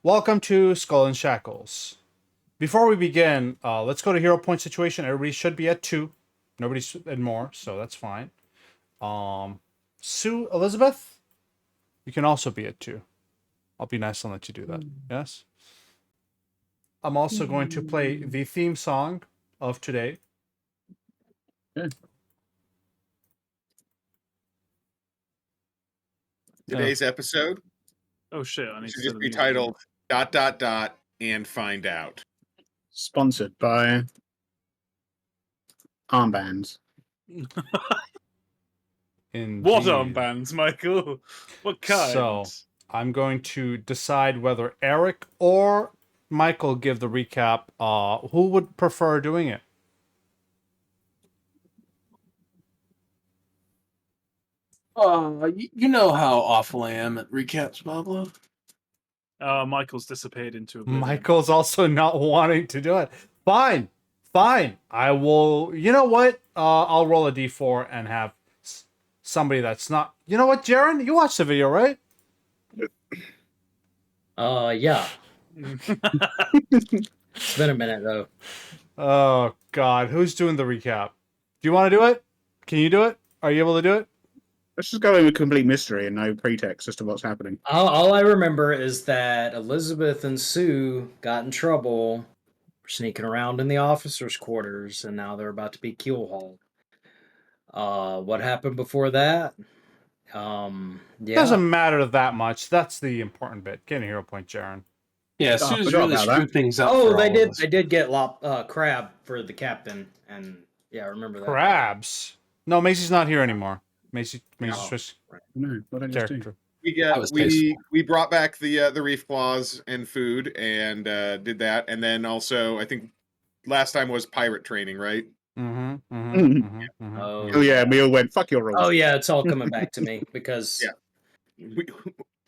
Welcome to Skull and Shackles. Before we begin, let's go to hero point situation. Everybody should be at 2. Nobody's at more, so that's fine. Sue Elizabeth, you can also be at 2. I'll be nice and let you do that. Yes? I'm also going to play the theme song of today. Today's episode Oh shit, I need should to just be titled ... and find out. Sponsored by armbands. What armbands, Michael? What kind? So, I'm going to decide whether Eric or Michael give the recap. Who would prefer doing it? You know how awful I am at recaps, Pablo. Michael's disappeared into oblivion. Michael's also not wanting to do it. Fine. I will. You know what? I'll roll a d4 and have somebody that's not. You know what, Jaren? You watched the video, right? Yeah. It's been a minute though. Oh God, who's doing the recap? Do you want to do it? Can you do it? Are you able to do it? Let's just go in with complete mystery and no pretext as to what's happening. All I remember is that Elizabeth and Sue got in trouble for sneaking around in the officers' quarters, and now they're about to be keelhauled. What happened before that? Yeah. Doesn't matter that much. That's the important bit. Get a hero point, Jaren. Yeah, I Sue's forgot really about screwed that. things up. Oh, for they all of did. us. They did get crab for the captain, and yeah, I remember that. Crabs. No, Macy's not here anymore. Macy switched No, what did I just do? character. We brought back the reef claws and food and did that, and then also I think last time was pirate training, right? Oh yeah, we all went, fuck your rules. Oh yeah, it's all coming back to me because We,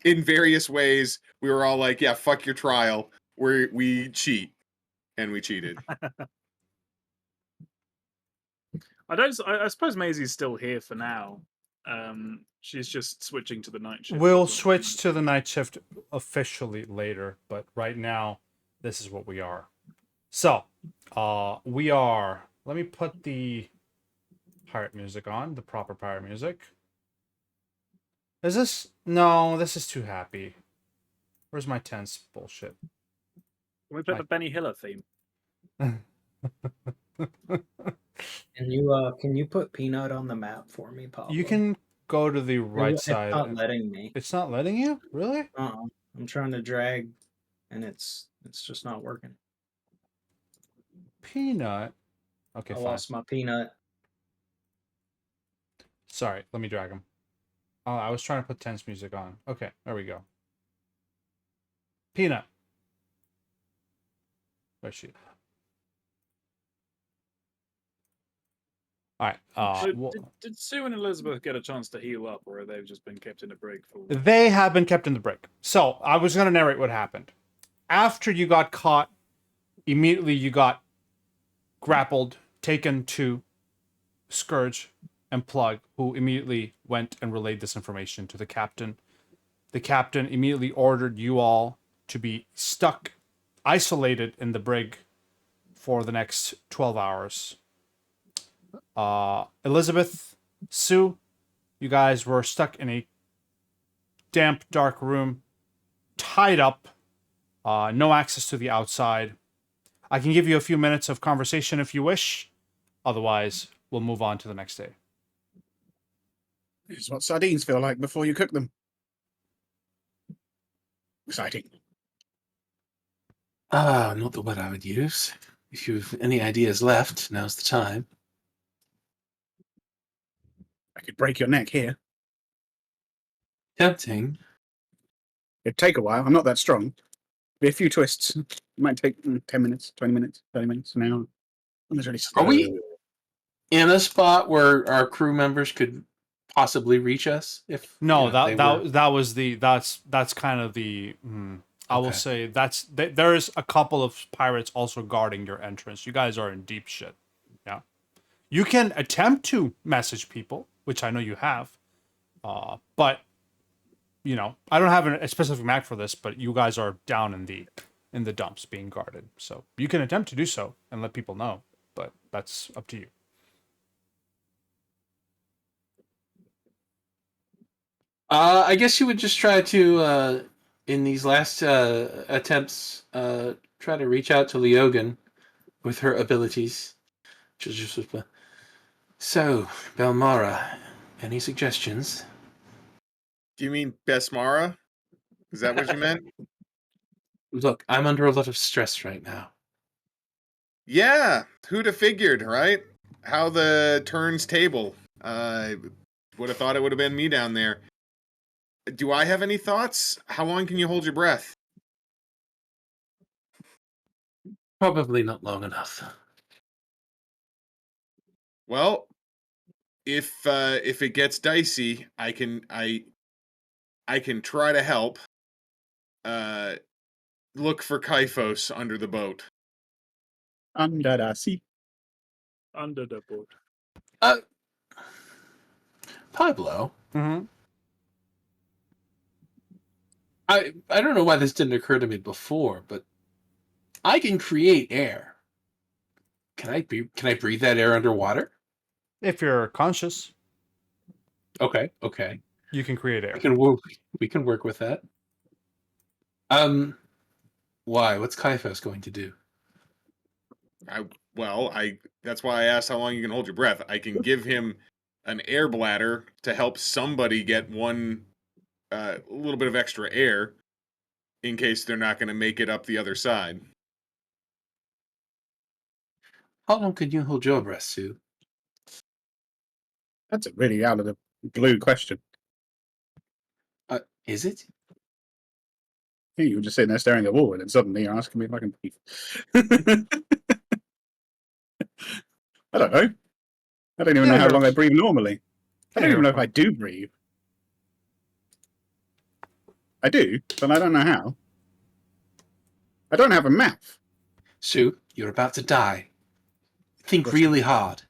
in various ways, we were all like, "Yeah, fuck your trial. We cheat," and we cheated. I suppose Maisie's still here for now. She's just switching to the night shift. We'll switch to the night shift officially later, but right now, this is what we are. So, we are. Let me put the pirate music on, the proper pirate music. Is this? No, this is too happy. Where's my tense bullshit? Can we play the Benny Hiller theme? Can you put Peanut on the map for me, Pablo? You can go to the right side. It's not letting me. It's not letting you? Really? I'm trying to drag, and it's just not working. Peanut. Okay, I fine. lost my Peanut. Sorry, let me drag him. Oh, I was trying to put tense music on. Okay, there we go. Peanut. Where's she? All right. So did Sue and Elizabeth get a chance to heal up, or have they just been kept in a brig for? They have been kept in the brig. So I was going to narrate what happened. After you got caught, immediately you got grappled, taken to Scourge and Plug, who immediately went and relayed this information to the captain. The captain immediately ordered you all to be stuck, isolated in the brig for the next 12 hours. Elizabeth, Sue, you guys were stuck in a damp, dark room, tied up, no access to the outside. I can give you a few minutes of conversation if you wish. Otherwise, we'll move on to the next day. This is what sardines feel like before you cook them. Exciting. Not the word I would use. If you've any ideas left, now's the time. I could break your neck here. Tempting. It'd take a while. I'm not that strong. Be a few twists. It might take 10 minutes, 20 minutes, 30 minutes, an hour. Are we in a spot where our crew members could possibly reach us? If No, you know, that's kind of the. I will say there's a couple of pirates also guarding your entrance. You guys are in deep shit. Yeah, you can attempt to message people, which I know you have, but you know, I don't have a specific map for this, but you guys are down in the dumps being guarded. So you can attempt to do so and let people know, but that's up to you. I guess you would just try to, in these last attempts, try to reach out to Leogan with her abilities. Just whisper. So, Belmara, any suggestions? Do you mean Besmara? Is that what you meant? Look, I'm under a lot of stress right now. Yeah, who'd have figured, right? How the turns table. I would have thought it would have been me down there. Do I have any thoughts? How long can you hold your breath? Probably not long enough. Well, if it gets dicey, I can try to help. Look for Kyphos under the boat. Under the sea. Under the boat. Pablo, Mm-hmm. I don't know why this didn't occur to me before, but I can create air. Can I breathe that air underwater? If you're conscious, Okay. you can create air. We can work with that. Why? What's Kyphos going to do? That's why I asked how long you can hold your breath. I can give him an air bladder to help somebody get one a little bit of extra air in case they're not going to make it up the other side. How long can you hold your breath, Sue? That's a really out of the blue question. Is it? Yeah, you were just sitting there staring at the wall, and then suddenly you're asking me if I can breathe. I don't know. I don't even know how long I breathe normally. I don't even know if I do breathe. I do, but I don't know how. I don't have a mouth. Sue, you're about to die. Think What's- really hard.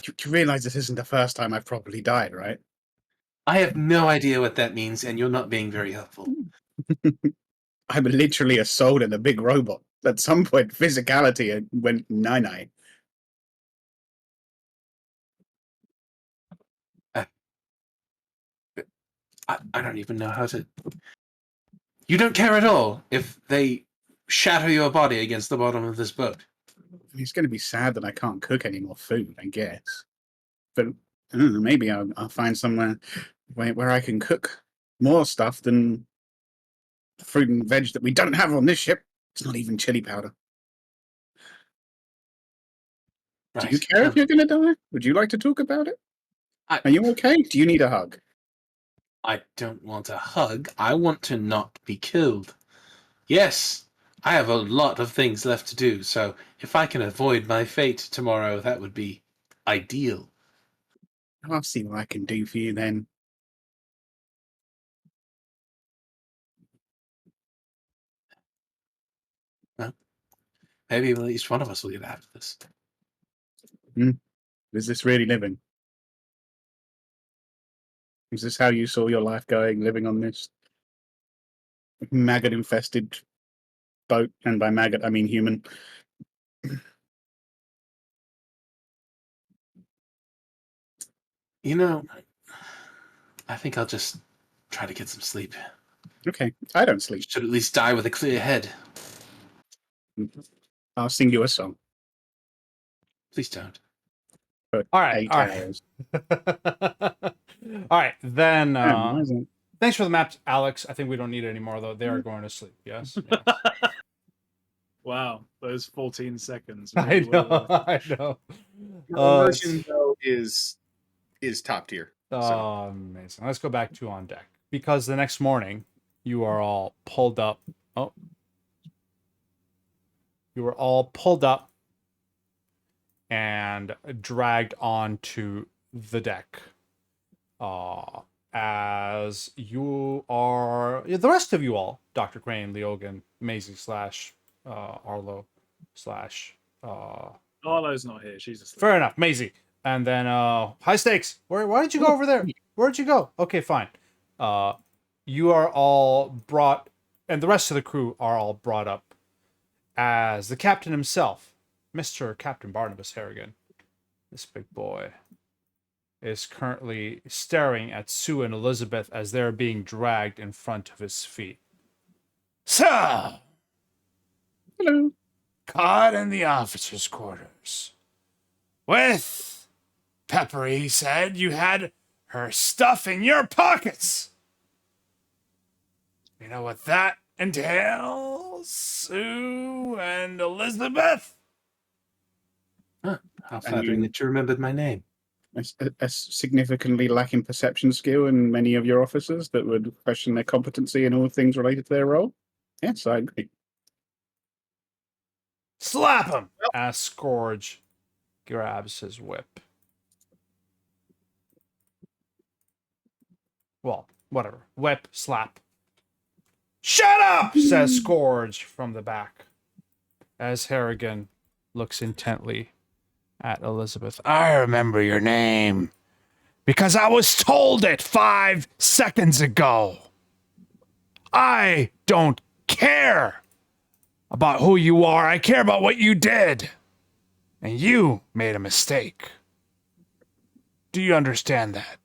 You realise this isn't the first time I've properly died, right? I have no idea what that means, and you're not being very helpful. I'm literally a soul in a big robot. At some point, physicality went nine-nine. I don't even know how to... You don't care at all if they shatter your body against the bottom of this boat. I mean, it's going to be sad that I can't cook any more food, I guess. But I don't know, maybe I'll find somewhere where I can cook more stuff than the fruit and veg that we don't have on this ship. It's not even chili powder. Right. Do you care if you're going to die? Would you like to talk about it? I- Are you okay? Do you need a hug? I don't want a hug. I want to not be killed. Yes, I have a lot of things left to do, so if I can avoid my fate tomorrow, that would be ideal. I'll see what I can do for you then. Maybe at least one of us will get out of this. Is this really living? Is this how you saw your life going, living on this maggot-infested boat? And by maggot, I mean human. You know, I think I'll just try to get some sleep. Okay, I don't sleep. Should at least die with a clear head. I'll sing you a song. Please don't. For All right, 8 all right. hours. All right, then. Why isn't it? Thanks for the maps, Alex. I think we don't need it anymore, though. They are going to sleep. Yes. Yes. Wow, those 14 seconds. I really were know. worth I know. Your Uh, immersion though is top tier. Oh, amazing. Let's go back to on deck. Because the next morning, you are all pulled up. Oh. You were all pulled up and dragged onto the deck. As you are... The rest of you all, Dr. Crane, Leogan, Maisie / Arlo / Arlo's not here. She's asleep. Fair enough, Maisie. And then high stakes. Why did you go over there? Where'd you go? Okay, fine. you are all brought, and the rest of the crew are all brought up as the captain himself, Mr. Captain Barnabas Harrigan. This big boy is currently staring at Sue and Elizabeth as they're being dragged in front of his feet. So, Hello. caught in the officers' quarters. With Peppery, he said you had her stuff in your pockets. You know what that entails, Sue and Elizabeth? Huh, how flattering that you remembered my name. A significantly lacking perception skill in many of your officers that would question their competency in all things related to their role. Yes, I agree. Slap him! As Scourge grabs his whip. Well, whatever. Whip, slap. Shut up! Says Scourge from the back. As Harrigan looks intently at Elizabeth. I remember your name. Because I was told it 5 seconds ago. I don't care about who you are. I care about what you did. And you made a mistake. Do you understand that?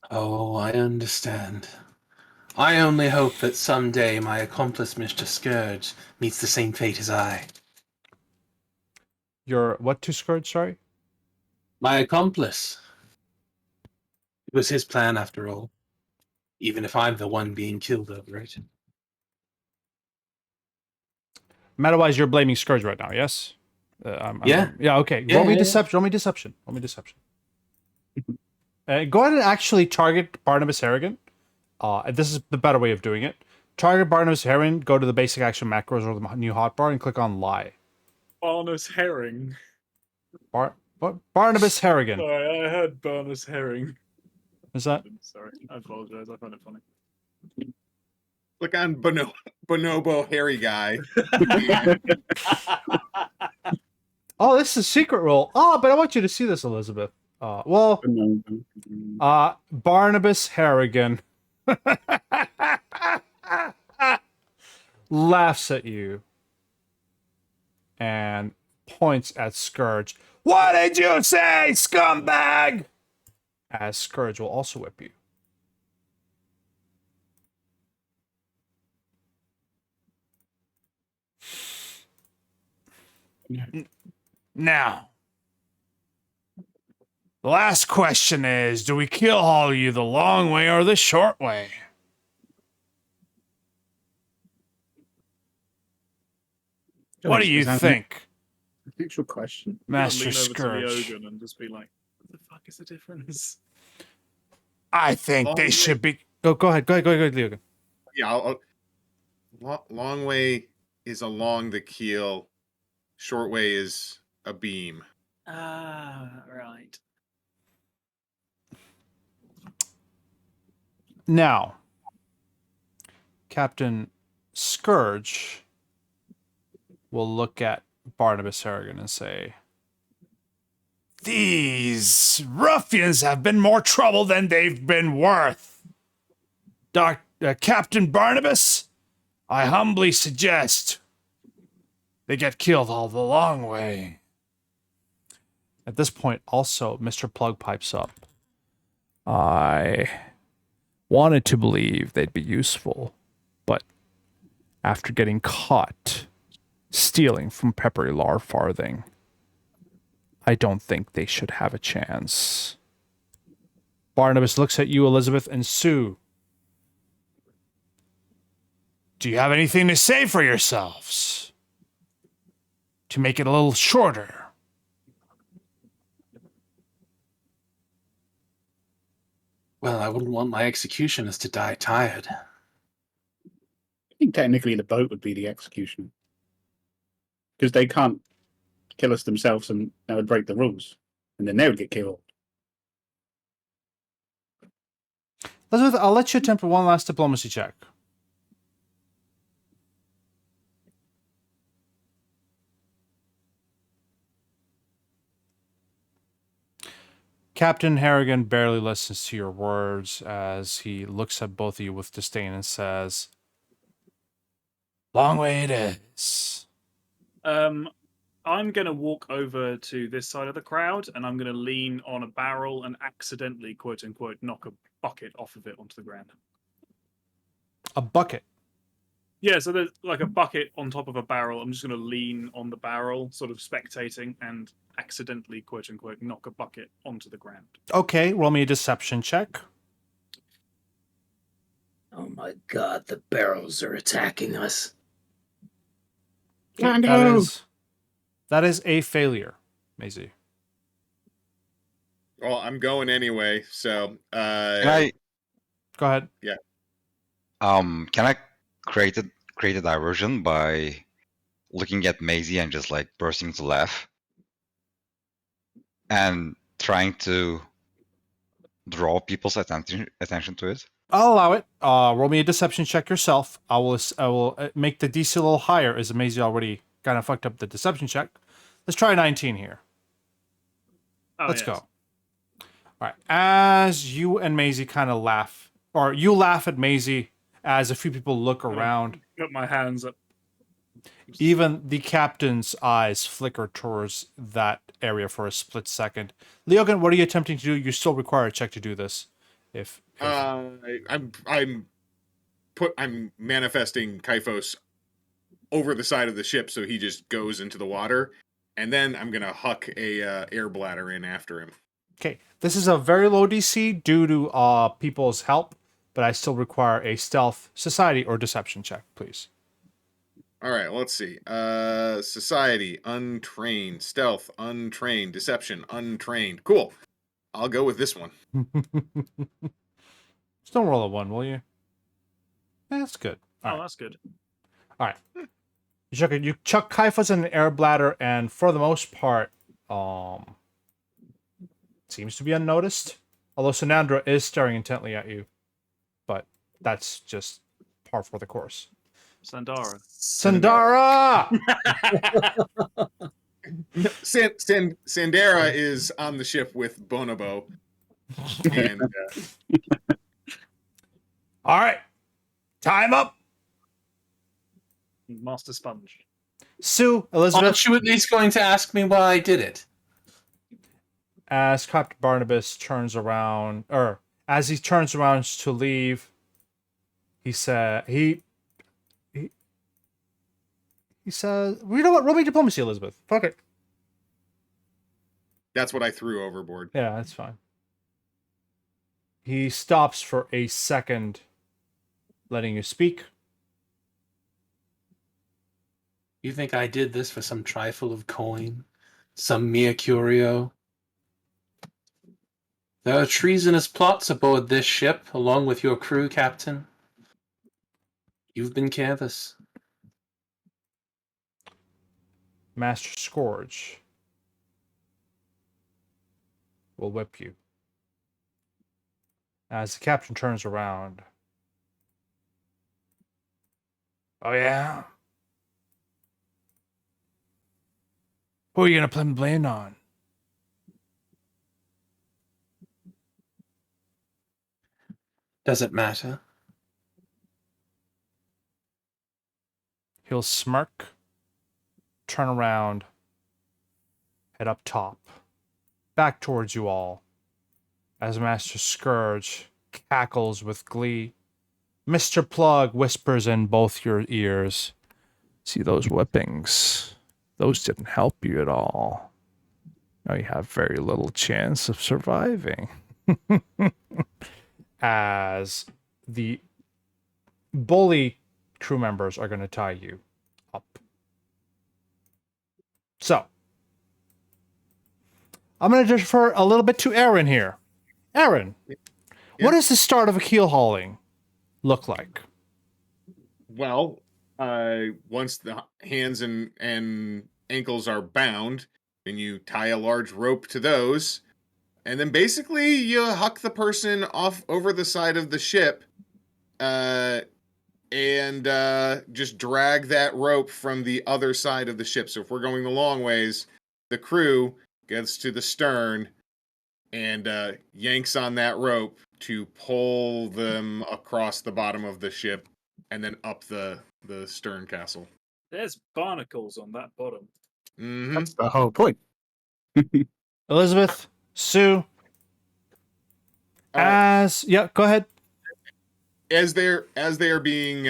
Oh, I understand. I only hope that someday my accomplice, Mr. Scourge, meets the same fate as I. Your what to Scourge, sorry? My accomplice. It was his plan, after all. Even if I'm the one being killed over it. Matter-wise, you're blaming Scourge right now, yes? Yeah. Yeah, okay. Yeah, Roll me yeah, deception. Roll me deception. Roll me deception. Go ahead and actually target Barnabas Harrigan. This is the better way of doing it. Target Barnabas Harrigan, go to the basic action macros or the new hotbar and click on lie. Barnus Herring. Barnabas Harrigan. Sorry, I heard Barnus Herring. Is that? Sorry, I apologize. I found it funny. Click on Bonobo Hairy Guy. Oh, this is a secret roll. Oh, but I want you to see this, Elizabeth. Barnabas Harrigan laughs at you and points at Scourge. What did you say, scumbag? As Scourge will also whip you. Now, the last question is, do we keelhaul you the long way or the short way? What do you think, Actual question. Master Lean over to Scourge? Leogan and just be like, "What the fuck is the difference?" I think they should be. Go ahead, Leogan. Yeah, long way is along the keel. Short way is a beam. Ah, right. Now, Captain Scourge will look at Barnabas Harrigan and say, these ruffians have been more trouble than they've been worth. Captain Barnabas, I humbly suggest they get killed all the long way. At this point, also, Mr. Plug pipes up. I wanted to believe they'd be useful, but after getting caught stealing from Peppery Lar Farthing, I don't think they should have a chance. Barnabas looks at you, Elizabeth, and Sue. Do you have anything to say for yourselves? To make it a little shorter? Well, I wouldn't want my executioners to die tired. I think technically the boat would be the executioner. Because they can't kill us themselves and that would break the rules. And then they would get killed. Elizabeth, I'll let you attempt one last diplomacy check. Captain Harrigan barely listens to your words as he looks at both of you with disdain and says, "Long way it is." I'm going to walk over to this side of the crowd and I'm going to lean on a barrel and accidentally, quote unquote, knock a bucket off of it onto the ground. A bucket. Yeah, so there's like a bucket on top of a barrel. I'm just going to lean on the barrel, sort of spectating, and accidentally, quote unquote, knock a bucket onto the ground. Okay, roll me a deception check. Oh my god, the barrels are attacking us. That is a failure, Maisie. Well, I'm going anyway, so Can I Go ahead. can I create a diversion by looking at Maisie and just like bursting to laugh and trying to draw people's attention to it? I'll allow it. Roll me a deception check yourself. I will make the DC a little higher, as Maisie already kind of fucked up the deception check. Let's try 19 here. Oh, Let's yes. go. All right. As you and Maisie kind of laugh, or you laugh at Maisie as a few people look around, Got my hands up. even the captain's eyes flicker towards that area for a split second. Leogan, what are you attempting to do? You still require a check to do this. If I'm manifesting Kyphos over the side of the ship so he just goes into the water, and then I'm gonna huck a air bladder in after him. Okay, this is a very low DC due to people's help, but I still require a stealth, society, or deception check, please. All right, let's see. Society, untrained. Stealth, untrained. Deception, untrained. Cool. I'll go with this one. Just don't roll a 1, will you? Yeah, that's good. All Oh, right. that's good. All right. You chuck Kaifas in an air bladder, and for the most part, seems to be unnoticed. Although Sanandra is staring intently at you, but that's just par for the course. Sandara. Sandara! Sandera is on the ship with Bonobo. And All right. Time up. Master Sponge. Sue, Elizabeth, Aren't you at least going to ask me why I did it? as Captain Barnabas turns around, or as he turns around to leave, he said, he says, "You know what? Roll me diplomacy, Elizabeth. Fuck it." that's what I threw overboard. Yeah, that's fine. He stops for a second, letting you speak. You think I did this for some trifle of coin? Some mere curio? There are treasonous plots aboard this ship, along with your crew, Captain. You've been careless. Master Scourge will whip you. As the captain turns around. Oh, yeah? Who are you going to blame on? Does it matter? He'll smirk, turn around, head up top, back towards you all, as Master Scourge cackles with glee. Mr. Plug whispers in both your ears, "See those whippings? Those didn't help you at all. Now you have very little chance of surviving." As the bully crew members are going to tie you up. So, I'm going to defer a little bit to Aaron here. Aaron, what does the start of a keel hauling look like? Well, once the hands and ankles are bound, then you tie a large rope to those, and then basically you huck the person off over the side of the ship, and just drag that rope from the other side of the ship. So if we're going the long ways, the crew gets to the stern, and yanks on that rope to pull them across the bottom of the ship and then up the stern castle. There's barnacles on that bottom. Mm-hmm. That's the whole point. Elizabeth, Sue, yeah, go ahead. As they are being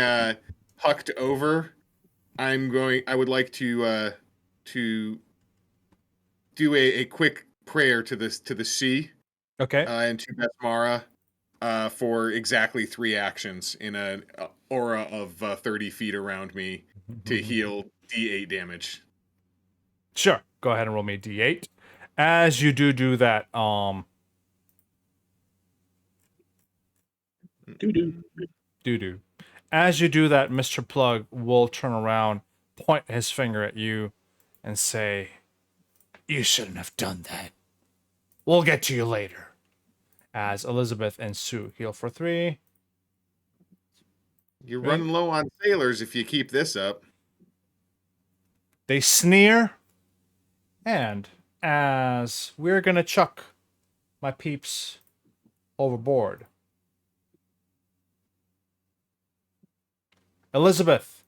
hucked over, I would like to do a quick prayer to the sea Okay. and to Bethmara for exactly 3 actions in an aura of 30 feet around me to heal D8 damage. Sure. Go ahead and roll me a D8. As you do that, doo-doo. As you do that, Mr. Plug will turn around, point his finger at you, and say, "You shouldn't have done that. We'll get to you later." As Elizabeth and Sue heal for 3. You're running low on sailors if you keep this up. They sneer, and as we're gonna chuck my peeps overboard, Elizabeth,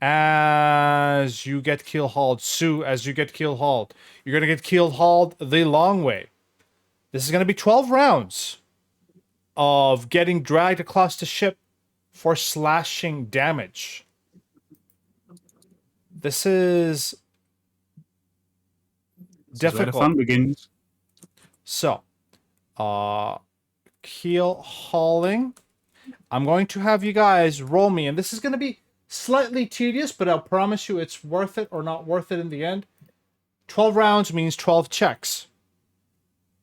as you get keel-hauled, Sue, as you get keel-hauled, you're gonna get keel-hauled the long way. This is gonna be 12 rounds of getting dragged across the ship for slashing damage. This is This is where the difficult. fun begins. So, keel hauling. I'm going to have you guys roll me, and this is going to be slightly tedious, but I'll promise you it's worth it or not worth it in the end. 12 rounds means 12 checks.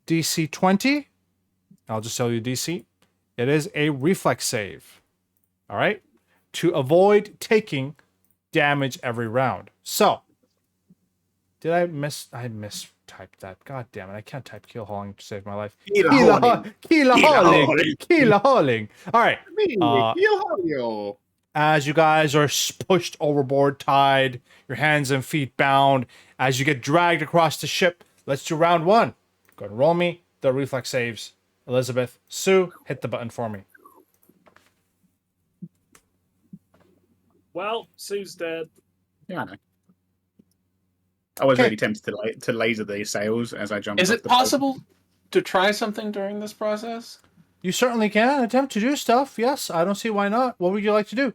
DC 20. I'll just tell you DC. It is a reflex save. All right? To avoid taking damage every round. So, did I mistyped that. God damn it. I can't type keel hauling to save my life. Keelhauling. All right. As you guys are pushed overboard, tied, your hands and feet bound, as you get dragged across the ship, let's do round 1. Go ahead and roll me the reflex saves. Elizabeth, Sue, hit the button for me. Well, Sue's dead. Yeah, I know. I was Okay. really tempted to laser the sails as I jumped. Is off it the boat. possible to try something during this process? You certainly can attempt to do stuff. Yes, I don't see why not. What would you like to do?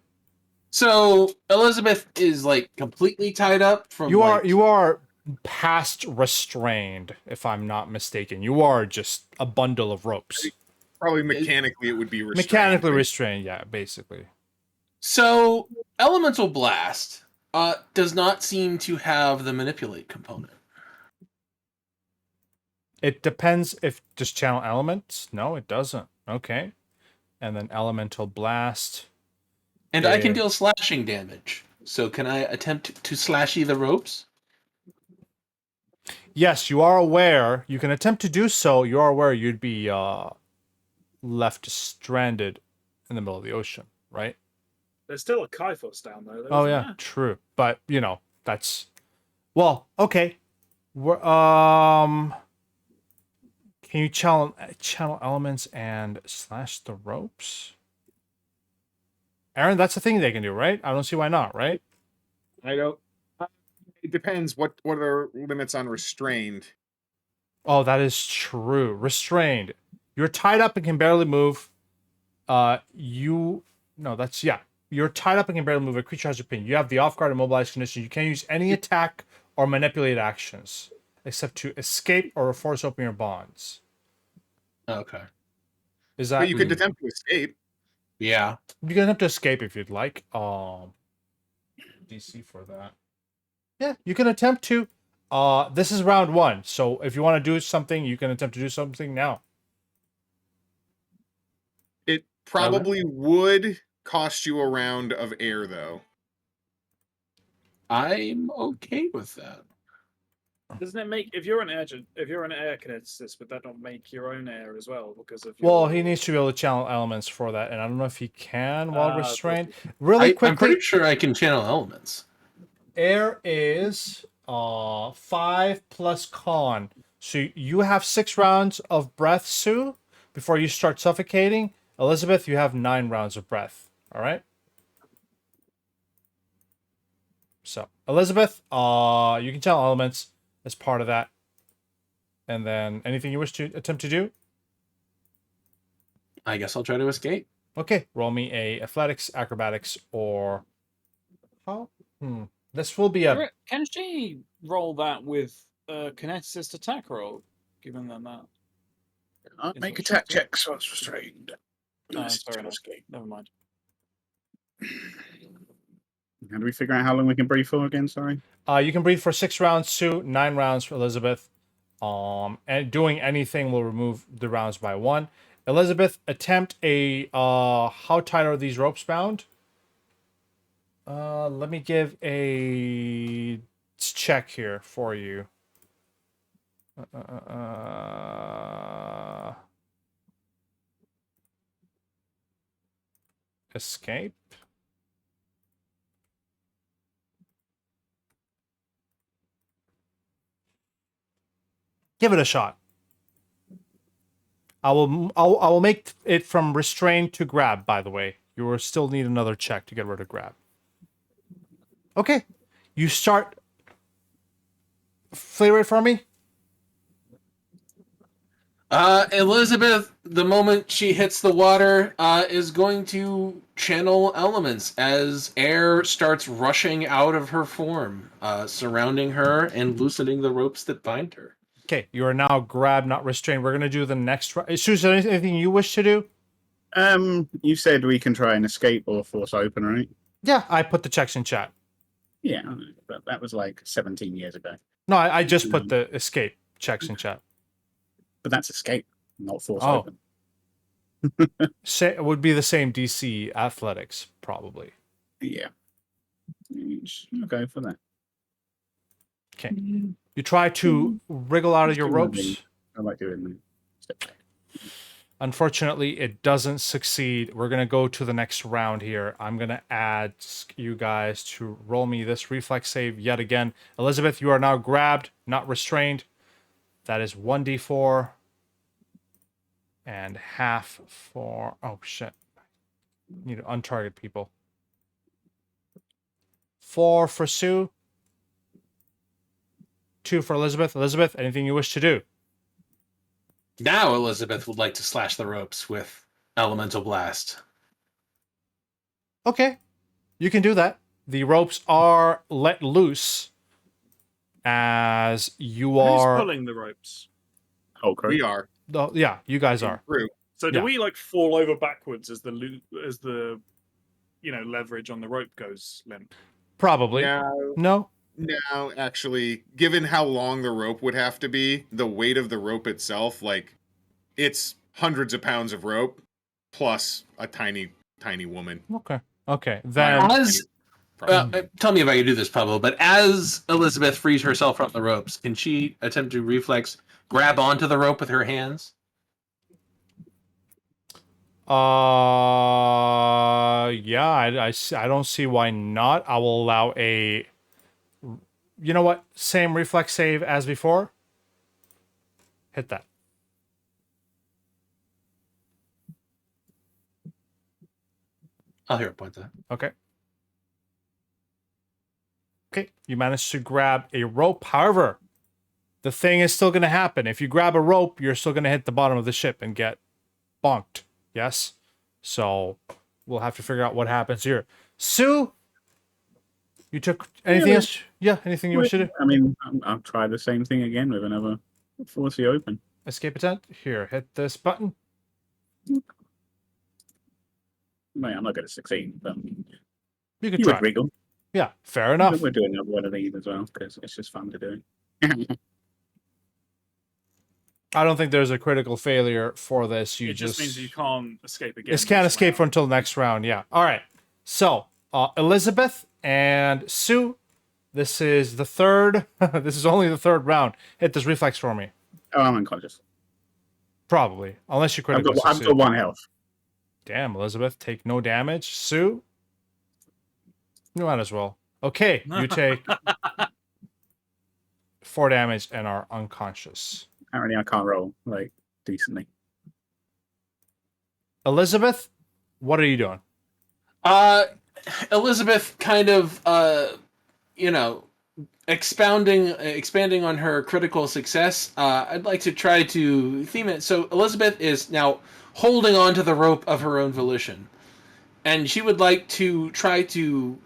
So Elizabeth is like completely tied up from. You are past restrained, if I'm not mistaken. You are just a bundle of ropes. Probably mechanically it would be restrained. Mechanically restrained, yeah, basically. So elemental blast does not seem to have the manipulate component. It depends if just channel elements. No, it doesn't. Okay. And then elemental blast. And I can deal slashing damage. So can I attempt to slashy the ropes? Yes, you are aware. You can attempt to do so. You are aware you'd be left stranded in the middle of the ocean, right? There's still a Kaifos down there. Oh yeah, there? true. But that's well, okay. Can you channel elements and slash the ropes? Aaron, that's the thing they can do, right? I don't see why not, right? I don't. It depends. What are limits on restrained? Oh, that is true. Restrained. You're tied up and can barely move. You're tied up and can barely move. A creature has your pin. You have the off-guard immobilized condition. You can't use any attack or manipulate actions except to escape or force open your bonds. Okay. Is that? But you could attempt to escape. Yeah. You can attempt to escape if you'd like. DC for that. Yeah, you can attempt to. This is round 1, so if you want to do something, you can attempt to do something now. It probably would cost you a round of air, though. I'm okay with that. Doesn't it make if you're an air kineticist, would that not make your own air as well because of? Well, he needs to be able to channel elements for that, and I don't know if he can while restrained. Okay. Really quickly, I'm pretty sure I can channel elements. Air is 5 plus con, So you have 6 rounds of breath, Sue, before you start suffocating. Elizabeth, you have 9 rounds of breath. All right. So Elizabeth, you can tell elements as part of that. And then anything you wish to attempt to do. I guess I'll try to escape. Okay, roll me a athletics, acrobatics, or how? This will be a. Can she roll that with kineticist attack roll? Given that. Make attack checks once restrained. Sorry, no. Never mind. How do we figure out how long we can breathe for again? Sorry. You can breathe for 6 rounds, Sue. 9 rounds for Elizabeth. And doing anything will remove the rounds by 1. Elizabeth, attempt a. How tight are these ropes bound? Let me give a check here for you. Escape. Give it a shot. I will make it from restrained to grab, by the way. You will still need another check to get rid of grab. Okay. You start. Flavor it for me. Elizabeth, the moment she hits the water, is going to channel elements as air starts rushing out of her form, surrounding her and loosening the ropes that bind her. Okay, you are now grabbed, not restrained. We're going to do the next round. Susan, anything you wish to do? You said we can try and escape or force open, right? Yeah, I put the checks in chat. Yeah, but that was like 17 years ago. No, I just put the escape checks in chat. But that's escape, not force open. It would be the same DC athletics, probably. Yeah. I'll go for that. Okay. You try to wriggle out of your ropes. I like doing the step back. Unfortunately, it doesn't succeed. We're going to go to the next round here. I'm going to ask you guys to roll me this reflex save yet again. Elizabeth, you are now grabbed, not restrained. That is 1d4 and half for... Oh, shit. Need to untarget people. 4 for Sue. 2 for Elizabeth. Elizabeth, anything you wish to do? Now Elizabeth would like to slash the ropes with Elemental Blast. Okay. You can do that. The ropes are let loose as you are... Who's pulling the ropes? Oh, great. We are. Oh, yeah, you guys are. Through. So do Yeah. we like fall over backwards as the leverage on the rope goes limp? Probably. No? No, actually, given how long the rope would have to be, the weight of the rope itself, like, it's hundreds of pounds of rope plus a tiny, tiny woman. Okay. Okay. Then... As tell me if I can do this, Pablo, but as Elizabeth frees herself from the ropes, can she attempt to reflex grab onto the rope with her hands? Yeah, I don't see why not. I will allow a... You know what? Same reflex save as before. Hit that. I'll hear a point that. Okay. Okay, you managed to grab a rope. However, the thing is still going to happen. If you grab a rope, you're still going to hit the bottom of the ship and get bonked. Yes? So, we'll have to figure out what happens here. Sue? You took anything else? Yeah, anything you wish to do? I mean, I'll try the same thing again with another force the open. Escape attempt? Here, hit this button. Wait, I'm not going to succeed, but You can you try. would wriggle. Yeah, fair enough. We're doing another one of these as well because it's just fun to do. I don't think there's a critical failure for this. You It just means you can't escape again. This can't this escape round. until next round. Yeah. All right. So Elizabeth and Sue, this is the third. This is only the third round. Hit this reflex for me. Oh, I'm unconscious. Probably, unless you I've critically got succeed. 1 health. Damn, Elizabeth, take no damage. Sue, you might as well. Okay, you take 4 damage and are unconscious. Apparently, I can't roll like decently. Elizabeth, what are you doing? Elizabeth kind of expanding on her critical success. I'd like to try to theme it. So Elizabeth is now holding on to the rope of her own volition, and she would like to try to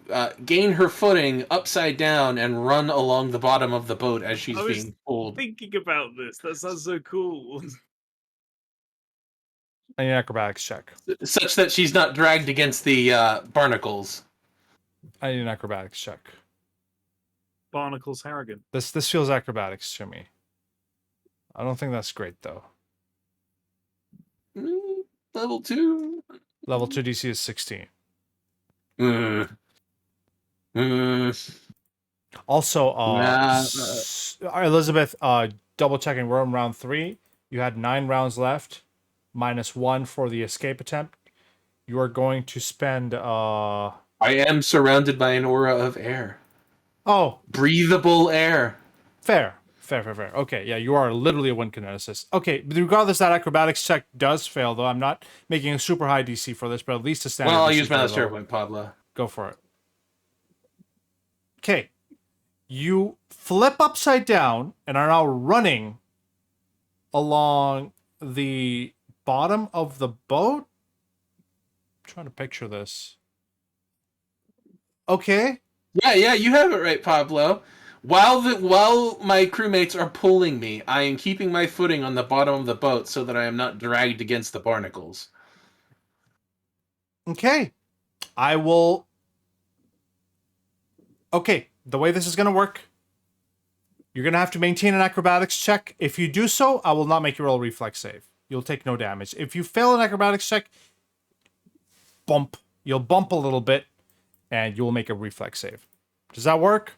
gain her footing upside down and run along the bottom of the boat as she's I was being pulled. thinking about this. That sounds so cool. I need an acrobatics check. Such that she's not dragged against the barnacles. I need an acrobatics check. Barnacles Harrigan. This feels acrobatics to me. I don't think that's great though. Level 2. Level 2 DC is 16. Also, Elizabeth, double checking, we're in round 3. You had 9 rounds left, -1 for the escape attempt. You are going to spend. I am surrounded by an aura of air. Oh, breathable air. Fair. Okay, yeah, you are literally a wind kineticist. Okay, but regardless, that acrobatics check does fail, though. I'm not making a super high DC for this, but at least a standard. Well, I'll DC use my last low. terror point, Pablo. Go for it. Okay. You flip upside down and are now running along the bottom of the boat. I'm trying to picture this. Okay. Yeah, you have it right, Pablo. While my crewmates are pulling me, I am keeping my footing on the bottom of the boat so that I am not dragged against the barnacles. Okay. I will... Okay, the way this is going to work, you're going to have to maintain an acrobatics check. If you do so, I will not make you roll a reflex save. You'll take no damage. If you fail an acrobatics check, you'll bump a little bit, and you'll make a reflex save. Does that work?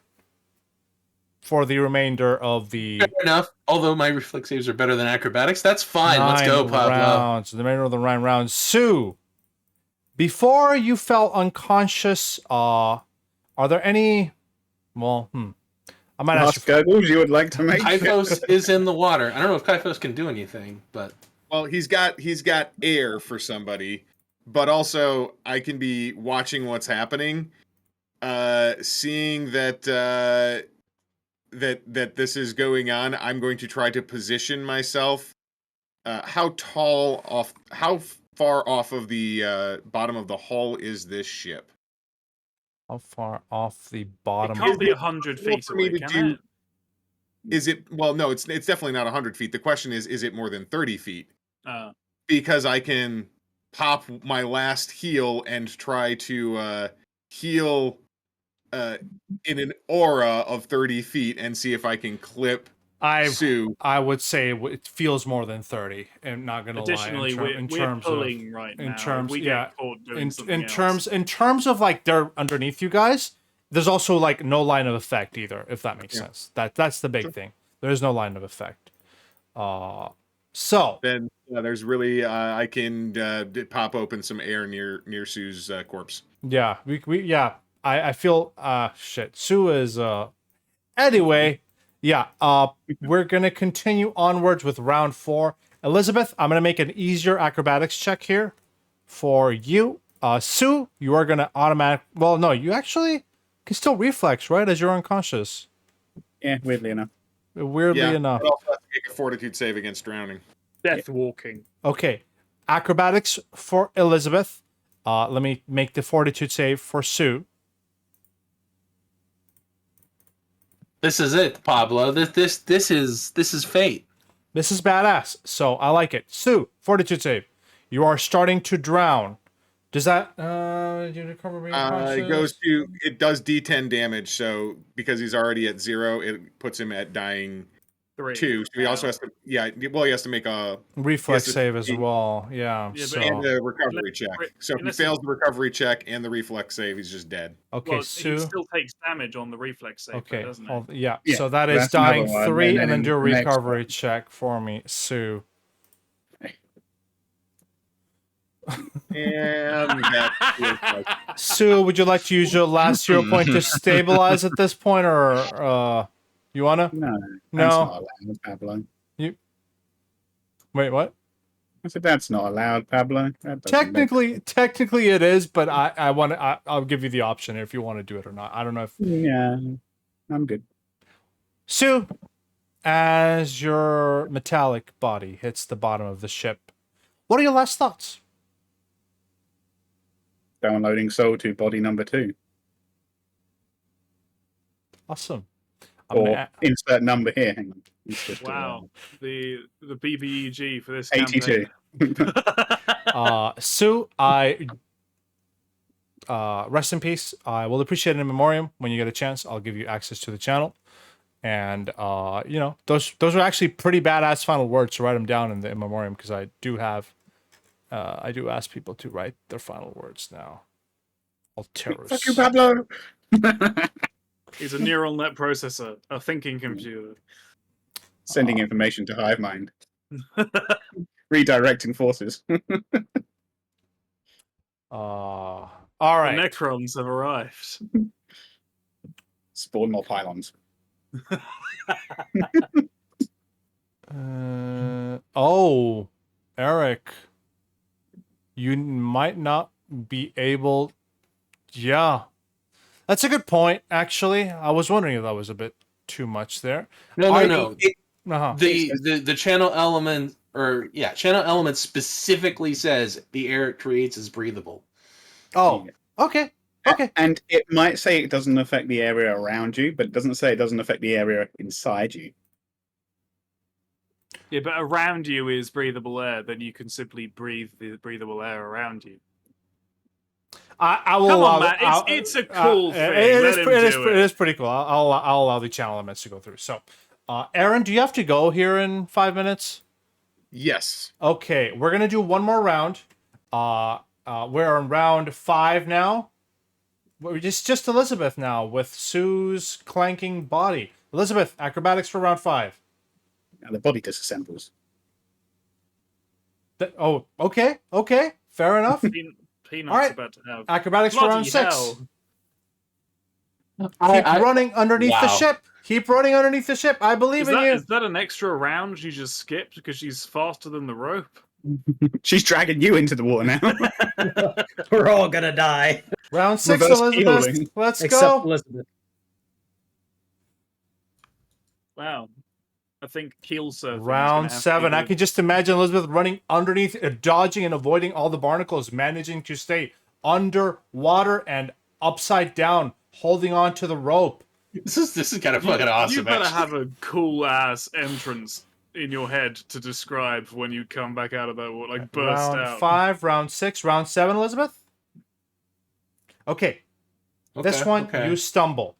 For the remainder of the... Fair enough. Although my reflex saves are better than acrobatics, that's fine. Let's go, Pablo. Rounds. The remainder of the 9 rounds. Sue, before you fell unconscious, are there any... Well, I might ask you... Goggles you would like to make? Kyphos is in the water. I don't know if Kyphos can do anything, but... Well, he's got air for somebody, but also I can be watching what's happening, seeing that that this is going on. I'm going to try to position myself. How far off of the bottom of the hull is this ship? How far off the bottom? It can't be 100 feet for me away, to can do- it? Is it? Well, no, it's definitely not 100 feet. The question is it more than 30 feet? Because I can pop my last heal and try to heal in an aura of 30 feet and see if I can clip Sue. I would say it feels more than 30. I'm not gonna Additionally, lie. we're pulling right now. In terms, we yeah. get caught doing In something terms, else. in terms of like they're underneath you guys. There's also like no line of effect either, if that makes sense. That's the big thing. There is no line of effect. So Then there's really I can pop open some air near Sue's corpse. yeah, I feel shit. Sue is anyway. Yeah, we're gonna continue onwards with round 4. Elizabeth, I'm gonna make an easier acrobatics check here for you. Sue, you are gonna well, no, you actually can still reflex, right? As you're unconscious. Yeah, weirdly enough. Weirdly enough. But also have to make a fortitude save against drowning. Death walking. Okay. Acrobatics for Elizabeth. Let me make the fortitude save for Sue. This is it, Pablo. This is fate. This is badass. So I like it. Sue, fortitude save. You are starting to drown. Does that you recover being conscious? It does D10 damage, so because he's already at 0, it puts him at dying 2. So he also has to he has to make a reflex save as well. Yeah. So and a recovery check. So if he fails the recovery check and the reflex save, he's just dead. Okay, Well, Sue. he still takes damage on the reflex save, Okay. doesn't it? Yeah. Yeah, So that is that's another dying one, 3 and and then then do a the next recovery one. check for me, Sue. And that Sue, would you like to use your last 0 point to stabilize at this point, or you wanna? No, No. that's not allowed, Pablo. Wait, what? I said that's not allowed, Pablo. That doesn't make Technically it is, but I'll give you the option if you want to do it or not. I don't know if Yeah, I'm good. Sue, as your metallic body hits the bottom of the ship, what are your last thoughts? Downloading Soul to body number 2. Awesome. Or insert number here. Hang on. It's just Wow, the BBEG for this 82. campaign. Sue, rest in peace. I will appreciate it in memoriam when you get a chance. I'll give you access to the channel, and you know, those are actually pretty badass final words. So write them down in the in memoriam, because I do ask people to write their final words now. Alteros. Fuck you, Pablo. He's a neural net processor, a thinking computer. Sending information to hive mind. Redirecting forces. All The right. Necrons have arrived. Spawn more pylons. Oh, Eric, you might not be able. Yeah, that's a good point. Actually, I was wondering if that was a bit too much there. No. Uh-huh. The channel element, channel element specifically says the air it creates is breathable. Oh, okay. Okay. And it might say it doesn't affect the area around you, but it doesn't say it doesn't affect the area inside you. Yeah, but around you is breathable air, then you can simply breathe the breathable air around you. I will Come allow on, man. It's a cool thing. It is pretty cool. I'll allow the channel elements to go through. So, Aaron, do you have to go here in 5 minutes? Yes. Okay, we're gonna do one more round. We're on round 5 now. We're just Elizabeth now with Sue's clanking body. Elizabeth, acrobatics for round 5. Now the body disassembles. Okay, fair enough. Peanut's All right. about to have Acrobatics for round 6. hell. Keep running underneath the Wow. ship. Keep running underneath the ship. I believe in you. Is that an extra round you just skipped because she's faster than the rope? She's dragging you into the water now. We're all gonna die. Round 6, Reverse Elizabeth. Keelhauling. Let's Except go. Elizabeth. Wow. I think keel surfing. Round 7. I can just imagine Elizabeth running underneath, dodging and avoiding all the barnacles, managing to stay underwater and upside down, holding on to the rope. This is kind of fucking awesome. You better actually. have a cool ass entrance in your head to describe when you come back out of that water, like burst Round out. 5, round 6, round 7, Elizabeth. Okay. This one, okay. you stumble.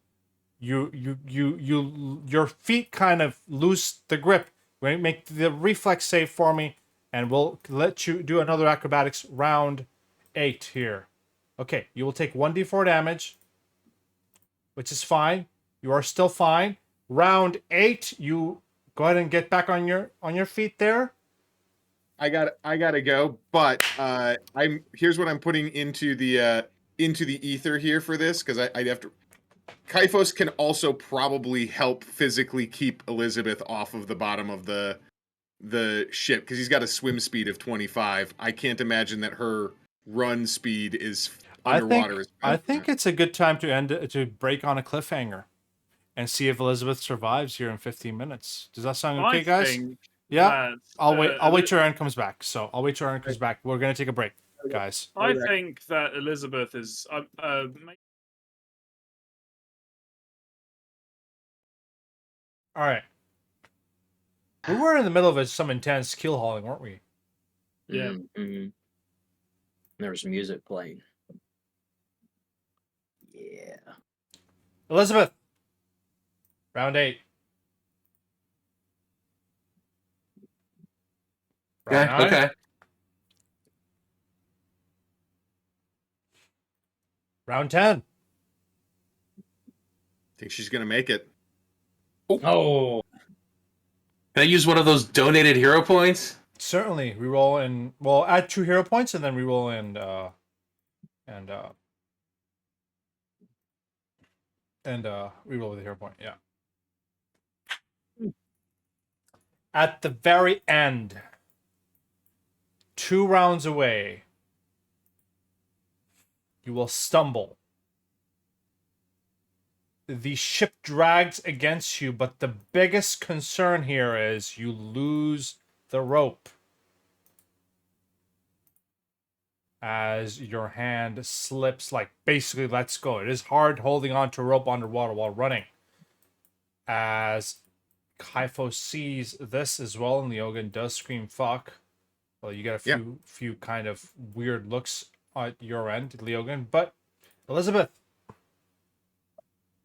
Your feet kind of lose the grip. Make the reflex save for me, and we'll let you do another acrobatics round 8 here. Okay, you will take 1d4 damage, which is fine. You are still fine. Round 8, you go ahead and get back on your feet there. I gotta go, but here's what I'm putting into the ether here for this, because I'd have to. Kaifos can also probably help physically keep Elizabeth off of the bottom of the ship, because he's got a swim speed of 25. I can't imagine that her run speed is underwater. I think it's a good time to break on a cliffhanger and see if Elizabeth survives here in 15 minutes. Does that sound okay, guys? Yeah. I'll wait till Aaron comes back. So I'll wait till Aaron comes back. We're gonna take a break, guys. I think that Elizabeth is. All right. We were in the middle of some intense keel hauling, weren't we? Yeah. Mm-hmm. There was music playing. Yeah. Elizabeth. Round 8. Round 9. Okay. Round 10. think she's gonna make it. Oh. Can I use one of those donated hero points? Certainly. Reroll and add 2 hero points and then reroll and reroll with a hero point. Yeah. At the very end, 2 rounds away. You will stumble. The ship drags against you, but the biggest concern here is you lose the rope as your hand slips, like basically lets go. It is hard holding on to a rope underwater while running. As Kaifo sees this as well, and Leogan does scream fuck. Well, you get a few kind of weird looks at your end, Leogan. But Elizabeth,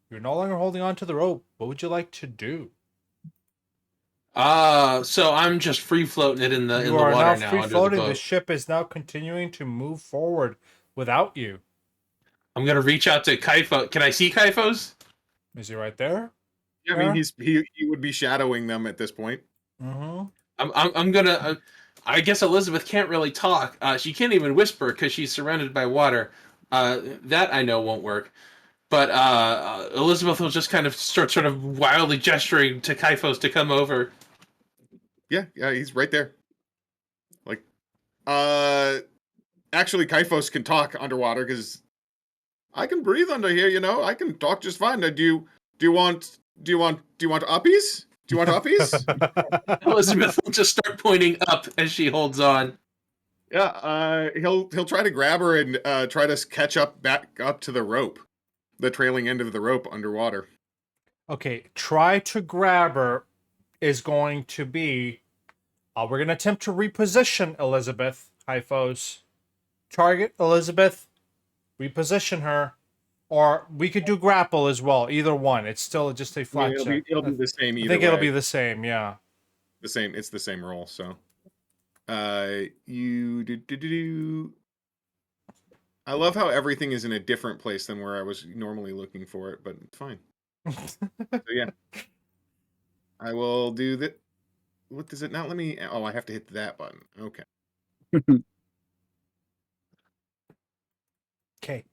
you're no longer holding on to the rope. What would you like to do? So I'm just free floating it in the You water are now now free under floating. the The boat. ship is now continuing to move forward without you. I'm gonna reach out to Kaifo. Can I see Kaifos? Is he right there? Yeah, I mean, he would be shadowing them at this point. Mm-hmm. I'm gonna. I guess Elizabeth can't really talk. She can't even whisper because she's surrounded by water. That I know won't work. But Elizabeth will just kind of start sort of wildly gesturing to Kaifos to come over. Yeah, he's right there. Like, actually, Kaifos can talk underwater because I can breathe under here. You know, I can talk just fine. Do you want uppies? Do you want uppies? Elizabeth will just start pointing up as she holds on. Yeah, he'll try to grab her and try to catch back up to the rope, the trailing end of the rope underwater. Okay, try to grab her is going to be. We're going to attempt to reposition Elizabeth, Hyphos. Target Elizabeth, reposition her, or we could do grapple as well. Either one. It's still just a flat check. It'll be the same either I think way. it'll be the same, yeah. It's the same roll, so. You do. I love how everything is in a different place than where I was normally looking for it, but it's fine. So yeah. I will do that. What does it not let me? Oh, I have to hit that button. Okay. Okay.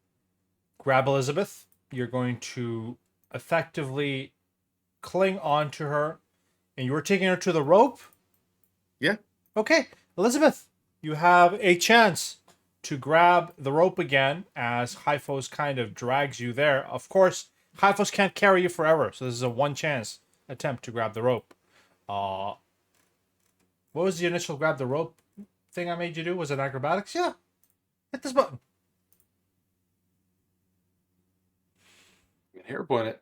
Grab Elizabeth. You're going to effectively cling on to her, and you were taking her to the rope? Yeah. Okay. Elizabeth, you have a chance to grab the rope again as Hyphos kind of drags you there. Of course, Hyphos can't carry you forever, so this is a one chance attempt to grab the rope. What was the initial grab the rope thing I made you do? Was it acrobatics? Yeah. Hit this button. Hair point it.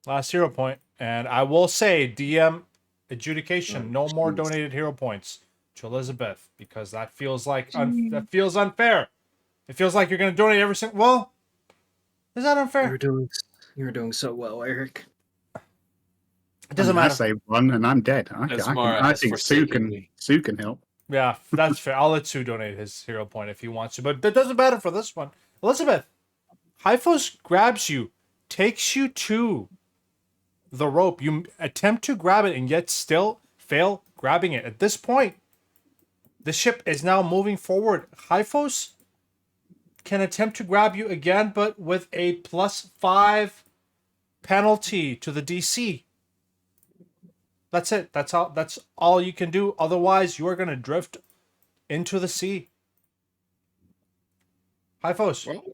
Last hero point. And I will say, DM adjudication, no more donated hero points to Elizabeth, because that feels like that feels unfair. It feels like you're going to donate every single. Well, is that unfair? You're doing so well, Eric. It doesn't I matter. saved one and I'm dead. As I Mara has think Sue forsaken me. can help. Yeah, that's fair. I'll let Sue donate his hero point if he wants to, but that doesn't matter for this one. Elizabeth, Hyphos grabs you, takes you to the rope. You attempt to grab it and yet still fail grabbing it. At this point, the ship is now moving forward. Hyphos can attempt to grab you again, but with a +5 penalty to the DC. That's it. That's all you can do. Otherwise, you are going to drift into the sea. Hyphos. Well,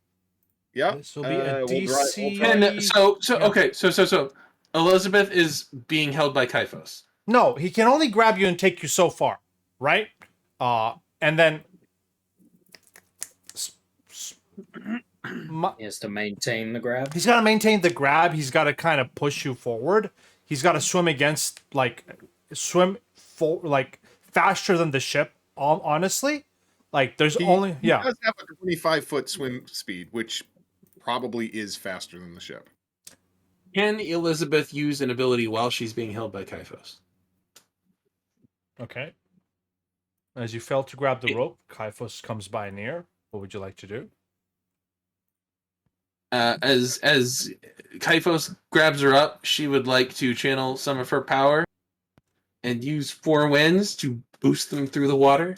yeah. This will be a we'll DC. try. And so Yeah. okay, so Elizabeth is being held by Kaifos. No, he can only grab you and take you so far, right? And then He has to maintain the grab. he's got to maintain the grab. He's got to kind of push you forward. He's got to swim against, faster than the ship. Honestly, there's He does have a 25-foot swim speed, which probably is faster than the ship. Can Elizabeth use an ability while she's being held by Kaifos? Okay. As you fail to grab the rope, Kaifos comes by near. What would you like to do? As Kaifos grabs her up, she would like to channel some of her power and use 4 winds to boost them through the water.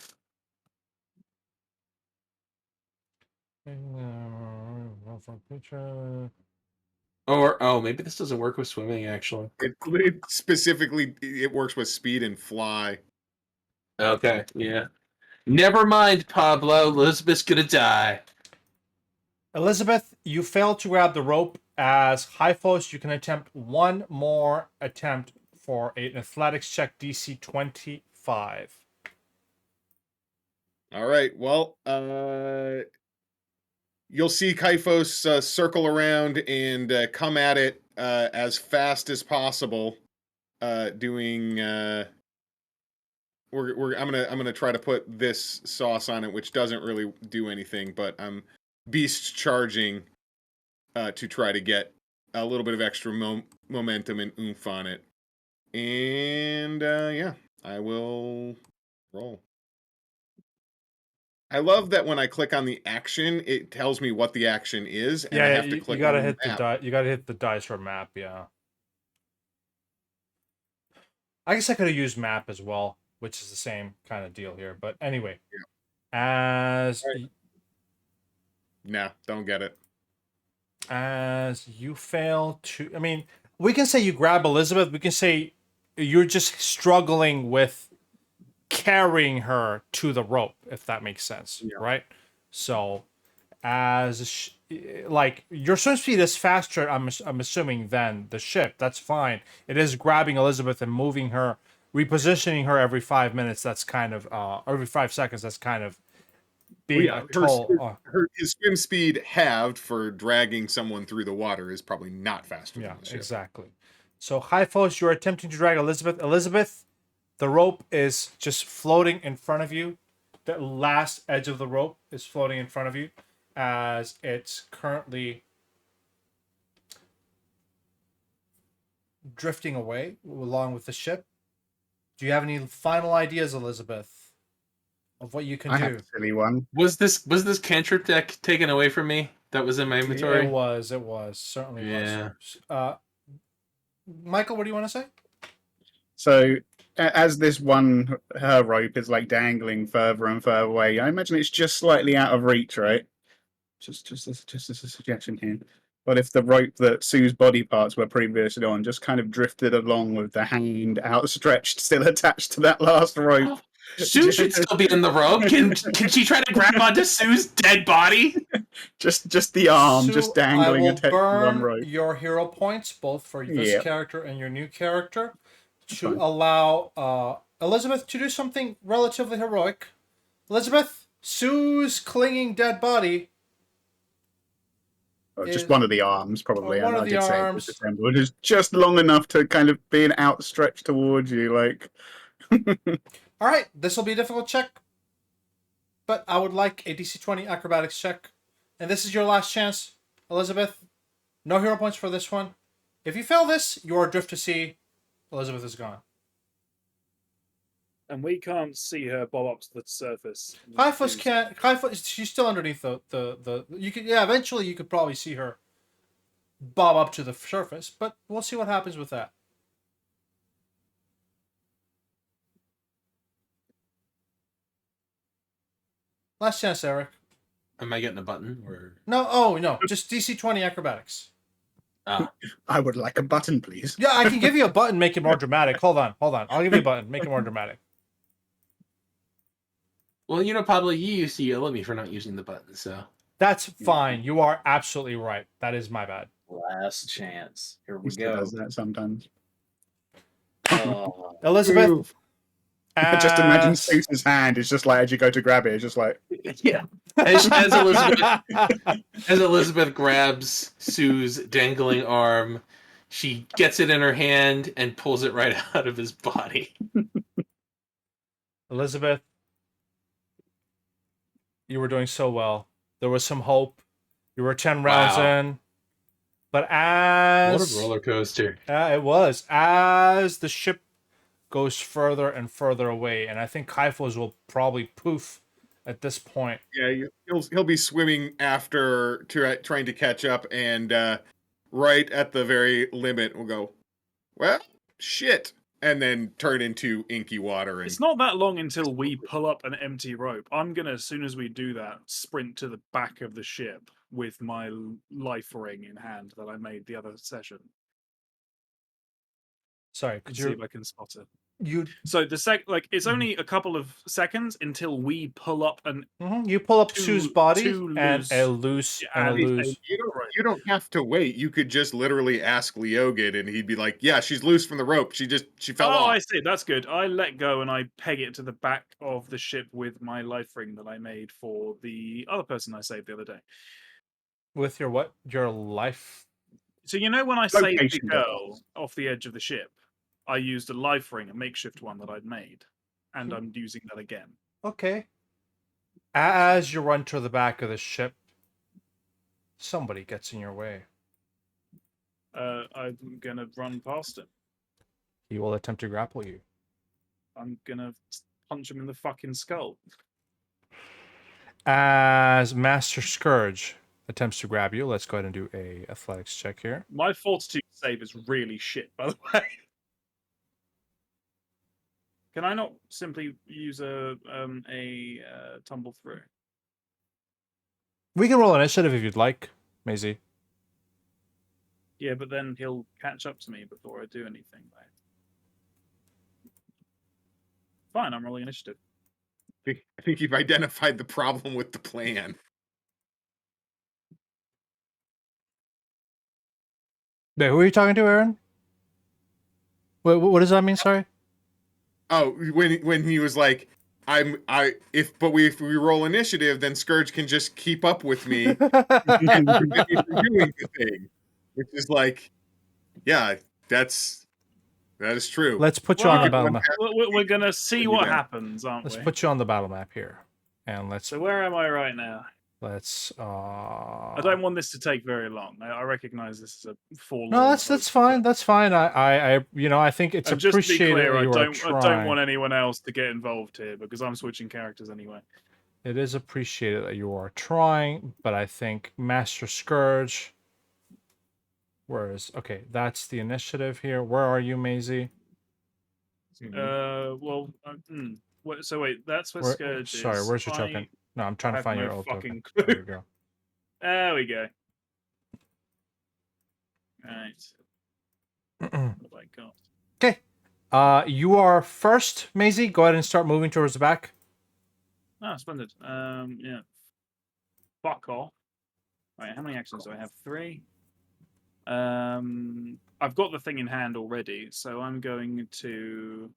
Or maybe this doesn't work with swimming. Actually, It works with speed and fly. okay, yeah. Never mind, Pablo. Elizabeth's gonna die. Elizabeth, you failed to grab the rope. As Hyphos, you can attempt one more attempt for an athletics check DC 25. All right. Well, you'll see Kyphos circle around and come at it as fast as possible. Doing. I'm gonna try to put this sauce on it, which doesn't really do anything, but I'm beast charging to try to get a little bit of extra momentum and oomph on it. And yeah, I will roll. I love that when I click on the action, it tells me what the action is, and I have to click. You gotta on hit the map. die. You gotta hit the dice or map. Yeah. I guess I could have used map as well, which is the same kind of deal here. But anyway, as Right. No, don't get it. as you fail to, I mean, we can say you grab Elizabeth. We can say you're just struggling with carrying her to the rope, if that makes sense, right? So, like your swim speed is faster, I'm assuming, than the ship. That's fine. It is grabbing Elizabeth and moving her, repositioning her every 5 minutes. That's kind of every 5 seconds. That's kind of being a toll. His swim speed halved for dragging someone through the water is probably not faster Yeah, than the ship. exactly. So, Hyphos, you're attempting to drag Elizabeth. Elizabeth, the rope is just floating in front of you. The last edge of the rope is floating in front of you as it's currently drifting away along with the ship. Do you have any final ideas, Elizabeth, of what you can I do? have a silly one. Was this cantrip deck taken away from me? That was in my inventory. It was certainly Yeah. was. Michael, what do you want to say? So as this one, her rope is like dangling further and further away, I imagine it's just slightly out of reach, right? Just as a suggestion here. But if the rope that Sue's body parts were previously on just kind of drifted along with the hand outstretched, still attached to that last rope. Sue should still be in the rope. Can she try to grab onto Sue's dead body? just the arm, Sue, just dangling I will attached to one burn rope. your hero points, both for this Yep. character and your new character, to Fine. allow Elizabeth to do something relatively heroic. Elizabeth, Sue's clinging dead body. Just one of the arms, probably. one of I the did say it was arms. disassembled. It's just long enough to kind of being outstretched towards you, like. All right, this will be a difficult check, but I would like a DC 20 acrobatics check. And this is your last chance, Elizabeth. No hero points for this one. If you fail this, you are adrift to sea. Elizabeth is gone. And we can't see her bob up to the surface. Hyphos can't. Hyphos, she's still underneath the. You could, yeah. Eventually, you could probably see her bob up to the surface, but we'll see what happens with that. Last chance, Eric. Am I getting a button or No. Oh no. Just DC 20 acrobatics. I would like a button, please. Yeah, I can give you a button. Make it more dramatic. Hold on. I'll give you a button. Make it more dramatic. Well, Pablo, you used to yell at me for not using the button, so That's fine. You are absolutely right. That is my bad. Last chance. Here we He still go. does that sometimes. Oh, Elizabeth. I just imagine Sue's hand is just like as you go to grab it, it's just like yeah. As Elizabeth grabs Sue's dangling arm, she gets it in her hand and pulls it right out of his body. Elizabeth, you were doing so well. There was some hope. You were 10 rounds in. But as... What a roller coaster. It was. As the ship goes further and further away, and I think Kyphos will probably poof at this point. Yeah, he'll be swimming after trying to catch up, and right at the very limit will go, well, shit, and then turn into inky water. And It's not that long until we pull up an empty rope. I'm gonna, as soon as we do that, sprint to the back of the ship with my life ring in hand that I made the other session. Sorry, See if I can spot it. You So it's only a couple of seconds until we pull up an you pull up Sue's body two and a loose- loose and a and loose. You don't have to wait. You could just literally ask Leogan, and he'd be like, "Yeah, she's loose from the rope. She fell Oh, off." I see. That's good. I let go and I peg it to the back of the ship with my life ring that I made for the other person I saved the other day. With your what? Your life. So you know when I saved the Location girl device. off the edge of the ship, I used a life ring, a makeshift one that I'd made, and I'm using that again. Okay. As you run to the back of the ship, somebody gets in your way. I'm gonna run past him. He will attempt to grapple you. I'm gonna punch him in the fucking skull. As Master Scourge attempts to grab you, let's go ahead and do a athletics check here. My fortitude save is really shit, by the way. Can I not simply use a tumble through? We can roll initiative if you'd like, Maisie. Yeah, but then he'll catch up to me before I do anything. Right? Fine, I'm rolling initiative. I think you've identified the problem with the plan. Wait, who are you talking to, Aaron? What does that mean? Sorry. Oh, when he was like, if we roll initiative, then Scourge can just keep up with me and prevent me from doing the thing, which is like, yeah, that is true. Let's put you on the battle map. We're gonna see what happens, aren't Let's we? put you on the battle map here, and let's. So where am I right now? Let's. I don't want this to take very long. I recognize this is a forlorn. No, that's fine. That's fine. I think it's and just to be appreciated clear, that you are I don't trying. want anyone else to get involved here because I'm switching characters anyway. It is appreciated that you are trying, but I think Master Scourge. Okay, that's the initiative here. Where are you, Maisie? So wait, that's where Scourge is. Sorry, where's your token? No, I'm trying to find your old token. There we go. There we go. Right. What have I got? Okay. You are first, Maisie. Go ahead and start moving towards the back. Oh, splendid. Yeah. Fuck off. Right, how many actions do I have? 3. I've got the thing in hand already, so I'm going to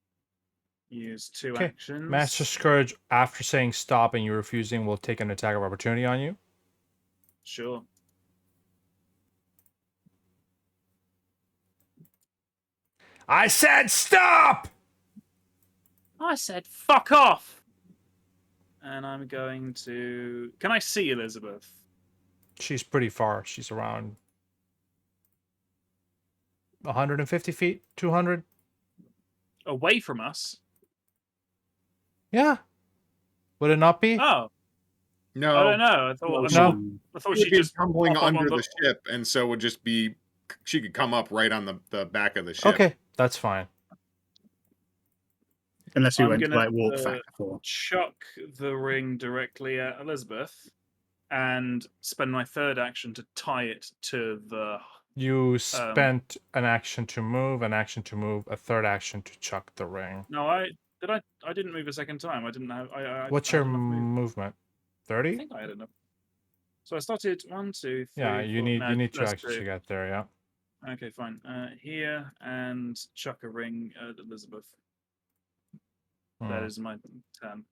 use 2 actions. Master Scourge, after saying stop and you refusing, will take an attack of opportunity on you. Sure. I said stop! I said fuck off! And I'm going to... Can I see Elizabeth? She's pretty far. She's around 150 feet, 200. Away from us? Yeah. Would it not be? Oh. No, I don't know. I thought she'd she be just tumbling pop up under on the ship, and so would just be. She could come up right on the back of the ship. Okay, that's fine. Unless you I'm went to gonna, like walk factor 4. Chuck the ring directly at Elizabeth, and spend my third action to tie it to the. You spent an action to move, a third action to chuck the ring. No, I didn't move a second time. I didn't have. What's your movement? 30? I think I had enough. So I started 1, 2, 3. Yeah, you 4. need 2 actions to get there. Yeah. Okay, fine. Here and chuck a ring at Elizabeth. That is my turn.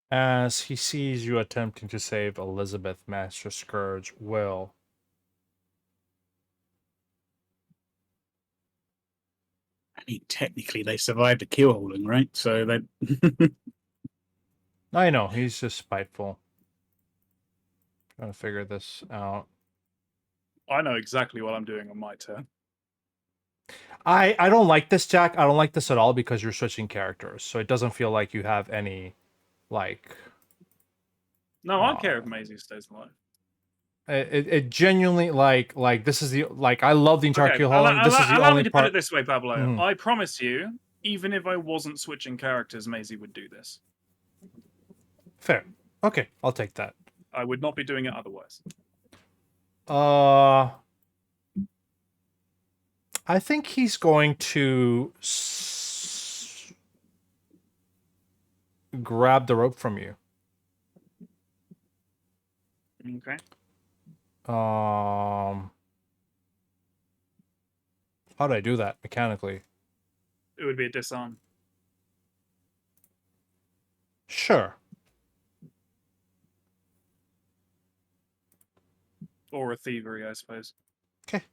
As he sees you attempting to save Elizabeth, Master Scourge will. I mean, technically, they survived a keelhauling, right? So they. I know, he's just spiteful. Trying to figure this out. I know exactly what I'm doing on my turn. I don't like this, Jack. I don't like this at all because you're switching characters. So it doesn't feel like you have any, like... No, I don't care if Maisie stays alive. It genuinely like this is the I love the entire Keelhauling. This is the allow only me to part. put it this way, Pablo. Mhm. I promise you, even if I wasn't switching characters, Maisie would do this. Fair. Okay, I'll take that. I would not be doing it otherwise. I think he's going to grab the rope from you. Okay. How do I do that mechanically? It would be a disarm. Sure. Or a thievery, I suppose. Okay.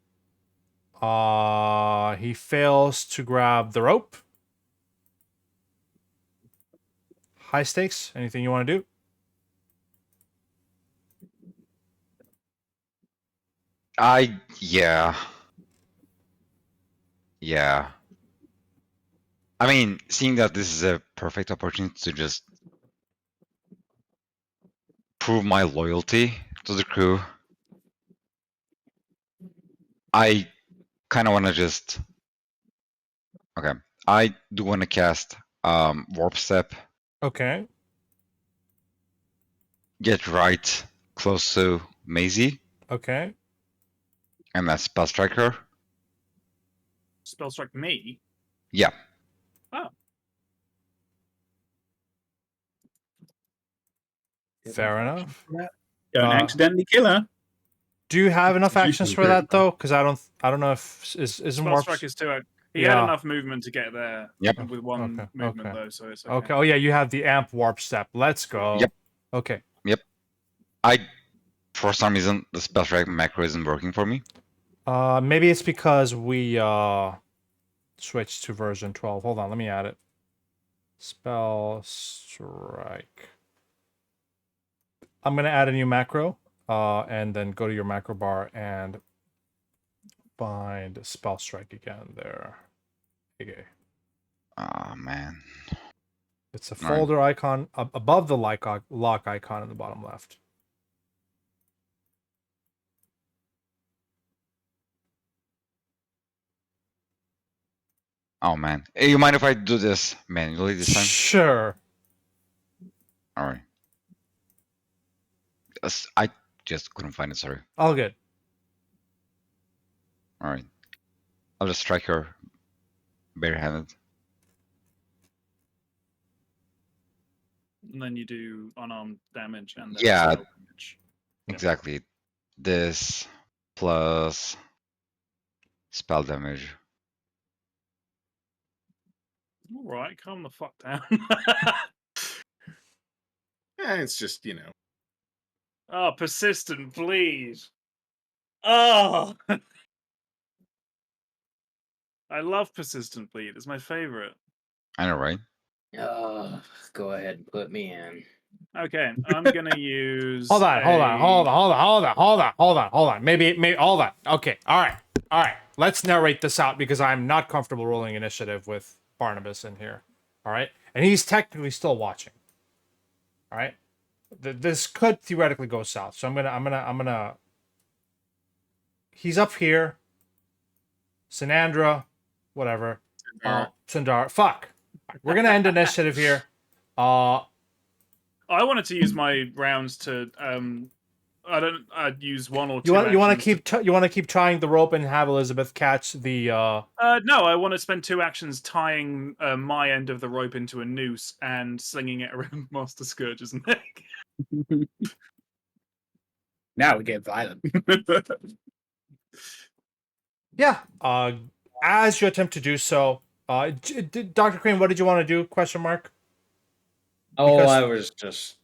He fails to grab the rope. High stakes. Anything you want to do? Yeah. Yeah. I mean, seeing that this is a perfect opportunity to just prove my loyalty to the crew, I kind of want to just. Okay, I do want to cast warp step. Okay. Get right close to Maisie, Okay. and that's spell striker. Spell strike me? Yeah. Oh. Fair enough. Don't accidentally kill her. Do you have enough It's actions usually for that very though? Because I don't know if isn't Spell warp. strike is 2 He Yeah. had enough movement to get there Yep. with one Okay, movement, okay. though, so it's okay. Okay. Oh yeah, you have the amp warp step. Let's go. Yep. Okay. For some reason, the spell strike macro isn't working for me. Maybe it's because we switched to version 12. Hold on, let me add it. Spell strike. I'm gonna add a new macro, and then go to your macro bar and find spell strike again there. Okay. Oh man. It's a All right. folder icon above the lock icon in the bottom left. Oh man. Hey, you mind if I do this manually this time? Sure. All right. I just couldn't find it. Sorry. All good. All right. I'll just strike her barehanded. And then you do unarmed damage and then Yeah. spell damage. Yeah. Exactly. This plus spell damage. All right, calm the fuck down. Yeah, it's just Oh, persistent, please. Oh, I love persistent bleed. It's my favorite. I know, right? Go ahead and put me in. Okay, I'm gonna use. Hold on. Maybe hold on. Okay. All right. Let's narrate this out because I'm not comfortable rolling initiative with Barnabas in here. All right, and he's technically still watching. All right, this could theoretically go south. So I'm gonna. He's up here. Sinandra, whatever. Sindar. Fuck. We're gonna end initiative here. I wanted to use my rounds to. I'd use one or two. You want to keep tying the rope and have Elizabeth catch the. No, I want to spend 2 actions tying my end of the rope into a noose and slinging it around Master Scourge's neck. Now we get violent. Yeah. As you attempt to do so, Dr. Crane, what did you want to do? Question mark. Oh, Because- I was just.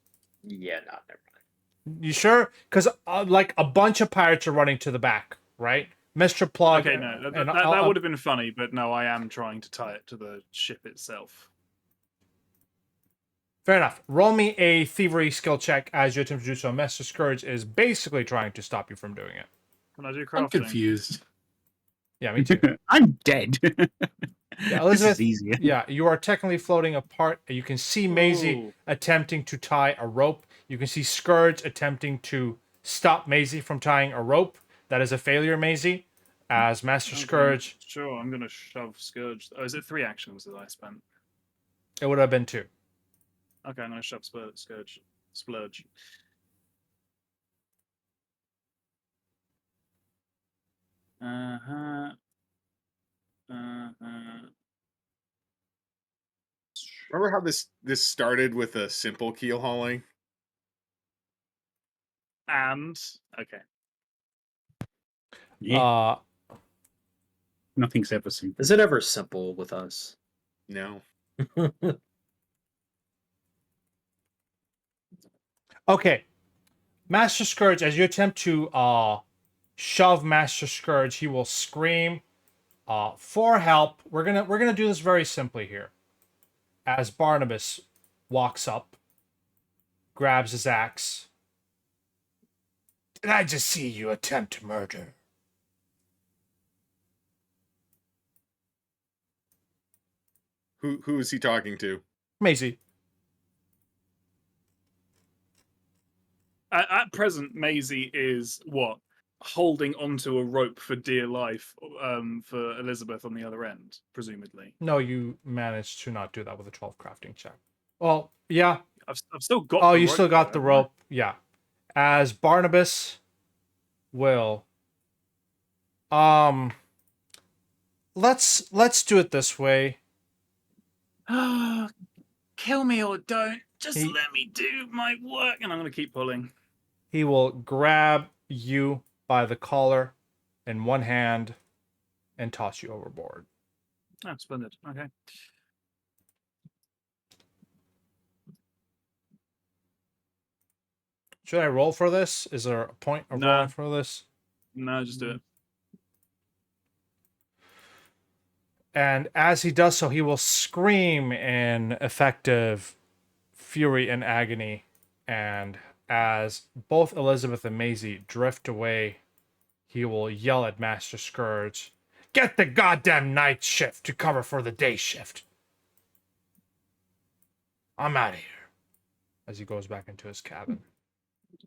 Yeah, no, never mind. You sure? Because like a bunch of pirates are running to the back, right? Mr. Plug. Okay, no, and that would have been funny, but no, I am trying to tie it to the ship itself. Fair enough. Roll me a thievery skill check as you attempt to do so. Master Scourge is basically trying to stop you from doing it. Can I do crafting? I'm confused. Yeah, me too. I'm dead. Yeah, This Elizabeth. is easier. Yeah, you are technically floating apart. You can see Maisie Ooh. attempting to tie a rope. You can see Scourge attempting to stop Maisie from tying a rope. That is a failure, Maisie. As Master Okay, Scourge, Sure, I'm gonna shove Scourge. Oh, is it 3 actions that I spent? it would have been 2. Okay, I'm gonna shove Scourge. Splurge. Uh-huh. Uh-huh. Remember how this started with a simple keel hauling? And okay. Yeah, nothing's ever simple. Is it ever simple with us? No. Okay. Master Scourge, as you attempt to shove Master Scourge, he will scream for help. We're gonna do this very simply here. As Barnabas walks up, grabs his axe. Did I just see you attempt murder? Who is he talking to? Maisie. At present, Maisie is what? Holding onto a rope for dear life for Elizabeth on the other end, presumably. No, you managed to not do that with a 12 crafting check. Well, yeah. I've still got Oh, the you rope still got though, the haven't I? rope. Yeah. As Barnabas will let's do it this way. Kill me or don't. Just He- let me do my work. And I'm going to keep pulling. He will grab you by the collar in one hand and toss you overboard. Oh, splendid. Okay. Should I roll for this? Is there a point of Nah. rolling for this? No, just do it. And as he does so, he will scream in effective fury and agony. And as both Elizabeth and Maisie drift away, he will yell at Master Scourge, "Get the goddamn night shift to cover for the day shift. I'm out of here." As he goes back into his cabin.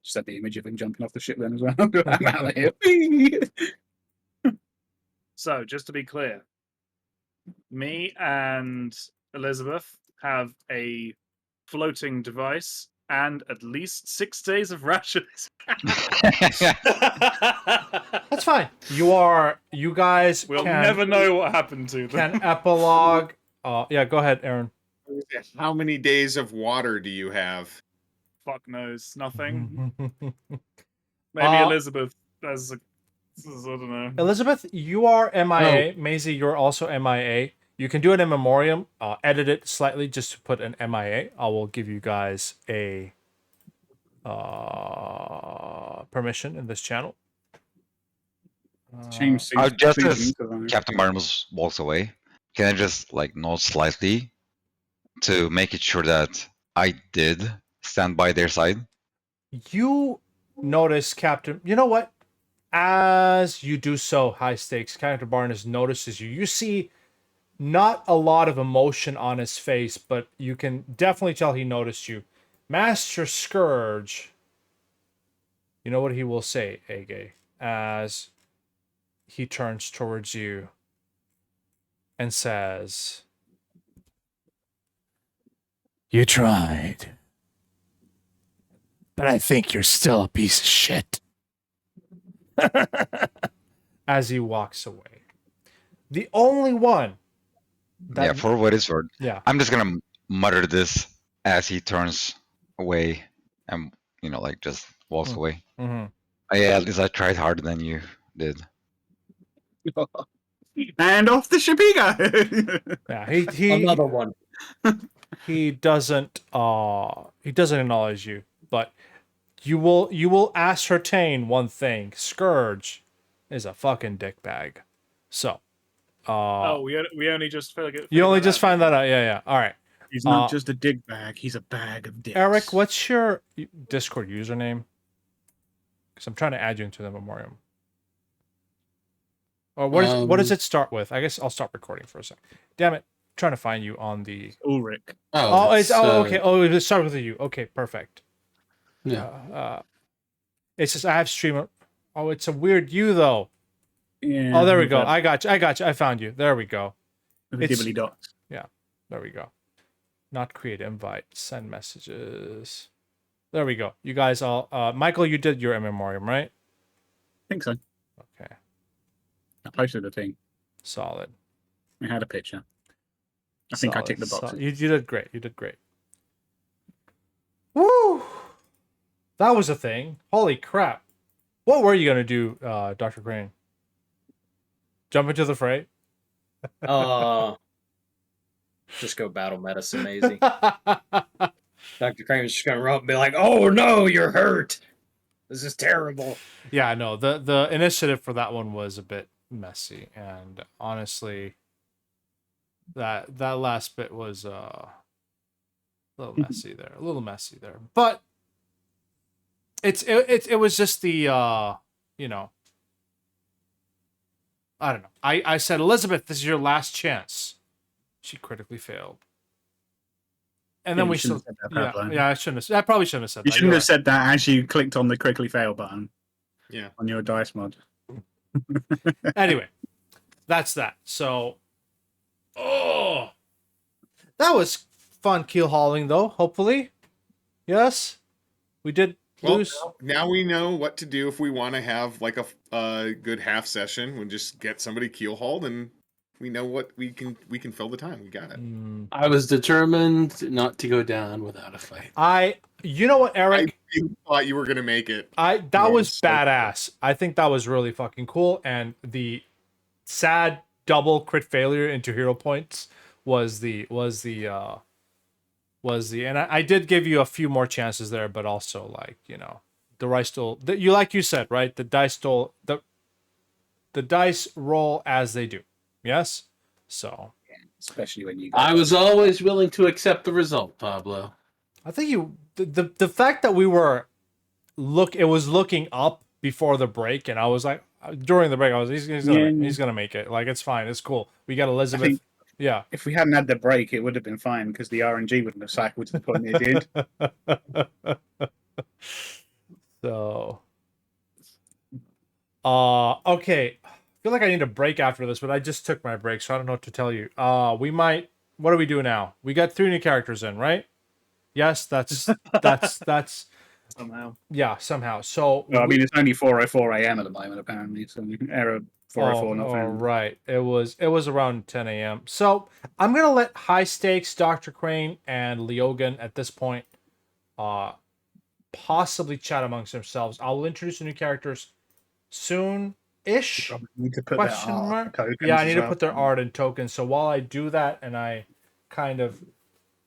Just had the image of him jumping off the ship then as well. I'm out of here. So, just to be clear, me and Elizabeth have a floating device and at least 6 days of rations. That's fine. You guys We'll can, never know what happened to them. can epilogue. Yeah, go ahead, Aaron. How many days of water do you have? Fuck knows. Nothing. Mm-hmm. Maybe Elizabeth has a... I don't know. Elizabeth, you are MIA. Maisie, you're also MIA. You can do it in memoriam. Edit it slightly just to put an MIA. I will give you guys a permission in this channel. Change Oh, suits. just suits as into them. Captain Barnabas walks away, can I just like nod slightly to make it sure that I did stand by their side? You notice, Captain. You know what? As you do so, high stakes, Captain Barnes notices you. You see not a lot of emotion on his face, but you can definitely tell he noticed you. Master Scourge, you know what he will say, Ege, as he turns towards you and says, "You tried, but I think you're still a piece of shit." As he walks away. The only one that... Yeah, for what it's worth. Yeah. I'm just gonna mutter this as he turns away and like just walks away. Mm-hmm. Yeah, at least I tried harder than you did. And off the ship he goes. Yeah, he Another one. he doesn't acknowledge you, but you will ascertain one thing: Scourge is a fucking dickbag. So, Oh, we only just figured you only just out. find that out. Yeah. All right. He's not just a dig bag, he's a bag of dicks. Eric, what's your Discord username? Because I'm trying to add you into the memoriam. Or what does it start with? I guess I'll stop recording for a second. Damn it. I'm trying to find you on the... Ulrich. okay. Oh, it started with a U. Okay, perfect. Yeah. It says I have streamer. Oh, it's a weird U though. Yeah. Oh, there we with go. the- I got you. I found you. There we go. with the It's- dibbly dots. There we go. Not create invite. Send messages. There we go. You guys all. Michael, you did your MMOrium, right? I think so. Okay. I posted a thing. Solid. I had a picture. I think I ticked the boxes. You did great. You did great. Woo! That was a thing. Holy crap. What were you going to do, Dr. Crane? Jump into the fray? Just go battle medicine, Maisie. Dr. Kramer's just gonna run up and be like, "Oh no, you're hurt. This is terrible." Yeah, no, the initiative for that one was a bit messy, and honestly, that last bit was a little messy there, but it was just the you know, I don't know. I said, Elizabeth, this is your last chance. She critically failed. And then You we shouldn't still, have said that, Pablo. I shouldn't have. I probably shouldn't have said You that. shouldn't You're have said that as you clicked on the quickly fail button Yeah. on your dice mod. right. Anyway, that's that. So, that was fun keel hauling, though. Hopefully, yes, we did Well, lose. now we know what to do if we want to have like a good half session. We'll just get somebody keel hauled, and we know what we can fill the time. We got it. I was determined not to go down without a fight. You know what, I Eric? really thought you were gonna make it. That Yeah, was so cool. badass. I think that was really fucking cool, and the sad double crit failure into hero points was the and I did give you a few more chances there, but also like, you know, the dice stole like you said, right? The dice stole the dice roll as they do. Yes? So Especially when you I was always willing to accept the result, Pablo. I think the fact that we were it was looking up before the break, and I was like during the break I was he's gonna make it. Like, it's fine, it's cool. We got Elizabeth. think- Yeah. If we hadn't had the break, it would have been fine because the RNG wouldn't have cycled to the point it did. So, okay. I feel like I need a break after this, but I just took my break, so I don't know what to tell you. We might. What do we do now? We got 3 new characters in, right? Yes, that's Somehow. yeah, somehow. So, Well, I mean, it's only 4:04 a.m. at the moment, apparently. So error 4:04 not found. right. It was around 10 a.m. So I'm gonna let High Stakes, Dr. Crane, and Leogan at this point possibly chat amongst themselves. I'll introduce the new characters soon-ish. Probably need to put Question that mark? tokens Yeah, I as need to well. put their art and tokens. So while I do that and I kind of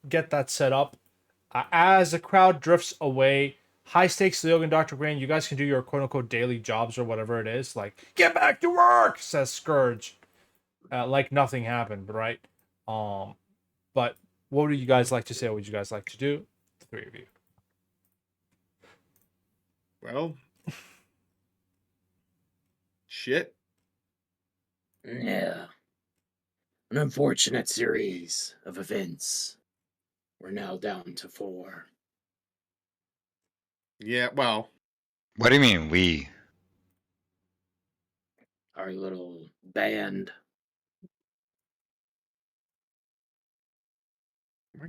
get that set up, as the crowd drifts away, High Stakes, Leogan, Dr. Crane, you guys can do your quote-unquote daily jobs or whatever it is. Like, get back to work, says Scourge. Like nothing happened, right? But what would you guys like to say? What would you guys like to do? The 3 of you. Well, shit. Yeah. An unfortunate series of events. We're now down to 4. Yeah. Well, What do you mean we? Our little band.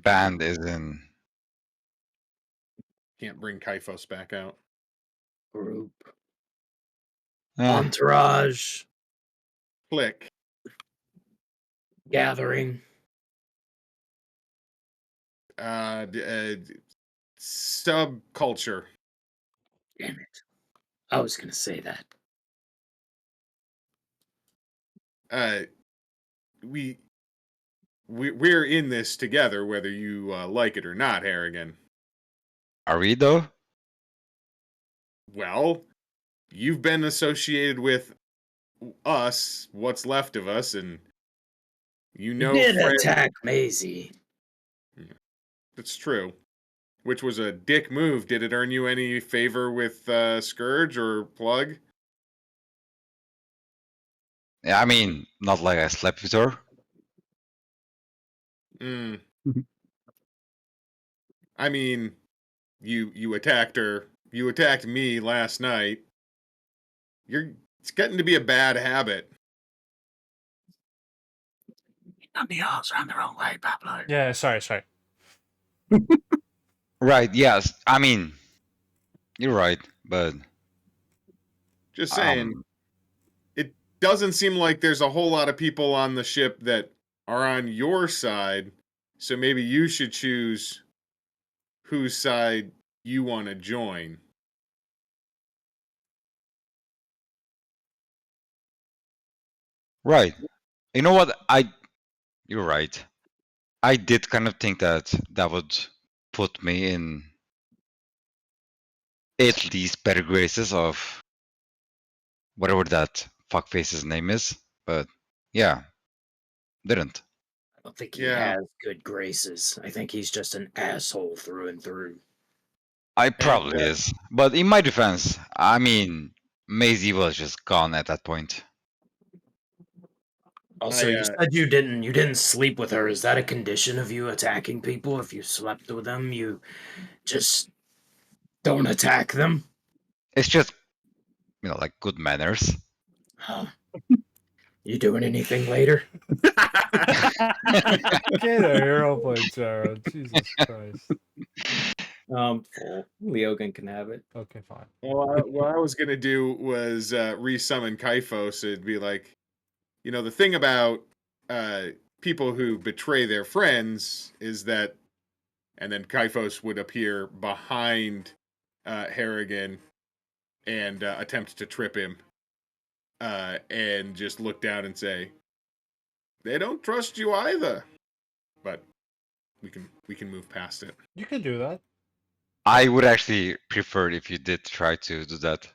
Band is in. can't bring Kyphos back out. Group. Eh, Entourage. Click. Gathering. Subculture. Damn it. I was going to say that. We're in this together, whether you like it or not, Harrigan. are we though? Well, you've been associated with us, what's left of us, and you know did Fred- attack Maisie. That's true. Which was a dick move. Did it earn you any favor with Scourge or Plug? Yeah, I mean, not like I slept with her. I mean, you attacked her you attacked me last night. It's getting to be a bad habit. On the arms around the wrong way, Pablo. Yeah, sorry. Right, yes. I mean, you're right, but Just saying, it doesn't seem like there's a whole lot of people on the ship that are on your side. So maybe you should choose whose side you want to join. right. You know what? You're right. I did kind of think that that would put me in at least better graces of whatever that fuckface's name is. But yeah, didn't. I don't think he Yeah. has good graces. I think he's just an asshole through and through. I probably is. But in my defense, I mean, Maisie was just gone at that point. Also, you said you didn't sleep with her. Is that a condition of you attacking people? If you slept with them, you just don't attack them? It's just, like good manners. Huh. You doing anything later? Get a hero point, Sarah. Jesus Christ. Leogan can have it. Okay, fine. Well, what I was going to do was resummon Kaifos. It'd be like, the thing about people who betray their friends is that, and then Kaifos would appear behind Harrigan and attempt to trip him and just look down and say, they don't trust you either. But we can move past it. You can do that. I would actually prefer if you did try to do that.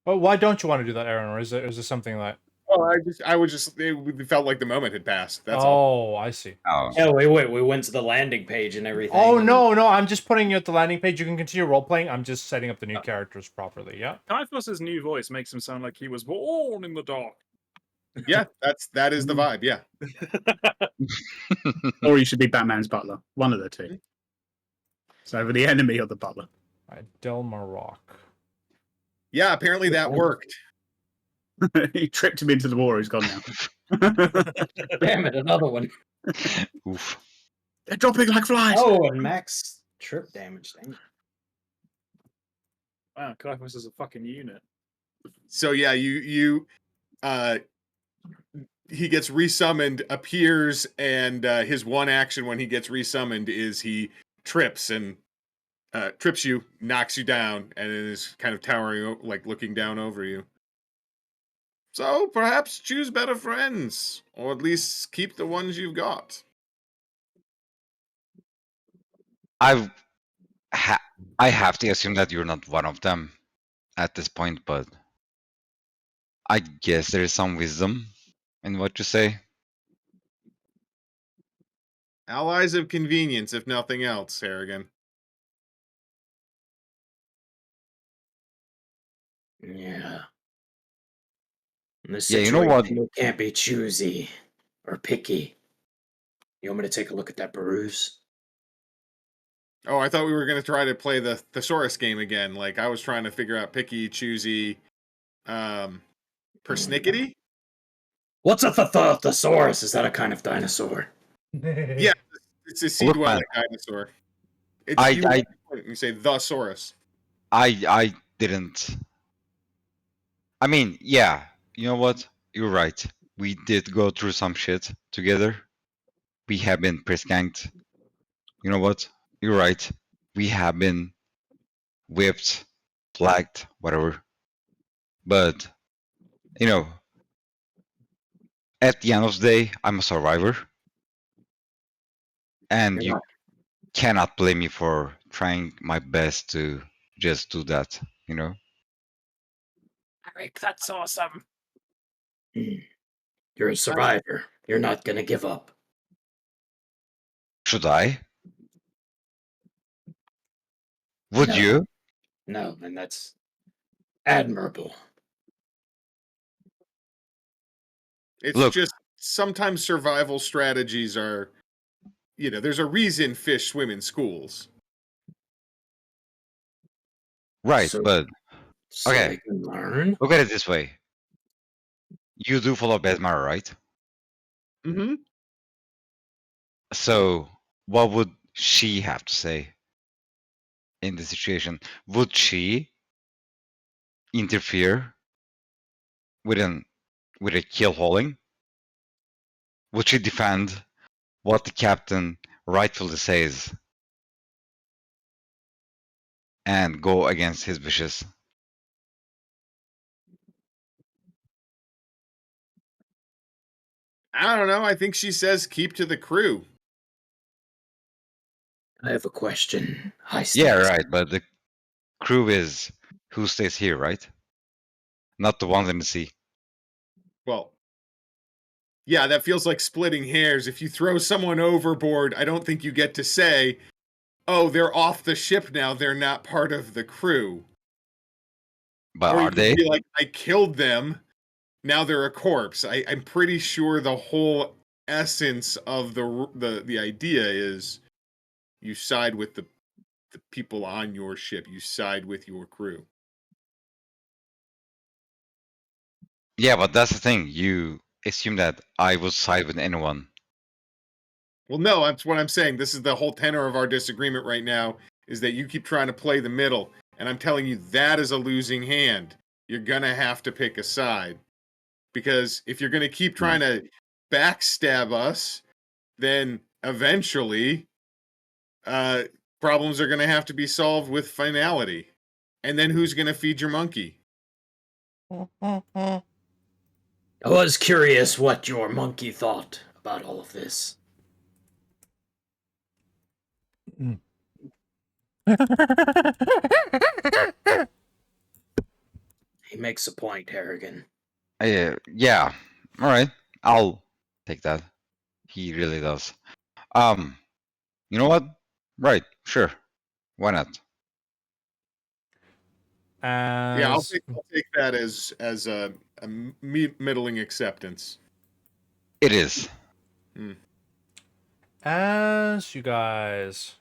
Well, why don't you want to do that, Aaron? Or is it something that? Oh, it felt like the moment had passed. That's all. Oh, I see. Oh, Oh, wait. We went to the landing page and everything. Oh no, I'm just putting you at the landing page. You can continue role playing. I'm just setting up the new characters properly. Yeah. Kaifos's new voice makes him sound like he was born in the dark. Yeah, that is the vibe. Yeah. Or you should be Batman's butler. One of the two. So either the enemy or the butler. All right, Delmar Rock. Yeah, apparently that worked. He tripped him into the water. He's gone now. Damn it, another one. oof. They're dropping like flies. Oh, and max trip damage. Dang. Wow, Kaifos is a fucking unit. So yeah, he gets resummoned, appears, and his one action when he gets resummoned is he trips you, knocks you down, and is kind of towering, like looking down over you. So perhaps choose better friends, or at least keep the ones you've got. I have to assume that you're not one of them at this point, but I guess there is some wisdom in what you say. Allies of convenience, if nothing else, Harrigan. Yeah. In this Yeah, you know what? situation, you can't be choosy or picky. You want me to take a look at that peruse? Oh, I thought we were going to try to play the thesaurus game again. Like, I was trying to figure out picky, choosy, persnickety? What's a thesaurus? Is that a kind of dinosaur? Yeah, it's a sea-dwelling dinosaur. You say thesaurus. I didn't. I mean, yeah, you know what? You're right. We did go through some shit together. We have been press-ganked. You know what? You're right. We have been whipped, flagged, whatever. But, at the end of the day, I'm a survivor. And you cannot blame me for trying my best to just do that, Eric, that's awesome. You're a survivor. You're not gonna give up. Should I? Would No. you? No, and that's admirable. It's Look. just sometimes survival strategies are, there's a reason fish swim in schools. Right, So, but so okay. they can learn. Look at it this way. You do follow Besmar, right? Mm-hmm. So what would she have to say in this situation? Would she interfere with a keelhauling? Would she defend what the captain rightfully says and go against his wishes? I don't know. I think she says keep to the crew. I have a question. High Yeah, stakes. right, but the crew is who stays here, right? Not the ones in the sea. Well, yeah, that feels like splitting hairs. If you throw someone overboard, I don't think you get to say, oh, they're off the ship now. They're not part of the crew. But Or you are could they? be like, I killed them. Now they're a corpse. I'm pretty sure the whole essence of the idea is you side with the people on your ship. You side with your crew. Yeah, but that's the thing. You assume that I would side with anyone. Well, no, that's what I'm saying. This is the whole tenor of our disagreement right now, is that you keep trying to play the middle, and I'm telling you that is a losing hand. You're gonna have to pick a side. Because if you're gonna keep trying to backstab us, then eventually problems are gonna have to be solved with finality. And then who's gonna feed your monkey? I was curious what your monkey thought about all of this. He makes a point, Harrigan. Yeah. All right. I'll take that. He really does. You know what? Right. Sure. Why not? Yeah, As I'll take that as a middling acceptance. It is. as you guys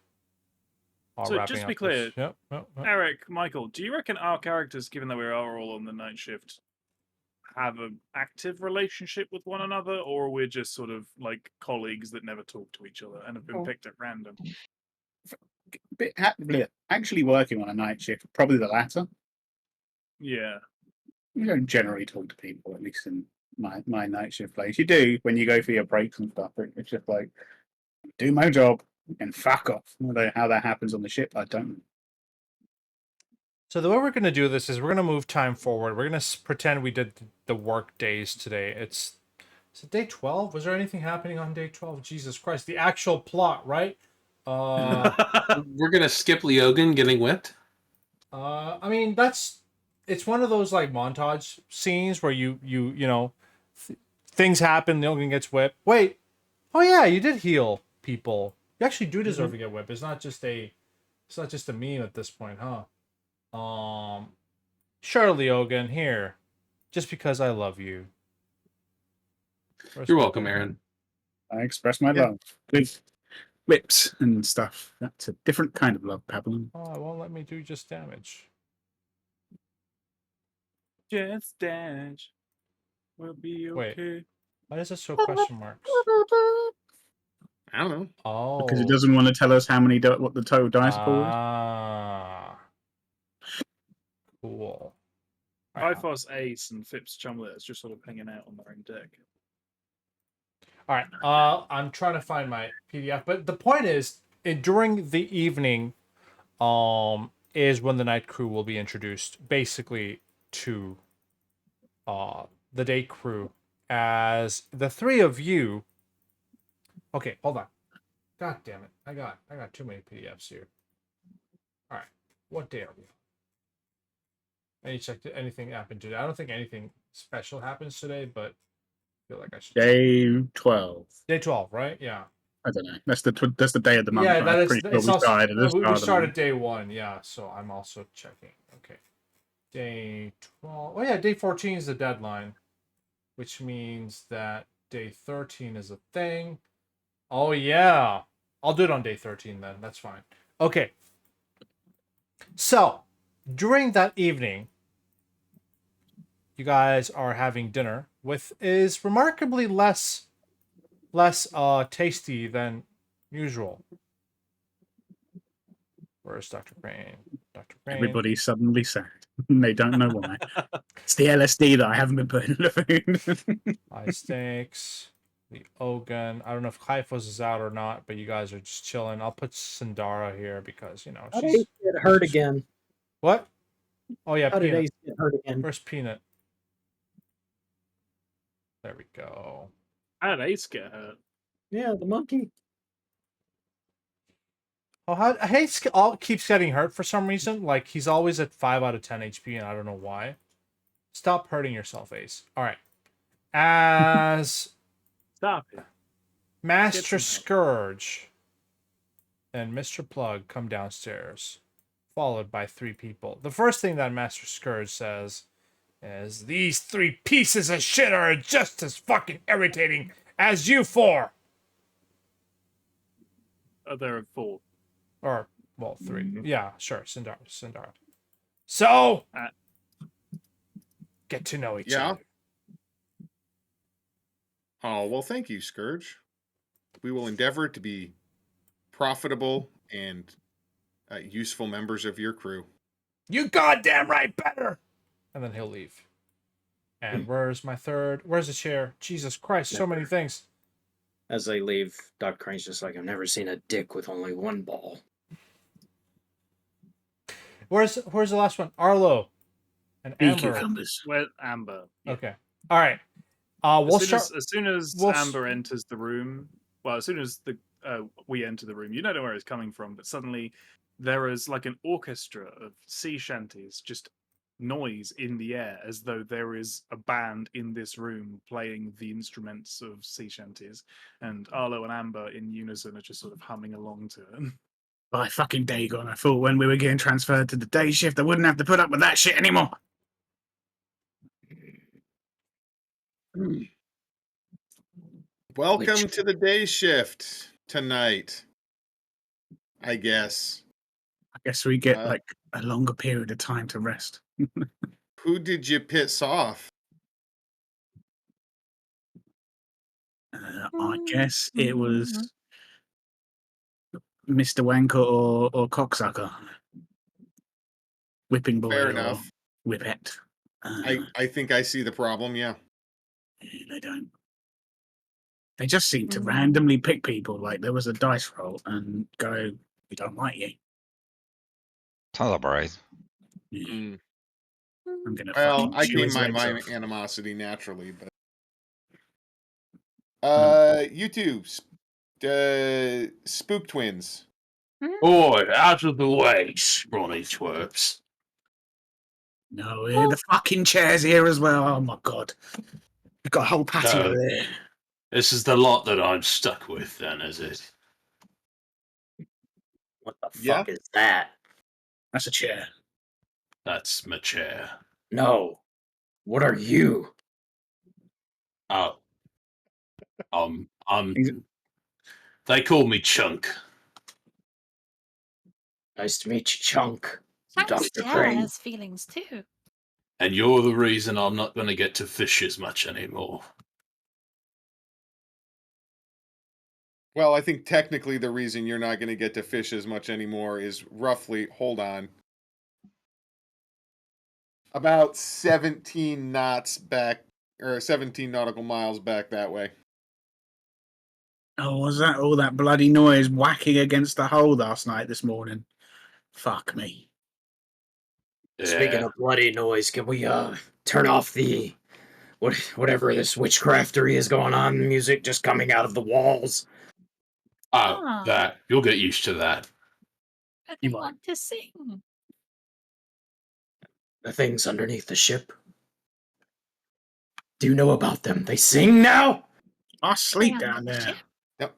are So wrapping just to be up clear, this. Yep. Eric, Michael, do you reckon our characters, given that we are all on the night shift, have an active relationship with one another, or we're just sort of like colleagues that never talk to each other and have been picked at random? Actually working on a night shift, probably the latter. Yeah. You don't generally talk to people, at least in my night shift place. You do when you go for your breaks and stuff. It's just like, do my job and fuck off. How that happens on the ship, I don't know. So the way we're going to do this is we're going to move time forward. We're going to pretend we did the work days today. Is it day 12? Was there anything happening on day 12? Jesus Christ. The actual plot, right? We're gonna skip Leogan getting whipped. I mean, it's one of those like montage scenes where you know, things happen, Logan gets whipped. Wait. Oh yeah, you did heal people. You actually do deserve to get whipped. It's not just a meme at this point, huh? Sure, Leogan, here. Just because I love you. You're welcome, Aaron. I express my love with whips and stuff. That's a different kind of love, Pablo. Oh, it won't let me do just damage. Just dash. We'll be Wait. okay. Why does it show question marks? I don't know. Oh. Because it doesn't want to tell us what the total dice pool is. Cool. Bifrost Ace and Phipps Chumlet is just sort of hanging out on their own deck. All right. I'm trying to find my PDF, but the point is, during the evening, is when the night crew will be introduced, basically to, the day crew, as the three of you. Okay, hold on. God damn it! I got too many PDFs here. All right, what day are we on? I need to check anything happened today. I don't think anything special happens today, but I feel like I should. Day 12. Day 12, right? Yeah. I don't know. That's the day of the month. Yeah, Right? that I'm is. pretty sure It's we also started at the start we of the started month. day 1. Yeah, so I'm also checking. Okay. Day 12. Oh yeah, day 14 is the deadline, which means that day 13 is a thing. Oh yeah, I'll do it on day 13 then. That's fine. Okay. So, during that evening, you guys are having dinner with is remarkably less tasty than usual. Where's Dr. Crane? Dr. Crane. Everybody's suddenly sad. They don't know why. It's the LSD that I haven't been putting in the food. High steaks. The Ogun. I don't know if Kaifos is out or not, but you guys are just chilling. I'll put Sindara here because, you know, How did she's... Ace get hurt again? What? Oh, yeah, How did Peanut. Ace get hurt again? Where's Peanut? There we go. How did Ace get hurt? Yeah, the monkey. Oh, Hayes keeps getting hurt for some reason. Like, he's always at 5 out of 10 HP, and I don't know why. Stop hurting yourself, Ace. All right. As Stop it. Master some help. Scourge and Mr. Plug come downstairs, followed by 3 people. The first thing that Master Scourge says is, "These 3 pieces of shit are just as fucking irritating as you 4." There are 4. Or, well, 3. Yeah, sure. Sindara. So, get to know each other. Oh, well, thank you, Scourge. We will endeavor to be profitable and useful members of your crew. You goddamn right better. And then he'll leave. And where's my third? Where's the chair? Jesus Christ, so many things. As they leave, Dr. Crane's just like, I've never seen a dick with only one ball. Where's the last one? Arlo and Bee Amber. cucumbers. Where Amber? Yeah. Okay. All right. We'll start. As soon as we'll Amber enters the room, well, as soon as we enter the room, you don't know where it's coming from, but suddenly there is like an orchestra of sea shanties, just noise in the air, as though there is a band in this room playing the instruments of sea shanties, and Arlo and Amber in unison are just sort of humming along to it. By fucking Dagon, I thought when we were getting transferred to the day shift, I wouldn't have to put up with that shit anymore. Welcome to the day shift tonight, I guess. I guess we get like a longer period of time to rest. Who did you piss off? I guess it was Mr. Wanker or Cocksucker. Whipping boy Fair or enough. Whippet. I think I see the problem, yeah. They don't. They just seem to randomly pick people. Like there was a dice roll and go, "We don't like you." Sounds about right. Mm. I'm gonna. Well, I chew gain his my legs mind off. animosity naturally, but you two, Spook Twins. Oi, out of the way, scrawny twerps. No, the fucking chair's here as well. Oh my god, we've got a whole patio No. there. This is the lot that I'm stuck with, then, is it? What the Yeah. fuck is that? That's a chair. That's my chair. No. What are you? Oh. They call me Chunk. Nice to meet you, Chunk. Thanks, Dr. yeah, Crane. has feelings too. And you're the reason I'm not going to get to fish as much anymore. Well, I think technically the reason you're not going to get to fish as much anymore is roughly, hold on, about 17 knots back, or 17 nautical miles back that way. Oh, was that all that bloody noise whacking against the hull last night this morning? Fuck me. Speaking of bloody noise, can we turn off the whatever this witchcraftery is going on, music just coming out of the walls? That you'll get used to that. But they want to sing. The things underneath the ship. Do you know about them? They sing now? I sleep They down under the there. ship?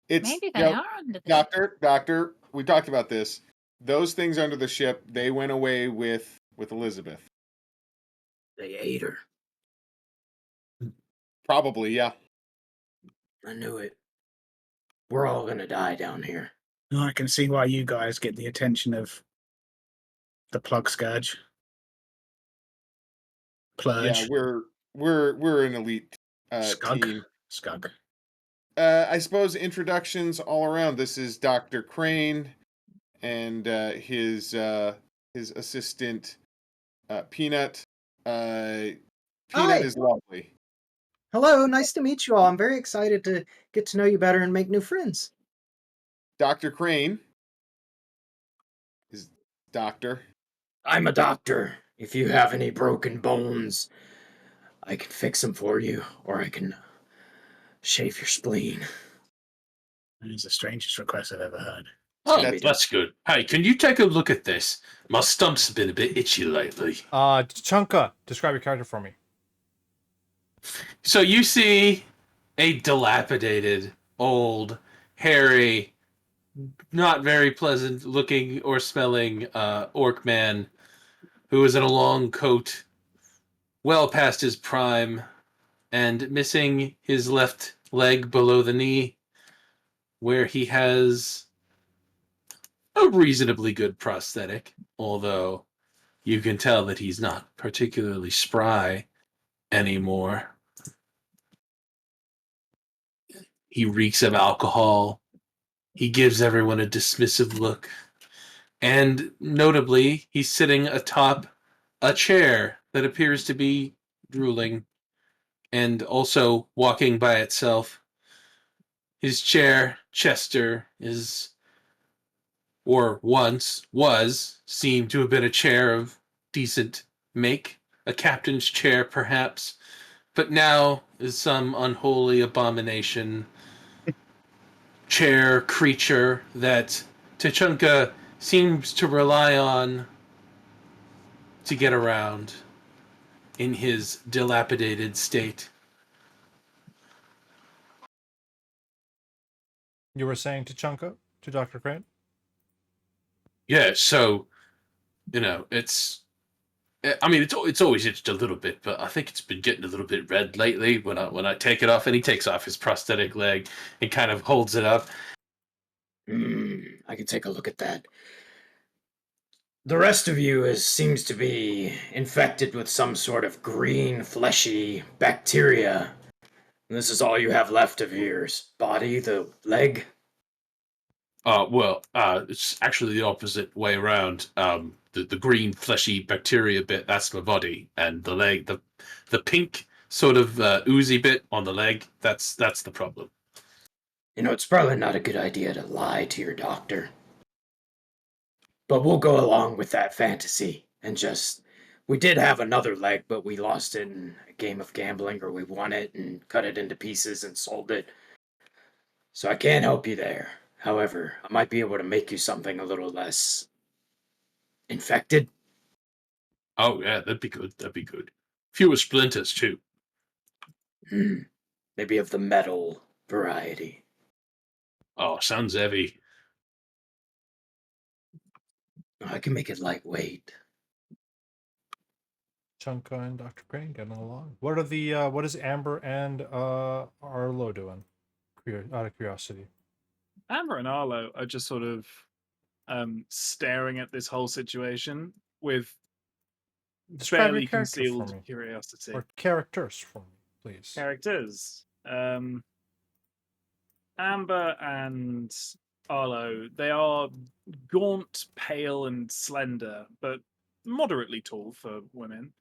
It's, Maybe they you know, are under the Doctor, we talked about this. Those things under the ship, they went away with Elizabeth. They ate her. Probably, yeah. I knew it. We're all gonna die down here. I can see why you guys get the attention of The plug scourge. Plurge. Yeah, we're an elite Scug. team. Scug. I suppose introductions all around. This is Dr. Crane and his assistant Peanut. Peanut Hi. is lovely. Hello, nice to meet you all. I'm very excited to get to know you better and make new friends. Dr. Crane is doctor. I'm a doctor. If you have any broken bones, I can fix them for you, or I can shave your spleen. It's the strangest request I've ever heard. Oh, That's- that's good. Hey, can you take a look at this? My stump's been a bit itchy lately. Chunka, describe your character for me. So you see a dilapidated, old, hairy, not very pleasant looking or smelling orc man who is in a long coat, well past his prime, and missing his left leg below the knee, where he has a reasonably good prosthetic, although you can tell that he's not particularly spry anymore. He reeks of alcohol. He gives everyone a dismissive look. And notably, he's sitting atop a chair that appears to be drooling and also walking by itself. His chair, Chester, is, or once was, seemed to have been a chair of decent make, a captain's chair perhaps, but now is some unholy abomination, chair creature that Tachunka seems to rely on to get around in his dilapidated state. You were saying to Chunka, to Dr. Crane? Yeah, so, it's it's always itched a little bit, but I think it's been getting a little bit red lately when I take it off, and he takes off his prosthetic leg and kind of holds it up. I can take a look at that. The rest of you seems to be infected with some sort of green, fleshy bacteria. And this is all you have left of your body, the leg? It's actually the opposite way around. The green fleshy bacteria bit, that's my body, and the leg, the pink sort of oozy bit on the leg, that's the problem. It's probably not a good idea to lie to your doctor. But we'll go along with that fantasy and we did have another leg, but we lost it in a game of gambling, or we won it and cut it into pieces and sold it. So I can't help you there. However, I might be able to make you something a little less infected. Oh yeah, that'd be good. That'd be good. Fewer splinters too. Maybe of the metal variety. Oh, sounds heavy. I can make it lightweight. Chunka and Dr. Crane getting along. What is Amber and Arlo doing? Out of curiosity. Amber and Arlo are just sort of staring at this whole situation with Describe barely your character concealed for me. curiosity. Or characters for me, please. Characters. Amber and Arlo, they are gaunt, pale, and slender, but moderately tall for women.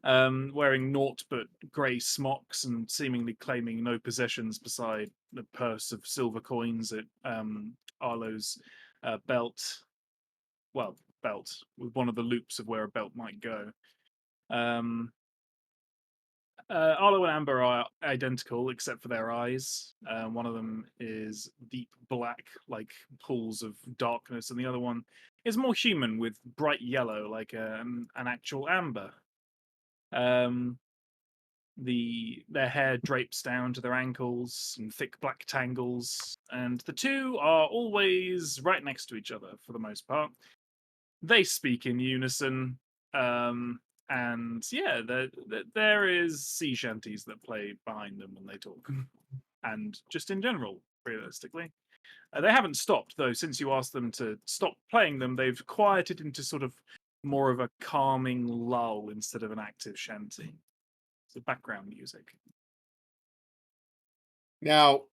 Wearing naught but grey smocks and seemingly claiming no possessions beside the purse of silver coins at Arlo's belt. Well, belt, with one of the loops of where a belt might go. Arlo and Amber are identical except for their eyes. One of them is deep black, like pools of darkness, and the other one is more human with bright yellow, like an actual amber. Their hair drapes down to their ankles in thick black tangles, and the two are always right next to each other for the most part. They speak in unison, and yeah, there is sea shanties that play behind them when they talk, and just in general, realistically. They haven't stopped though since you asked them to stop playing them. They've quieted into sort of more of a calming lull instead of an active shanty. It's background music. Now,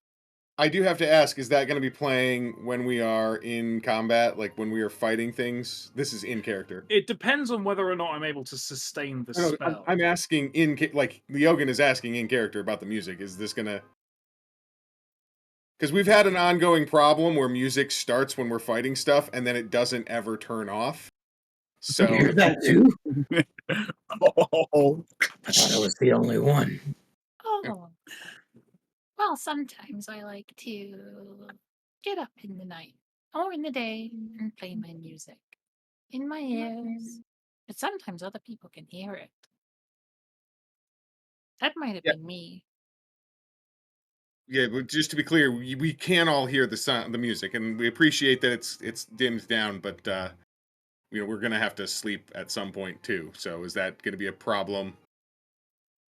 I do have to ask, is that going to be playing when we are in combat, like when we are fighting things? This is in character. It depends on whether or not I'm able to sustain the No, spell. I'm asking like Leogan is asking in character about the music. Is this gonna? Because we've had an ongoing problem where music starts when we're fighting stuff and then it doesn't ever turn off. So You hear that too? Oh, I thought I was the only one. Oh. Well, sometimes I like to get up in the night or in the day and play my music in my ears. But sometimes other people can hear it. That might have Yeah. been me. yeah, but just to be clear, we can all hear the sound, the music, and we appreciate that it's dimmed down. But we're gonna have to sleep at some point too. So is that gonna be a problem?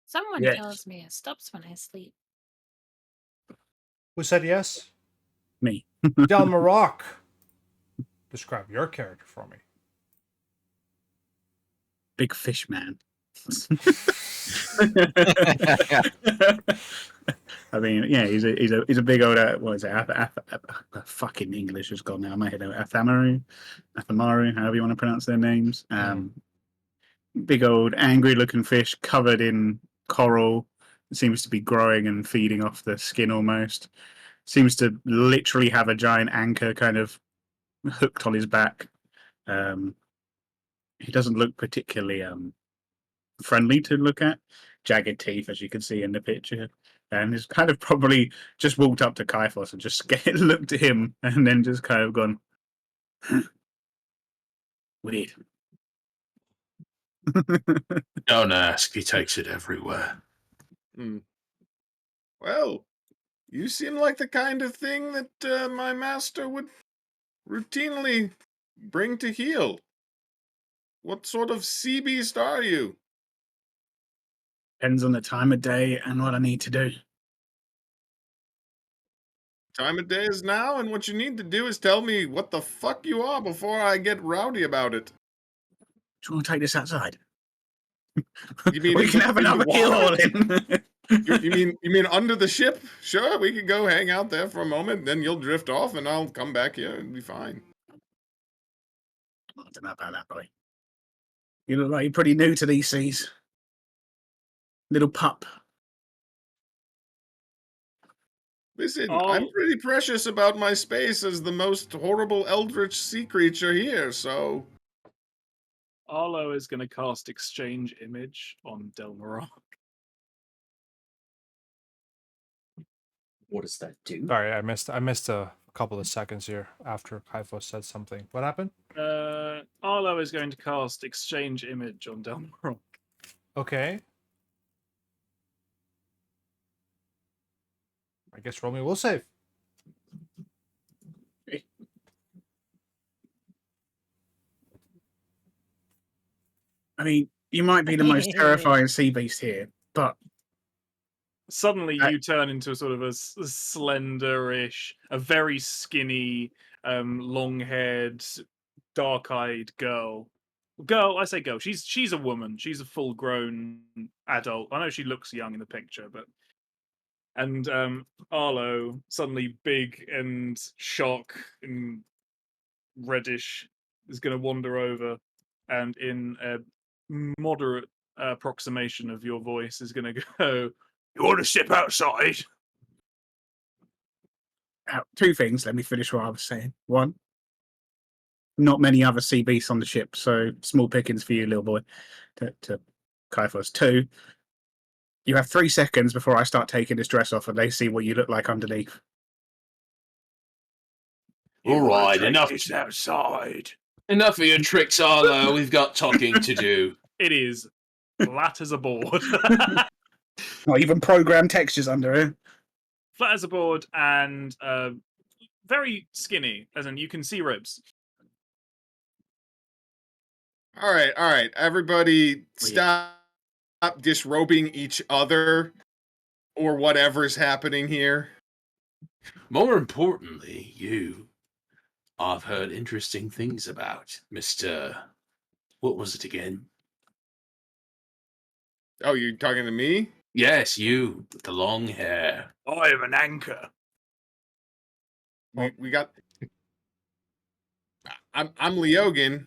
Someone Yes. tells me it stops when I sleep. Who said yes? me. Del Maroc. Describe your character for me. Big fish man. I mean, yeah, he's a big old what is it? Fucking English has gone now. My head. Athamaru, however you want to pronounce their names. Big old angry looking fish covered in coral. Seems to be growing and feeding off the skin almost. Seems to literally have a giant anchor kind of hooked on his back. He doesn't look particularly friendly to look at. Jagged teeth, as you can see in the picture. And he's kind of probably just walked up to Kaifos and just looked at him and then just kind of gone, weird. Don't ask. He takes it everywhere. Well, you seem like the kind of thing that my master would routinely bring to heal. What sort of sea beast are you? Depends on the time of day and what I need to do. Time of day is now, and what you need to do is tell me what the fuck you are before I get rowdy about it. Do you want to take this outside? You mean we in can the- have in the another water? Keelhauling. You mean under the ship? Sure, we can go hang out there for a moment, then you'll drift off and I'll come back here and be fine. I don't know about that, boy. You look like you're pretty new to these seas. Little pup. Listen, Oh. I'm pretty precious about my space as the most horrible eldritch sea creature here, so Arlo is going to cast Exchange Image on Del Maroc. What does that do? Sorry, I missed a couple of seconds here after Kaifos said something. What happened? Arlo is going to cast Exchange Image on Del Maroc. Okay. I guess Romy will save. I mean, you might be the most terrifying sea beast here, but Suddenly, I- you turn into a sort of a slender-ish, a very skinny, long-haired, dark-eyed girl. Girl, I say girl. She's a woman. She's a full-grown adult. I know she looks young in the picture, but and Arlo, suddenly big and shock and reddish, is going to wander over, and in a moderate approximation of your voice, is going to go, "You want to step outside?" two things. Let me finish what I was saying. One, not many other sea beasts on the ship, so small pickings for you, little boy, to Kaifos. Two, you have 3 seconds before I start taking this dress off and they see what you look like underneath. All right, enough. This outside. Enough of your tricks, Arlo. We've got talking to do. It is flat as a board. Not even program textures under it. Flat as a board and very skinny, as in you can see ribs. all right, everybody stop disrobing each other or whatever's happening here. More importantly, you. I've heard interesting things about Mr. What was it again? Oh, you're talking to me? Yes, you with the long hair. I am an anchor. We got. I'm Leogan.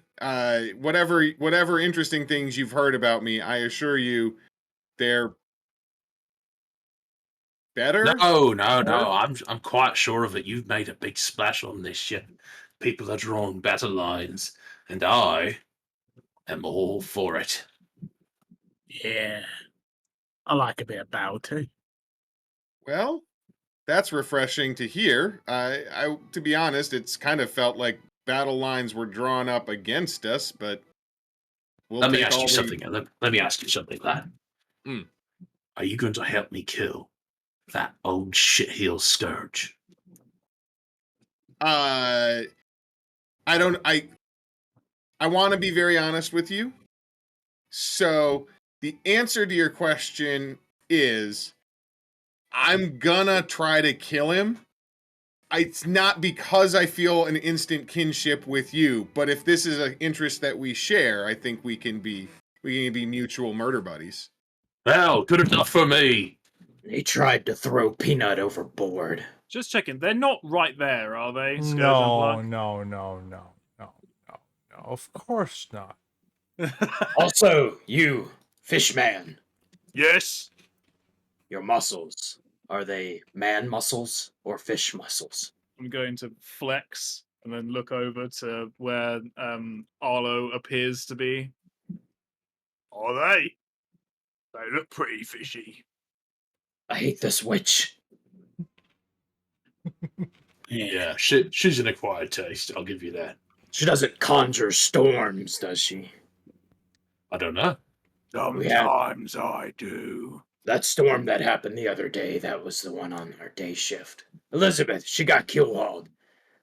Whatever interesting things you've heard about me, I assure you, they're better. No. More? I'm quite sure of it. You've made a big splash on this ship. People are drawing battle lines, and I am all for it. Yeah. I like a bit of battle too. Well, that's refreshing to hear. To be honest, it's kind of felt like battle lines were drawn up against us, but we'll Let me take ask all you the. something. Let me ask you something, lad. Hmm. Are you going to help me kill that old shitheel scourge? I don't. I want to be very honest with you. So the answer to your question is I'm gonna try to kill him. It's not because I feel an instant kinship with you, but if this is an interest that we share, I think we can be mutual murder buddies. Well, good enough for me. He tried to throw Peanut overboard. Just checking. They're not right there, are they? Scourge No, and no, no, no, no, no, no. Of course not. Blood? Also, you, Fishman, Yes. your muscles, are they man muscles or fish muscles? I'm going to flex and then look over to where Arlo appears to be. Are they? They look pretty fishy. I hate this witch. Yeah, she's an acquired taste. I'll give you that. She doesn't conjure storms, does she? I don't know. We had Sometimes I do. that storm that happened the other day. That was the one on our day shift. Elizabeth, she got keelhauled,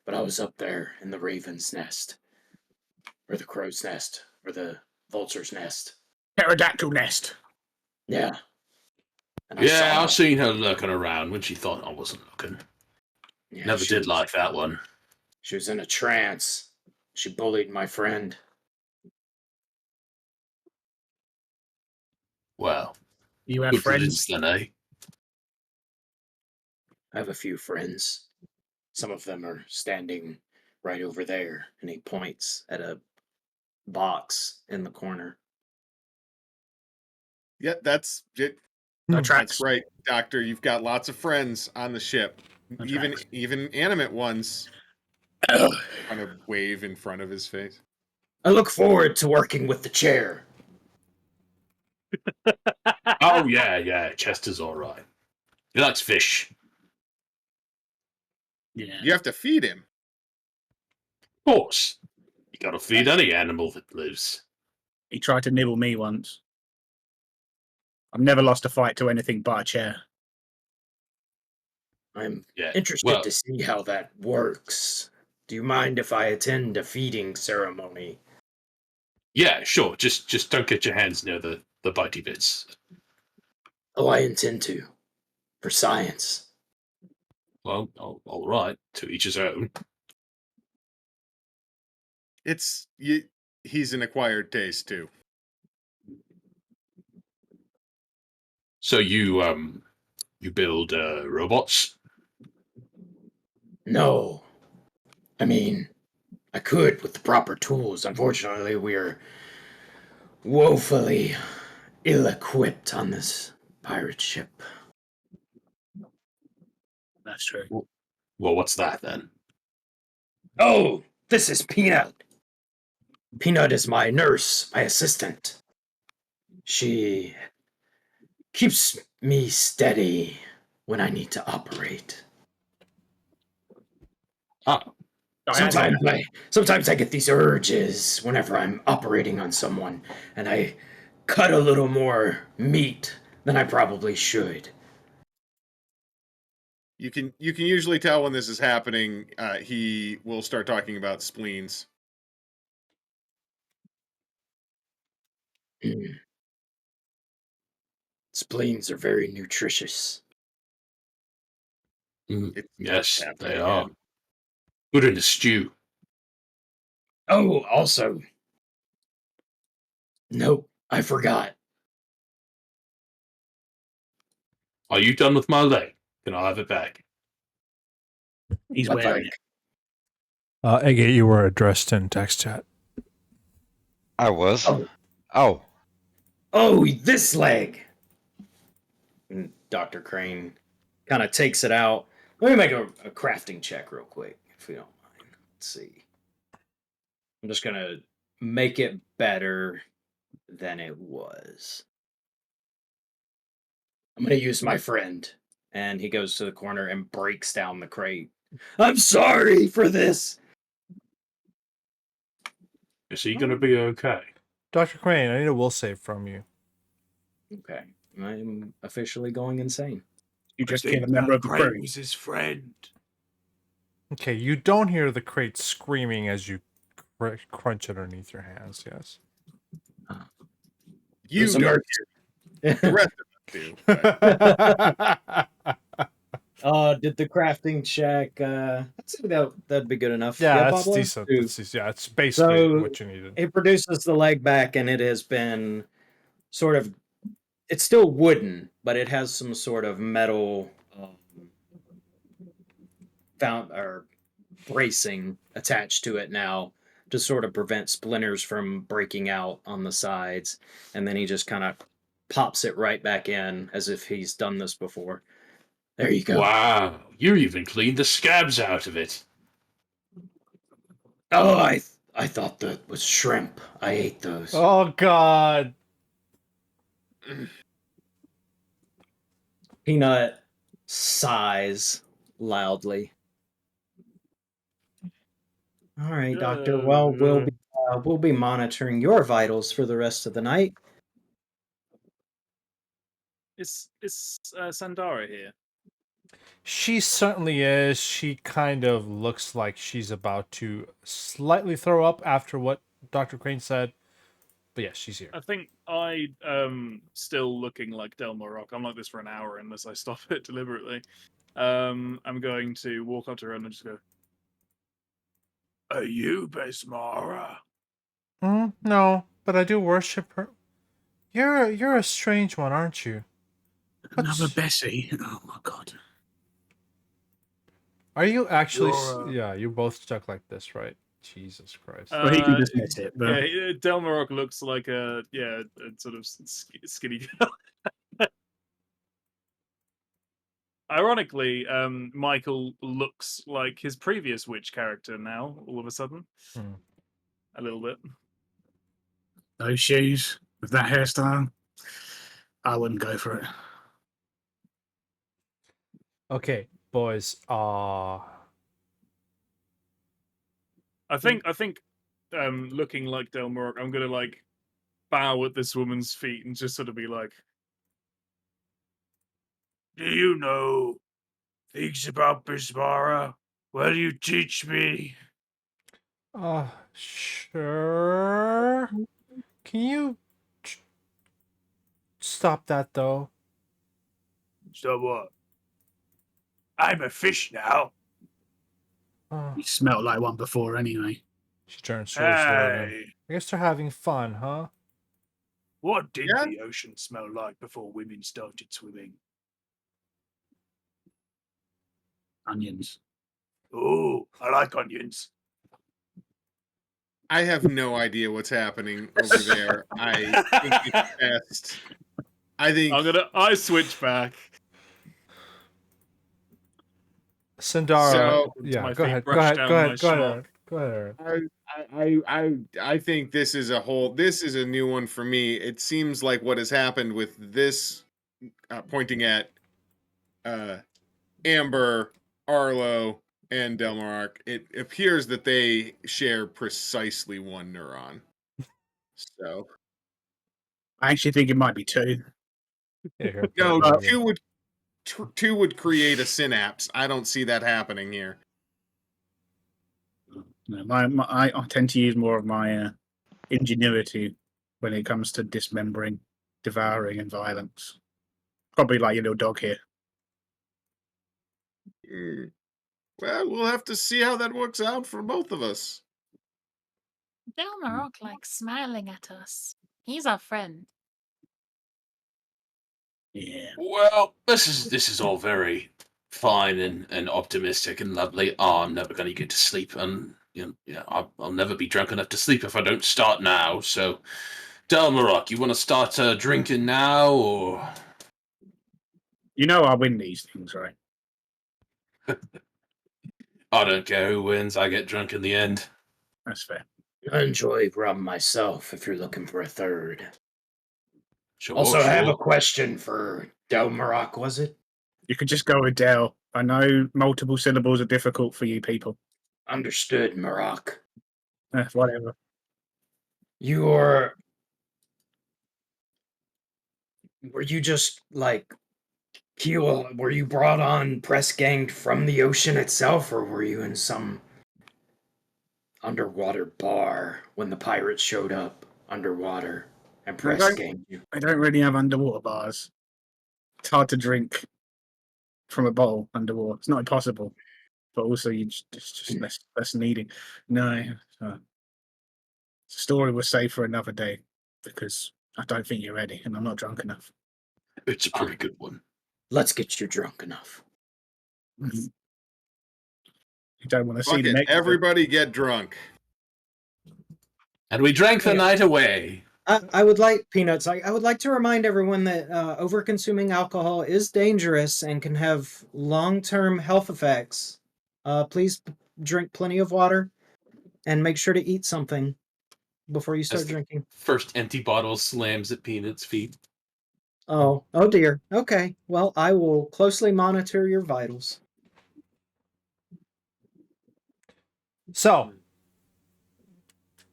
but I was up there in the raven's nest, or the crow's nest, or the vulture's nest. Pterodactyl nest. Yeah. And I Yeah, saw I've seen her lurking around when she thought I wasn't looking. yeah, Never she did was- like that one. She was in a trance. She bullied my friend. Well, You have good friends? riddance then, eh? I have a few friends. Some of them are standing right over there, and he points at a box in the corner. Yeah, that's it. That tracks. That's right, Doctor. You've got lots of friends on the ship, That even tracks. even animate ones. Kind of wave in front of his face. I look forward to working with the chair. Oh, yeah, Chester's all right. He likes fish. Yeah. You have to feed him. Of course. You gotta feed any animal that lives. He tried to nibble me once. I've never lost a fight to anything but a chair. I'm Yeah. interested Well, to see how that works. Do you mind if I attend a feeding ceremony? yeah, sure. Just don't get your hands near the bitey bits. Oh, I intend to. For science. Well, all right. To each his own. It's you. He's an acquired taste too. So you build robots? No. I mean, I could with the proper tools. Unfortunately, we're woefully ill equipped on this pirate ship. That's true. Well, what's that then? Oh, this is Peanut. Peanut is my nurse, my assistant. She keeps me steady when I need to operate. Ah, Sometimes I get these urges whenever I'm operating on someone, and I cut a little more meat than I probably should. You can usually tell when this is happening. He will start talking about spleens. Mm. Spleens are very nutritious. It's yes, half they my are. head. Good in a stew. Oh, also, Nope, I forgot. Are you done with my leg? Can I have it back? He's What wearing leg? it. Agate, you were addressed in text chat. I was. Oh. Oh, Oh, this leg. And Dr. Crane kind of takes it out. Let me make a crafting check real quick, if you don't mind. Let's see. I'm just going to make it better than it was. I'm going to use my friend. And he goes to the corner and breaks down the crate. I'm sorry for this. Is he going to be okay? Dr. Crane, I need a will save from you. Okay. I'm officially going insane. You just killed a member of the crew. was his friend. Okay, you don't hear the crate screaming as you crunch it underneath your hands, yes. You There's a don't. merc- The rest of us do. Did the crafting check? I'd say that'd be good enough. Yeah, that's Pablo? decent. Two. That's decent. Yeah, it's basically So what you needed. it produces the leg back, and it has been sort of. It's still wooden, but it has some sort of metal found or bracing attached to it now to sort of prevent splinters from breaking out on the sides. And then he just kind of pops it right back in as if he's done this before. There you go. Wow, you even cleaned the scabs out of it. Oh, I thought that was shrimp. I ate those. Oh God. Peanut sighs loudly. All right, Doctor. Well, we'll be monitoring your vitals for the rest of the night. Is Sandara here? She certainly is. She kind of looks like she's about to slightly throw up after what Dr. Crane said. But yes, she's here. I think I still looking like Delmar. I'm like this for an hour unless I stop it deliberately. I'm going to walk up to her and just go, "Are you Besmara?" No, but I do worship her. You're a strange one, aren't you? Another Bessie. Oh my god. Are you actually? You're, Yeah, you're both stuck like this, right? Jesus Christ. Well, he can dismiss it, but Yeah, Delmarok looks like a sort of skinny girl. Ironically, Michael looks like his previous witch character now. All of a sudden, a little bit. those shoes with that hairstyle, I wouldn't go for it. Okay, boys. I think looking like Delmarok, I'm gonna like bow at this woman's feet and just sort of be like, "Do you know things about Bismara? Will you teach me?" Sure. Can you stop that though? So what? I'm a fish now. You smelled like one before anyway. She turns towards Logan. Hey, I guess they're having fun, huh? what did Yeah. the ocean smell like before women started swimming? Onions. Oh, I like onions. I have no idea what's happening over there. I think it's best. I think I switch back. Sindara. So- Yeah, My go feet ahead. Go brush ahead. down Go my ahead. Go schmuck. ahead. Go ahead. I think this is a new one for me. It seems like what has happened with this pointing at Amber, Arlo, and Delmark, it appears that they share precisely one neuron. So I actually think it might be two. Yeah, here, no, Logan. two would create a synapse. I don't see that happening here. No, I tend to use more of my ingenuity when it comes to dismembering, devouring, and violence. Probably like your little dog here. Well, we'll have to see how that works out for both of us. Delmarok likes smiling at us. He's a friend. Yeah. Well, this is all very fine and optimistic and lovely. Oh, I'm never going to get to sleep, and I'll never be drunk enough to sleep if I don't start now. So, Delmarok, you want to start drinking now, or You know I win these things, right? I don't care who wins. I get drunk in the end. That's fair. I enjoy rum myself if you're looking for a third. Sure, Also, I have sure. a question for Delmarok, was it? You could just go with Del. I know multiple syllables are difficult for you people. Understood, Maroc. Whatever. Were you just like were you brought on press ganged from the ocean itself, or were you in some underwater bar when the pirates showed up underwater and I press ganged you? don't really have underwater bars. It's hard to drink from a bottle underwater. It's not impossible, but also it's just less needing. No, the story was saved for another day because I don't think you're ready, and I'm not drunk enough. It's a pretty good one. Let's get you drunk enough. You don't want to see Fuck the it. next. Everybody get drunk. And we drank the night away. I would like peanuts. I would like to remind everyone that over-consuming alcohol is dangerous and can have long-term health effects. Please drink plenty of water and make sure to eat something before you start As the drinking. first empty bottle slams at Peanut's feet. Oh dear. Okay. Well, I will closely monitor your vitals. So,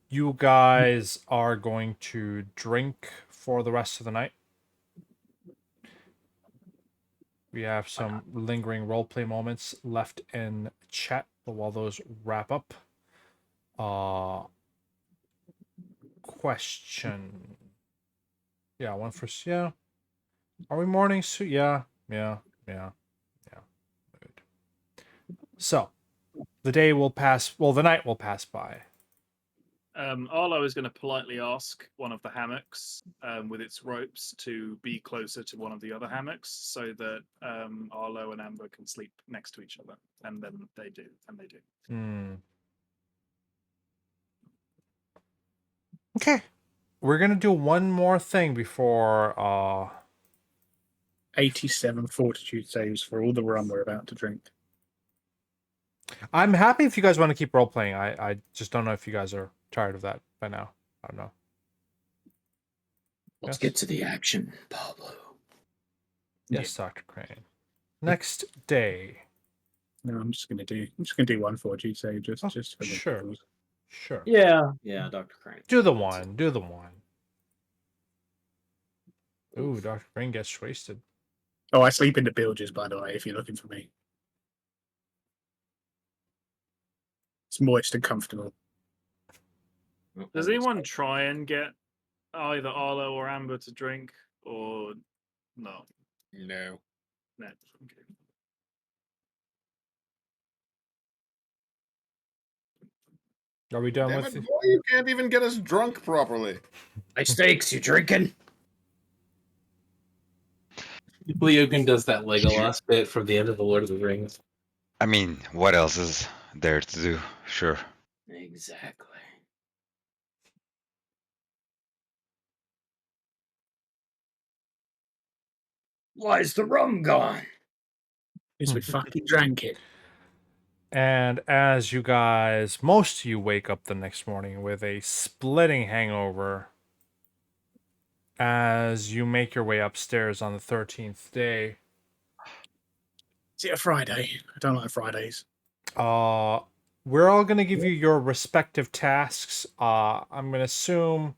you guys are going to drink for the rest of the night. We have some lingering roleplay moments left in chat, but while those wrap up, question. Yeah, one for yeah. Are we morning suit? Yeah. Good. So, the day will pass. Well, the night will pass by. Arlo is going to politely ask one of the hammocks with its ropes to be closer to one of the other hammocks so that Arlo and Amber can sleep next to each other. And then they do. Okay. We're going to do one more thing before 87 fortitude saves for all the rum we're about to drink. I'm happy if you guys want to keep role playing. I just don't know if you guys are tired of that by now. I don't know. Let's get to the action, Pablo. Yes, Dr. Crane. Next day. No, I'm just gonna do one fortitude save just for the sure. rules. Sure. Yeah, Dr. Crane. Do the one. Ooh, Dr. Crane gets wasted. Oh, I sleep in the bilges, by the way, if you're looking for me. It's moist and comfortable. Does anyone try and get either Arlo or Amber to drink, or no? No. No. Okay. Are we done Damn with it, boy, you can't even get us drunk properly. Hey, Steaks, you drinking? Leogan does that Legolas bit from the end of the Lord of the Rings. I mean, what else is there to do? Sure. Exactly. Why is the rum gone? Because we fucking drank it. And as you guys, most of you wake up the next morning with a splitting hangover as you make your way upstairs on the 13th day. Is it a Friday? I don't like Fridays. We're all going to give you your respective tasks. I'm going to assume...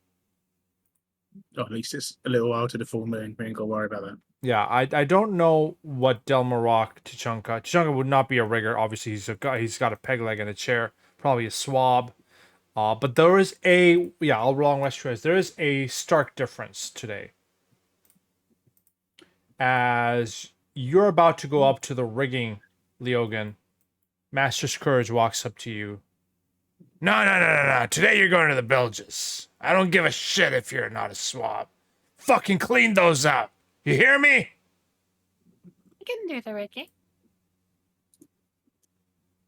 Or at least it's a little while to the full moon. We ain't got to worry about that. Yeah, I don't know what Delmarok Tachanka. Tachanka would not be a rigger. Obviously, he's got a peg leg and a chair. Probably a swab. But there is I'll roll on Westeros. There is a stark difference today. As you're about to go up to the rigging, Leogan, Master Scourge walks up to you. No. Today you're going to the bilges. I don't give a shit if you're not a swab. Fucking clean those up. You hear me? I can do the rigging.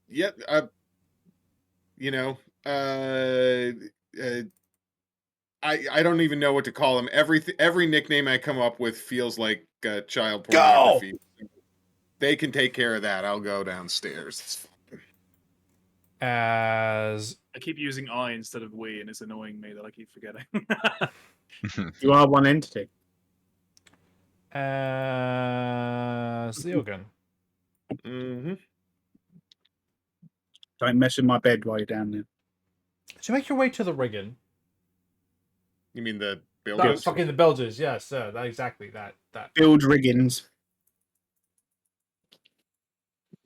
Yep. You know, I don't even know what to call him. Every nickname I come up with feels like child pornography. They can take care of that. I'll go downstairs. As I keep using I instead of we, and it's annoying me that I keep forgetting. You are one entity. Leogan. Mm-hmm. Don't mess with my bed while you're down there. So you make your way to the rigging. You mean the No, builders? fucking the bilges, yes, that exactly that. Build riggings.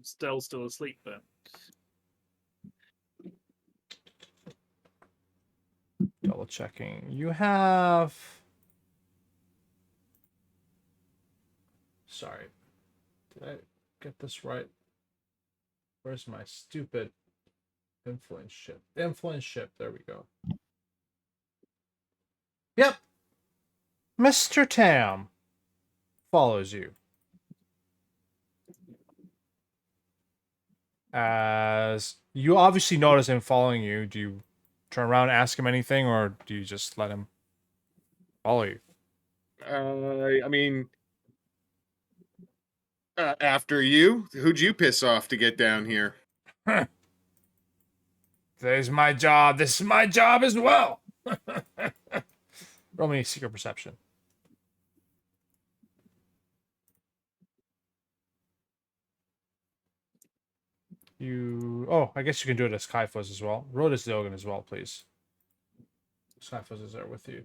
Stell's still asleep there. Double checking. You have. Sorry. Did I get this right? Where's my stupid influence ship? Influence ship. There we go. Yep. Mr. Tam follows you. As you obviously notice him following you, do you turn around and ask him anything, or do you just let him follow you? I mean, after you, who'd you piss off to get down here? Today's my job. This is my job as well. Roll me a secret perception. Oh, I guess you can do it as Skyfuzz as well. Roll as Logan as well, please. Skyfuzz is there with you.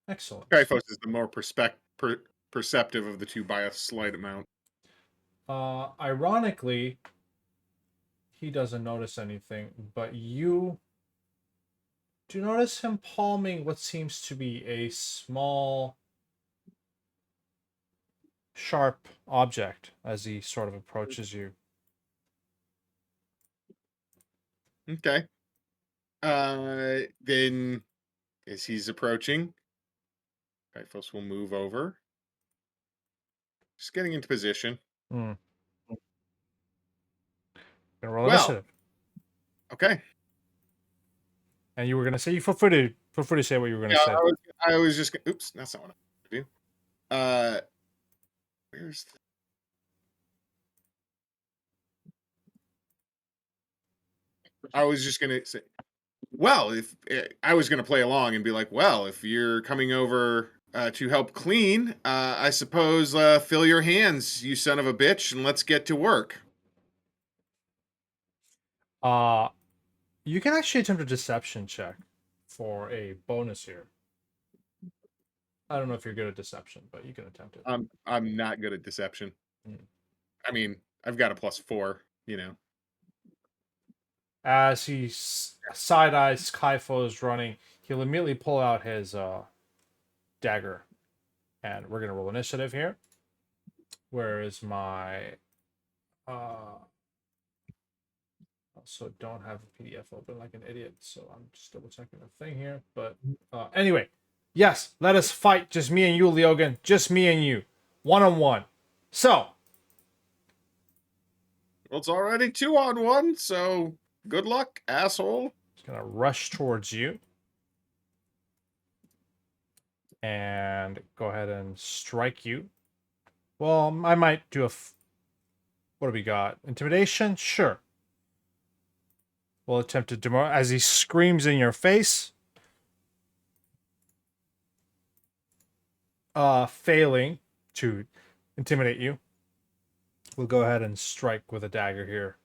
Excellent. Skyfos is the more perceptive of the two by a slight amount. Ironically, he doesn't notice anything, but you do notice him palming what seems to be a small, sharp object as he sort of approaches you. Okay. Then as he's approaching, Skyfos will move over. Just getting into position. Gonna roll Well, initiative. Okay. And you were gonna say, feel free to say what you were gonna say. I was just oops, that's not what I do. Where's the... I was just gonna say, well, if I was gonna play along and be like, well, if you're coming over to help clean, I suppose fill your hands, you son of a bitch, and let's get to work. You can actually attempt a deception check for a bonus here. I don't know if you're good at deception, but you can attempt it. I'm not good at deception. Hmm. I mean, I've got a +4, you know. As he side-eyes Skyfo's running, he'll immediately pull out his dagger. And we're going to roll initiative here. Where is my... also don't have a PDF open like an idiot, so I'm just double-checking the thing here. But anyway, yes, let us fight. Just me and you, Leogan. Just me and you. One-on-one. So... Well, it's already 2-on-1, so good luck, asshole. He's going to rush towards you. And go ahead and strike you. Well, I might do what do we got? Intimidation? Sure. We'll attempt to demo as he screams in your face. Failing to intimidate you. We'll go ahead and strike with a dagger here.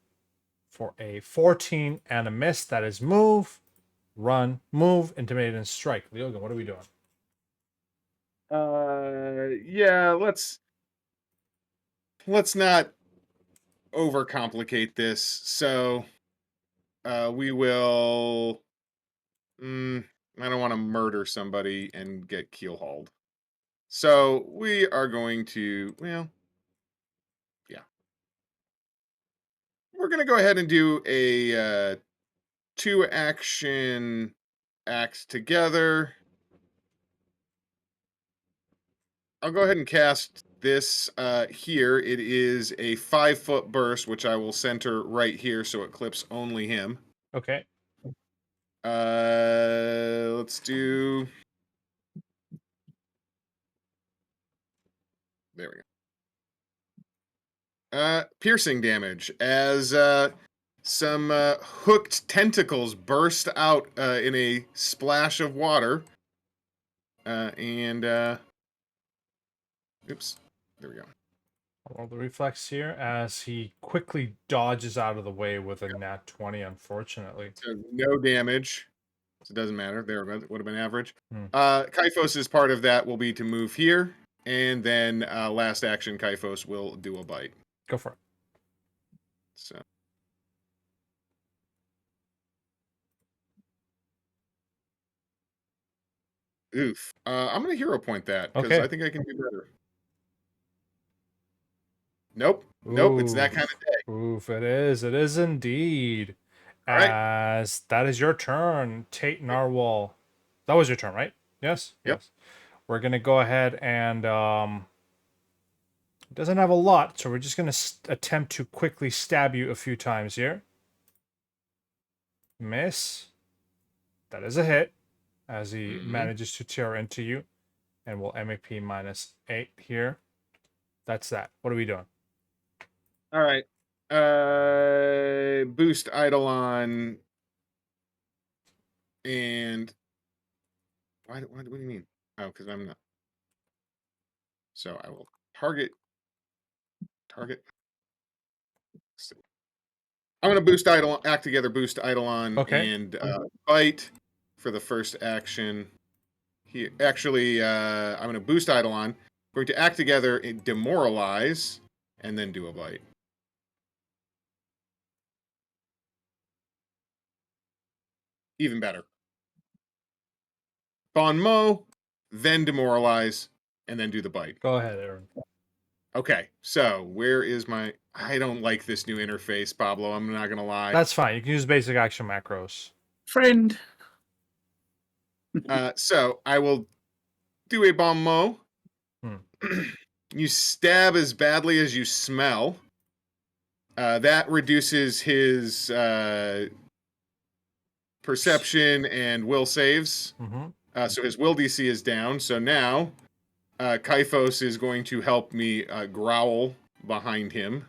For a 14 and a miss. That is move, run, move, intimidate, and strike. Leogan, what are we doing? Yeah, let's not overcomplicate this. So, we will. I don't want to murder somebody and get keelhauled. So we are going to. Well, yeah. we're gonna go ahead and do a 2-action act together. I'll go ahead and cast this here. It is a 5-foot burst, which I will center right here so it clips only him. Okay. Let's do. There we go. Piercing damage as some hooked tentacles burst out in a splash of water. Oops. There we go. Roll the reflex here as he quickly dodges out of the way with a nat 20, unfortunately. So no damage. So it doesn't matter. There it would have been average. Hmm. Kyphos' part of that will be to move here. And then last action, Kyphos will do a bite. Go for it. So. Oof. I'm going to hero point that because Okay. I think I can do better. Nope. Nope. It's that kind of day. Oof, it is. It is indeed. All right. As that is your turn, Tate Narwhal. That was your turn, right? Yes? Yep. Yes. We're going to go ahead and it doesn't have a lot, so we're just going to attempt to quickly stab you a few times here. Miss. That is a hit as he manages to tear into you. And we'll MAP -8 here. That's that. What are we doing? All right. Boost Eidolon. And what do you mean? Oh, because I'm not. So I will target. I'm going to boost Eidolon, act together, boost Eidolon, Okay. and bite for the first action. Here, actually, I'm going to boost Eidolon. Going to act together, demoralize, and then do a bite. Even better. Bon Mo, then demoralize, and then do the bite. Go ahead, Aaron. Okay, so where is my... I don't like this new interface, Pablo. I'm not going to lie. That's fine. You can use basic action macros. Friend. So I will do a Bon Mo. You stab as badly as you smell. That reduces his perception and will saves. So his will DC is down. So now Kyphos is going to help me growl behind him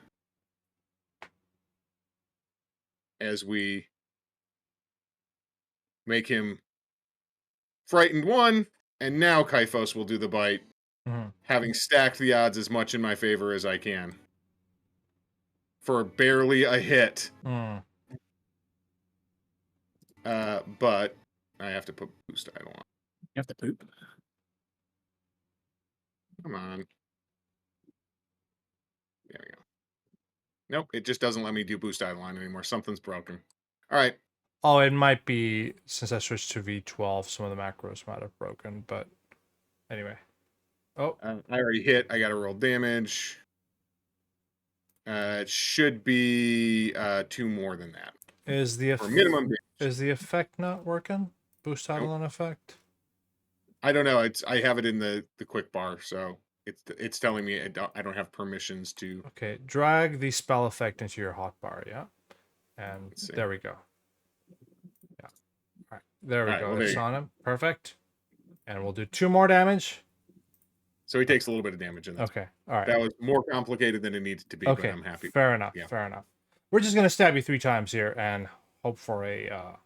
as we make him frightened 1. And now Kyphos will do the bite, having stacked the odds as much in my favor as I can. For barely a hit. But I have to put boost idle on. You have to poop. Come on. There we go. Nope, it just doesn't let me do boost idle on anymore. Something's broken. All right. Oh, it might be, since I switched to V12, some of the macros might have broken, but anyway. Oh. I already hit. I got to roll damage. It should be 2 more than that. Is the minimum damage. Is the effect not working? Boost Eidolon effect? I don't know. I have it in the quick bar, so it's telling me I don't have permissions to. Okay, drag the spell effect into your hotbar, yeah? And there we go. Yeah. All right. There we go. It's on him. Perfect. And we'll do 2 more damage. So he takes a little bit of damage in that. Okay. All right. That was more complicated than it needed to be, okay. but I'm happy. Fair enough. Yeah. Fair enough. We're just gonna stab you 3 times here and hope for a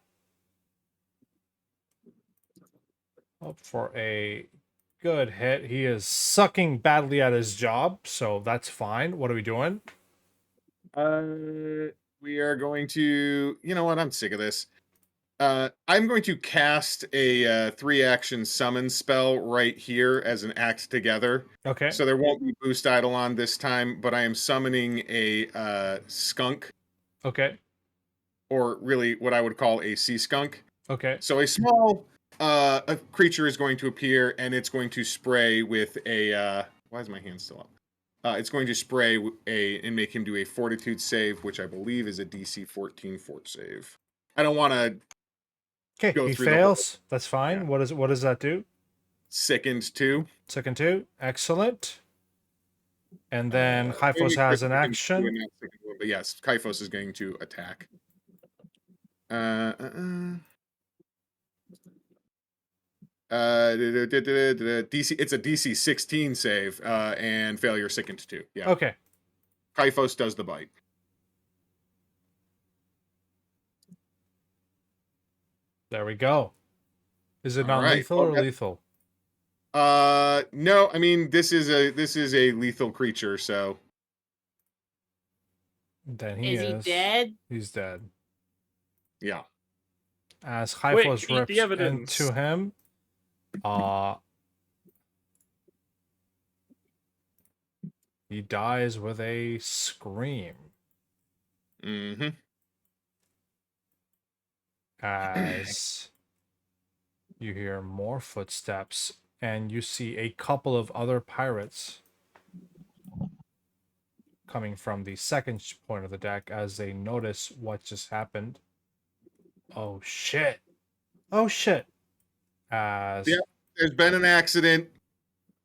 good hit. He is sucking badly at his job, so that's fine. What are we doing? We are going to. You know what? I'm sick of this. I'm going to cast a 3-action summon spell right here as an act together. Okay. So there won't be boost Eidolon this time, but I am summoning a skunk. Okay. Or really what I would call a sea skunk. Okay. So a small a creature is going to appear and it's going to spray with a... why is my hand still up? It's going to spray and make him do a Fortitude save, which I believe is a DC 14 fort save. I don't want to Okay, go he through the whole fails. That's fine. Yeah. What does that do? sickened 2. Second 2. Excellent. And then Hyphos has an action. But yes, Kyphos is going to attack. DC. It's a DC 16 save, and failure sickened 2. Yeah. Okay. Kyphos does the bite. There we go. Is it All right. non-lethal or lethal? No. I mean, this is a lethal creature, so Then he Is he is. dead? He's dead. yeah. As Quick, Hyphos eat rips the evidence. into him, he dies with a scream Mm-hmm. as you hear more footsteps and you see a couple of other pirates coming from the second point of the deck as they notice what just happened. Oh shit. Oh shit. As Yeah. There's been an accident.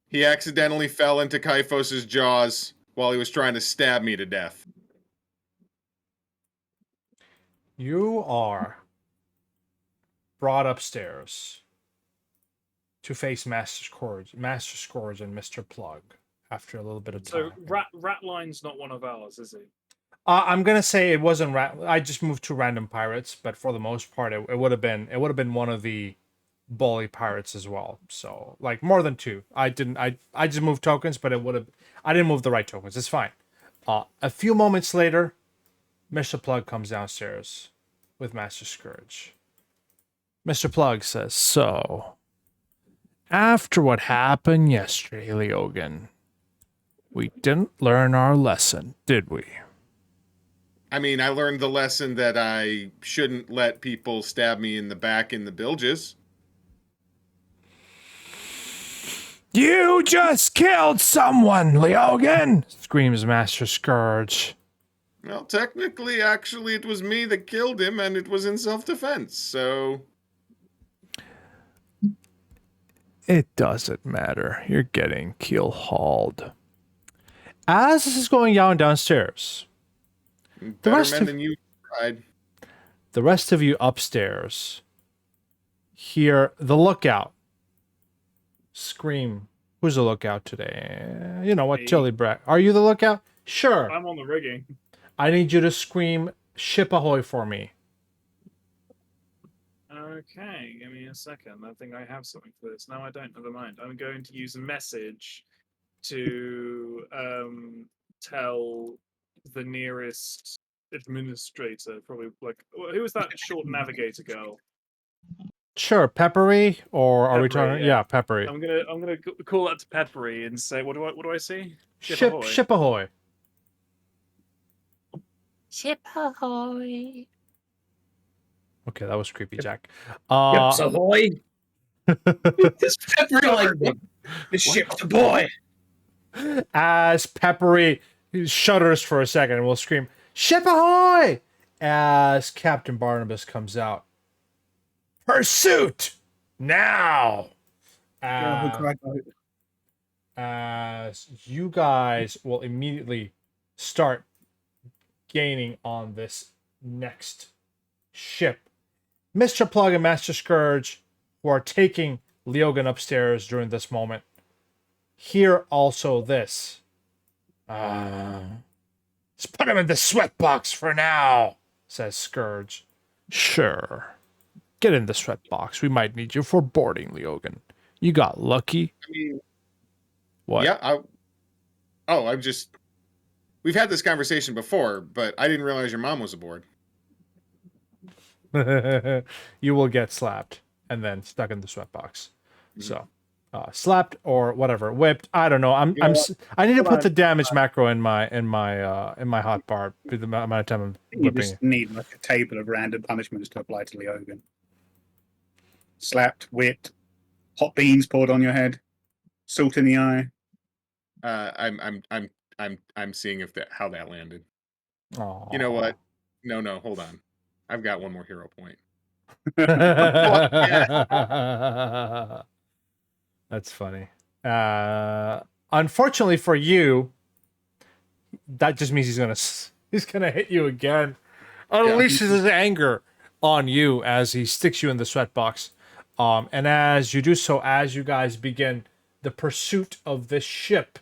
He accidentally fell into Kyphos's jaws while he was trying to stab me to death. you are brought upstairs to face Master Scourge and Mr. Plug after a little bit of So time. Ratline's not one of ours, is he? I'm gonna say it wasn't I just moved to random pirates, but for the most part, it would have been one of the bully pirates as well. So like more than 2. I just moved tokens, but I didn't move the right tokens. It's fine. A few moments later, Mr. Plug comes downstairs with Master Scourge. Mr. Plug says, "So, after what happened yesterday, Leogan, we didn't learn our lesson, did we?" I mean, I learned the lesson that I shouldn't let people stab me in the back in the bilges. "You just killed someone, Leogan!" screams Master Scourge. Well, technically, actually, it was me that killed him, and it was in self-defense, so... It doesn't matter. You're getting keel-hauled. As this is going downstairs, Better men than you tried. the rest of you upstairs hear the lookout scream. Who's the lookout today? You know what, Me. Tilly Brett. Are you the lookout? Sure. I'm on the rigging. I need you to scream "ship ahoy" for me. Okay, give me a second. I think I have something for this. No, I don't. Never mind. I'm going to use a message to tell the nearest administrator, probably like who was that short navigator girl? Sure, Peppery, or are we Peppery, talking? yeah. Yeah, Peppery. I'm gonna call that to Peppery and say, what do I see? Ship ahoy. Ship ahoy. Okay, that was creepy, Jack. Yips ahoy! This Peppery like The ship's a boy! As Peppery shudders for a second and will scream, "Ship ahoy!" as Captain Barnabas comes out. "Pursuit! Now!" As you guys will immediately start gaining on this next ship. Mr. Plug and Master Scourge, who are taking Leogan upstairs during this moment, hear also this. "Let's put him in the sweat box for now," says Scourge. "Sure. Get in the sweat box. We might need you for boarding, Leogan. You got lucky." I mean, What? yeah, I'm just... We've had this conversation before, but I didn't realize your mom was aboard. You will get slapped and then stuck in the sweat box. So, slapped or whatever, whipped. I don't know. I need to put the damage macro in my hot bar. The amount of time I'm You whipping. just need like a table of random punishments to apply to Leogan. Slapped, whipped, hot beans poured on your head, salt in the eye. I'm seeing if how that landed. Oh, You know what? No, hold on. I've got one more hero point. That's funny. Unfortunately for you, that just means he's gonna hit you again. Unleashes his anger on you as he sticks you in the sweatbox. And as you do so, as you guys begin the pursuit of this ship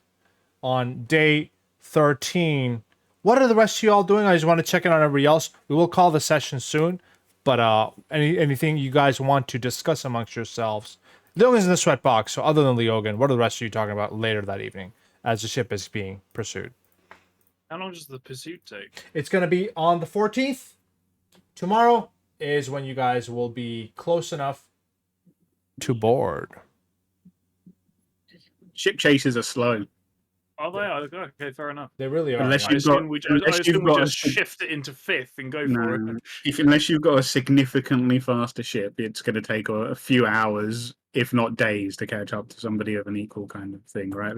on day 13, what are the rest of you all doing? I just want to check in on everybody else. We will call the session soon, but anything you guys want to discuss amongst yourselves? Leogan's in the sweatbox, so other than Leogan, what are the rest of you talking about later that evening as the ship is being pursued? How long does the pursuit take? It's going to be on the 14th. Tomorrow is when you guys will be close enough to board. Ship chases are slow. Are they? Okay, fair enough. They really are. Unless I you've got, assume we unless you've got just shift it into fifth and go for it. no, unless you've got a significantly faster ship, it's going to take a few hours, if not days, to catch up to somebody of an equal kind of thing, right?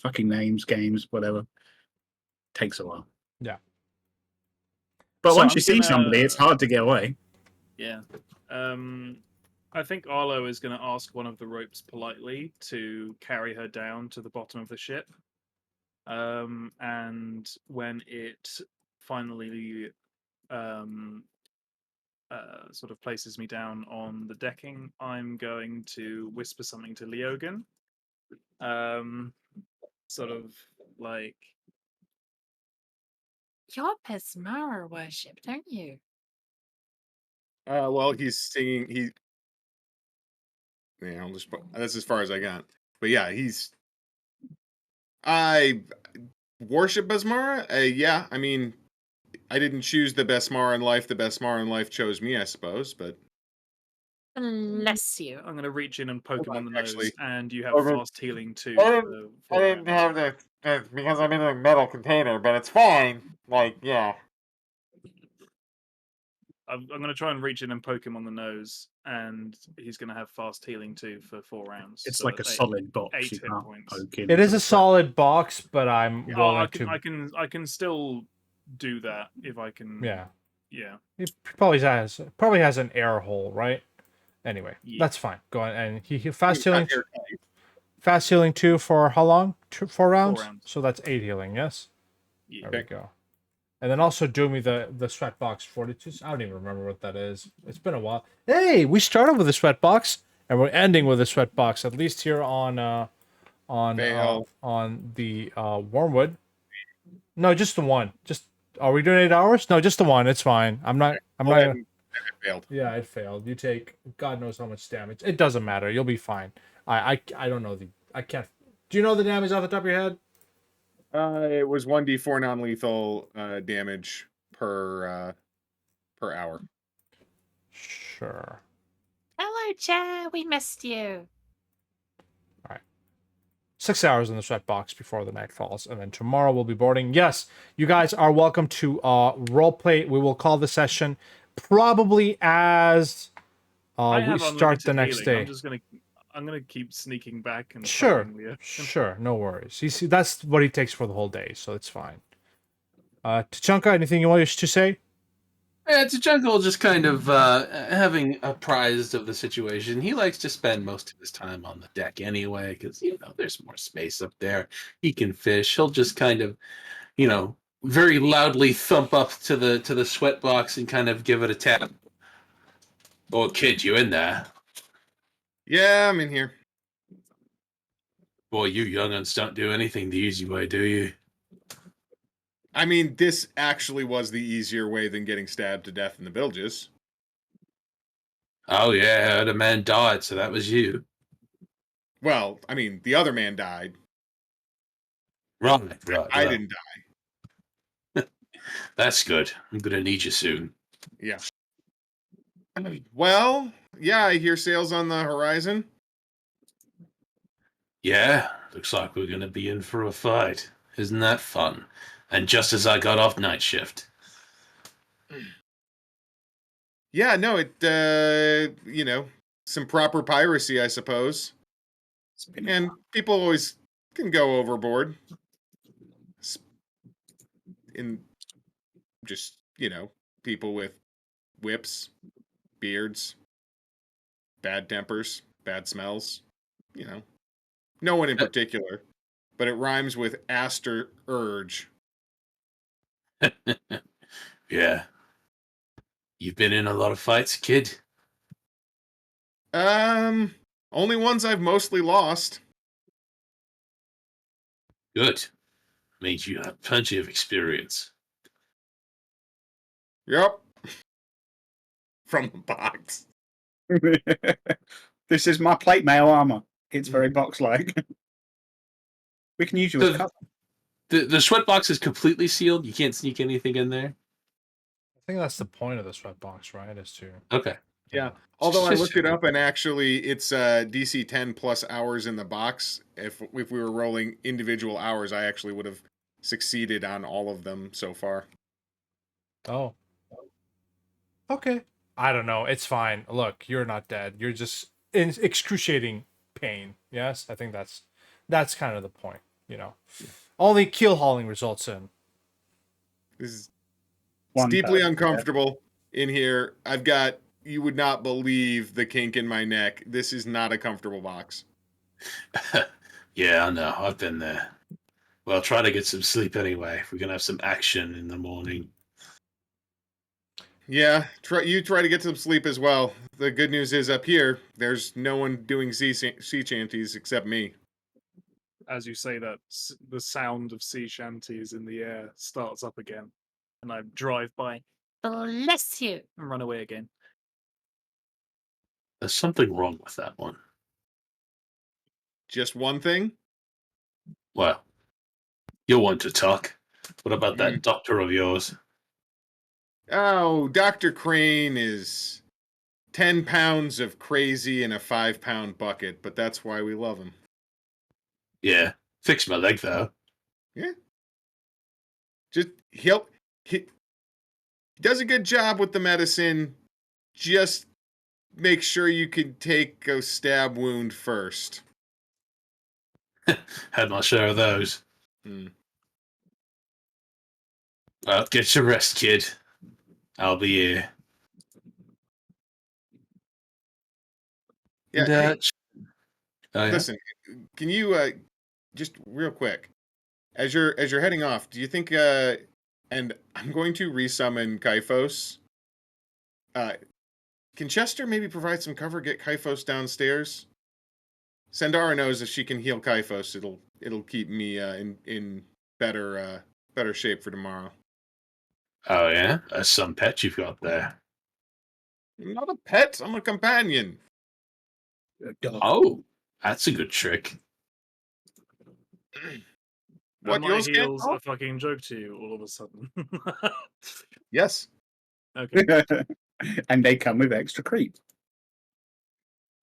Fucking names, games, whatever. Takes a while. Yeah. But So once I'm you see gonna- somebody, it's hard to get away. Yeah. I think Arlo is going to ask one of the ropes politely to carry her down to the bottom of the ship. And when it finally sort of places me down on the decking, I'm going to whisper something to Leogan. Sort of like, You're Pesmara worshipped, aren't you? Well, he's singing. Yeah, that's as far as I got. But yeah, I worship Basmara. Yeah, I mean, I didn't choose the best Mara in life. The best Mara in life chose me, I suppose. But Bless you. I'm going to reach in and poke him on the actually. nose, and you have Okay. fast healing too. I for I 4 didn't rounds. have the because I'm in a metal container, but it's fine. Like, yeah. I'm going to try and reach in and poke him on the nose, and he's going to have fast healing too for 4 rounds. It's so like a that's solid box. 8 You hit can't points. poke in. It is a solid box, but I'm Oh, willing I can still do that if I can. Yeah. Yeah. It probably has an air hole, right? Anyway, Yeah. that's fine. Go on, and he fast healing. Not airtight. Fast healing 2 for how long? 4 rounds? 4 rounds. So that's 8 healing, yes? Yeah. There we go. And then also do me the sweatbox 42. I don't even remember what that is. It's been a while. Hey, we started with a sweatbox and we're ending with a sweatbox, at least here on the Wormwood. No, just the one. Just are we doing 8 hours? No, just the one. It's fine. I'm not It failed. Yeah, it failed. You take God knows how much damage. It doesn't matter. You'll be fine. I don't know I can't. Do you know the damage off the top of your head? It was 1d4 non-lethal damage per hour. Sure. Hello, Chair. We missed you. 6 hours in the sweatbox before the night falls, and then tomorrow we'll be boarding. Yes, you guys are welcome to roleplay. We will call the session probably as we start the next day. I'm gonna keep sneaking back and Sure, fighting Leo. sure, no worries. You see, that's what he takes for the whole day, so it's fine. Tachanka, anything you want to say? Yeah, Tachanka just kind of having apprised of the situation. He likes to spend most of his time on the deck anyway, because there's more space up there. He can fish. He'll just kind of, very loudly thump up to the sweatbox and kind of give it a tap. Oh, kid, you in there? Yeah, I'm in here. Boy, you young'uns don't do anything the easy way, do you? I mean, this actually was the easier way than getting stabbed to death in the bilges. Oh yeah, I heard a man died, so that was you. Well, I mean, the other man died. Right. I didn't die. That's good. I'm gonna need you soon. Yeah. Well, yeah, I hear sails on the horizon. Yeah, looks like we're gonna be in for a fight. Isn't that fun? And just as I got off night shift. Yeah, no, some proper piracy, I suppose. And people always can go overboard. In just, people with whips, beards, bad tempers, bad smells. No one in particular, but it rhymes with Aster Urge. Yeah. You've been in a lot of fights, kid. Only ones I've mostly lost. Good. Means you have plenty of experience. Yep. From the box. This is my plate mail armor. It's very box-like. We can use you as cover. The sweat box is completely sealed. You can't sneak anything in there. I think that's the point of the sweat box, right? Is to Okay. Yeah. Although I looked it up and actually it's DC 10 plus hours in the box. If we were rolling individual hours, I actually would have succeeded on all of them so far. Oh. Okay. I don't know. It's fine. Look, you're not dead. You're just in excruciating pain. Yes, I think that's kind of the point. Only keelhauling results in. It's One deeply person, uncomfortable in here. You would not believe the kink in my neck. This is not a comfortable box. Yeah, I know. I've been there. Well, try to get some sleep anyway. We're gonna have some action in the morning. Yeah, try to get some sleep as well. The good news is up here, there's no one doing sea shanties except me. As you say that, the sound of sea shanties in the air starts up again, and I drive by, Bless you. and run away again. There's something wrong with that one. Just one thing? Well, you'll want to talk. What about that doctor of yours? Oh, Dr. Crane is 10 pounds of crazy in a 5-pound bucket, but that's why we love him. Yeah, fix my leg though. Yeah. Just he does a good job with the medicine. Just make sure you can take a stab wound first. Had my share of those. Hmm. Well, get your rest, kid. I'll be here. Yeah. And, Hey, oh, yeah? listen, can you just real quick, as you're heading off, do you think and I'm going to resummon Kyphos. Can Chester maybe provide some cover, get Kyphos downstairs? Sandara knows if she can heal Kyphos, it'll keep me in better shape for tomorrow. Oh, yeah? That's some pet you've got there. I'm not a pet, I'm a companion. Oh, that's a good trick. What, Are my yours can't heels talk? a fucking joke to you all of a sudden? Yes. Okay. And they come with extra creep.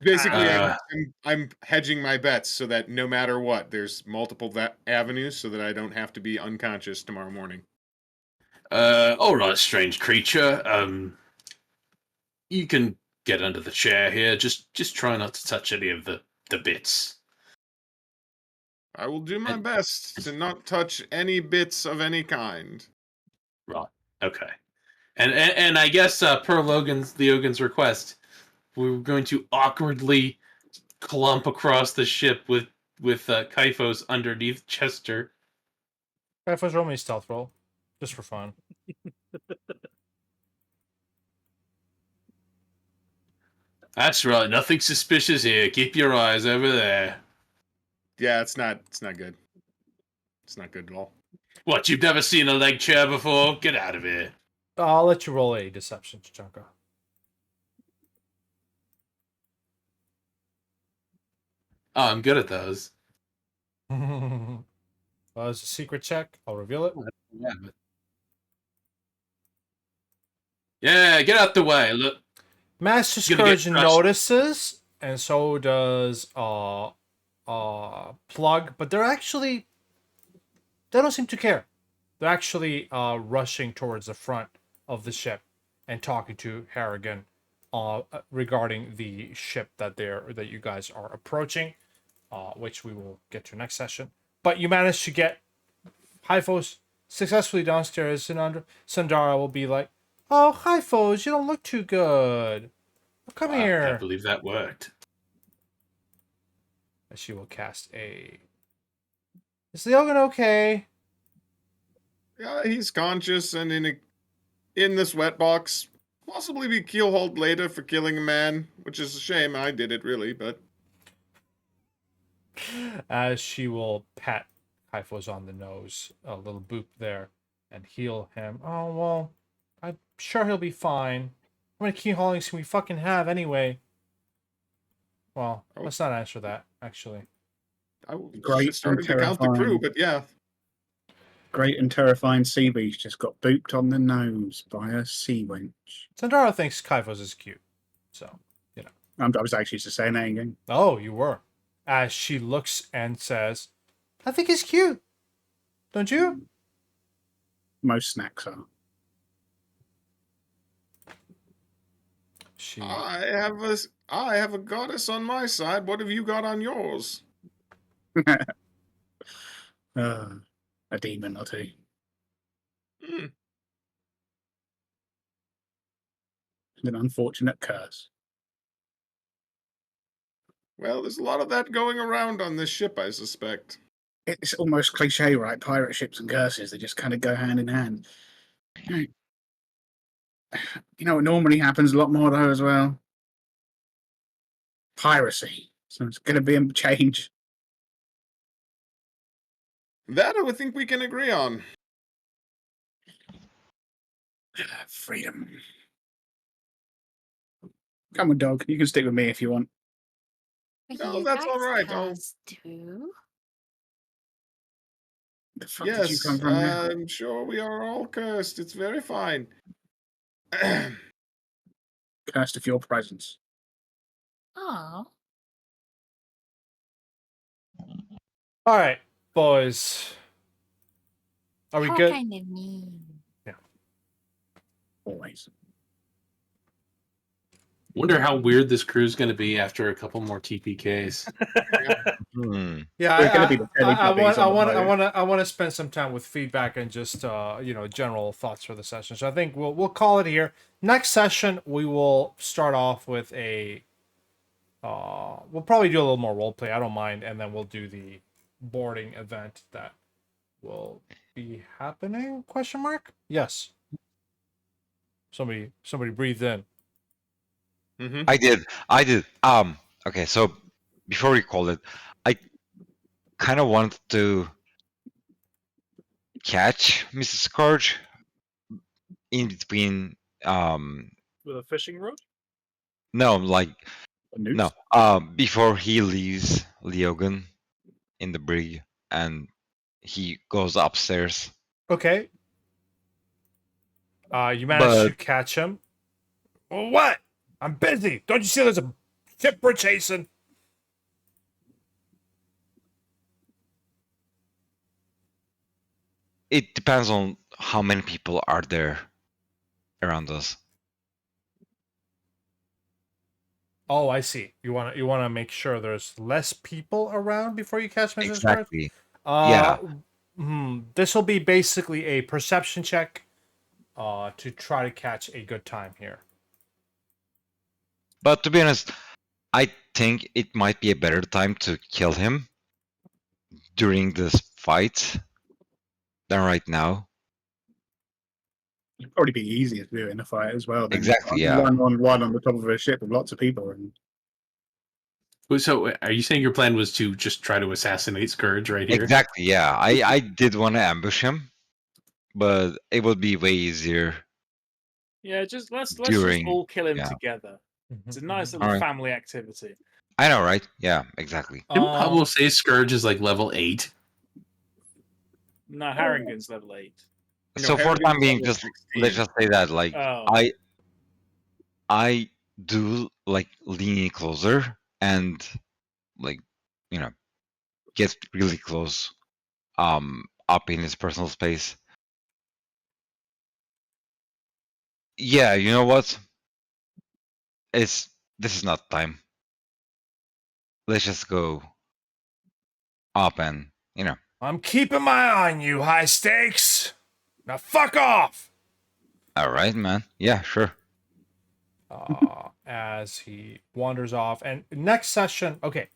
Basically, Uh, I'm hedging my bets so that no matter what, there's multiple avenues so that I don't have to be unconscious tomorrow morning. all right, strange creature. You can get under the chair here. Just try not to touch any of the bits. I will do my And- best to not touch any bits of any kind. Right. Okay. And I guess per Logan's request, we were going to awkwardly clump across the ship with Kyphos underneath Chester. Kyphos, roll me a stealth roll, just for fun. That's right. Nothing suspicious here. Keep your eyes over there. Yeah, it's not good. It's not good at all. What? You've never seen a leg chair before? Get out of here. I'll let you roll a deception, Chunka. Oh, I'm good at those. Well, it's a secret check. I'll reveal it. Yeah, get out the way. Look. Master You're gonna get Scourge crushed. notices, and so does Plug, but they don't seem to care. They're actually rushing towards the front of the ship and talking to Harrigan regarding the ship that you guys are approaching, which we will get to next session. but you manage to get Hyphos successfully downstairs, and Sandara will be like, "Oh, Hyphos, you don't look too good. Come Wow, I can't here." believe that worked. And she will cast a. Is Leogan okay? Yeah, he's conscious and in the sweat box. Possibly be keelhauled later for killing a man, which is a shame. I did it really, but As she will pat Hyphos on the nose, a little boop there, and heal him. Oh, well, I'm sure he'll be fine. How many keyhaulings can we fucking have anyway? Well, Oh. let's not answer that, actually. I Great should started and to count the crew. terrifying. But yeah, Great and terrifying sea beast just got booped on the nose by a sea wench. Sandara thinks Hyphos is cute, so, you know. I was actually just saying that again. Oh, you were. As she looks and says, I think he's cute. Don't you? Most snacks are. She I have a goddess on my side. What have you got on yours? A demon or two. Hmm. An unfortunate curse. Well, there's a lot of that going around on this ship, I suspect. It's almost cliche, right? Pirate ships and curses, they just kind of go hand in hand. You know what normally happens a lot more, though, as well? Piracy. So it's going to be a change. That I would think we can agree on. Freedom. Come on, dog. You can stick with me if you want. No, You that's all guys right. has too. The fuck did you come from now? I'm sure we are all cursed. It's very fine. Cursed of your presence. Oh, All right, boys. Are we how good? kind of mean. Always. Wonder how weird this crew's going to be after a couple more TPKs. Yeah, We're gonna be the Teletubbies on the I want to spend some time with feedback and just general thoughts for the session. So I think we'll call it here. Next session we will start off with a. We'll probably do a little more role play. I don't mind, and then we'll do the boarding event that will be happening? Question mark? Yes. Somebody breathed in. Mm-hmm. I did. Okay, so before we call it, I kind of wanted to catch Mrs. Scourge in between. With a fishing rod? No, like A noose? no. Before he leaves Leogan in the brig and he goes upstairs. Okay. You managed to But catch him. Well, what? I'm busy. Don't you see there's a ship we're chasing? it depends on how many people are there around us. Oh, I see. You want to make sure there's less people around before you catch Mrs. Scourge? Exactly. Yeah. This will be basically a perception check to try to catch a good time here. But to be honest, I think it might be a better time to kill him during this fight than right now. It'd probably be easier to do it in a fight as well. Than Exactly, yeah. One on one on the top of a ship with lots of people. And So, are you saying your plan was to just try to assassinate Scourge right here? Exactly, yeah. I did want to ambush him, but it would be way easier. Yeah, let's just During- all kill him yeah. together. Mm-hmm. It's a nice little Alright. family activity. I know, right? Yeah, exactly. Didn't Pablo say Scourge is like level 8? No, Harringon's level 8. No, So for the Harrigan's time being, level just 16. let's just say that like Oh. I do like leaning closer and like get really close up in his personal space. Yeah, you know what? This is not time. Let's just go up and I'm keeping my eye on you, high stakes. Now fuck off. All right, man. Yeah, sure. As he wanders off. And next session, okay,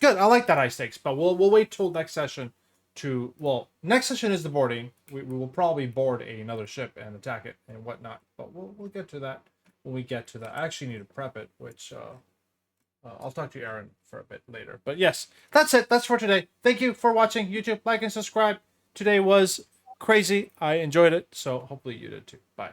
good. I like that high stakes, but we'll wait till next session to. Well, next session is the boarding. We will probably board another ship and attack it and whatnot. But we'll get to that when we get to that. I actually need to prep it, which I'll talk to Aaron for a bit later. But yes, that's it. That's for today. Thank you for watching YouTube. Like and subscribe. Today was crazy. I enjoyed it, so hopefully you did too. Bye.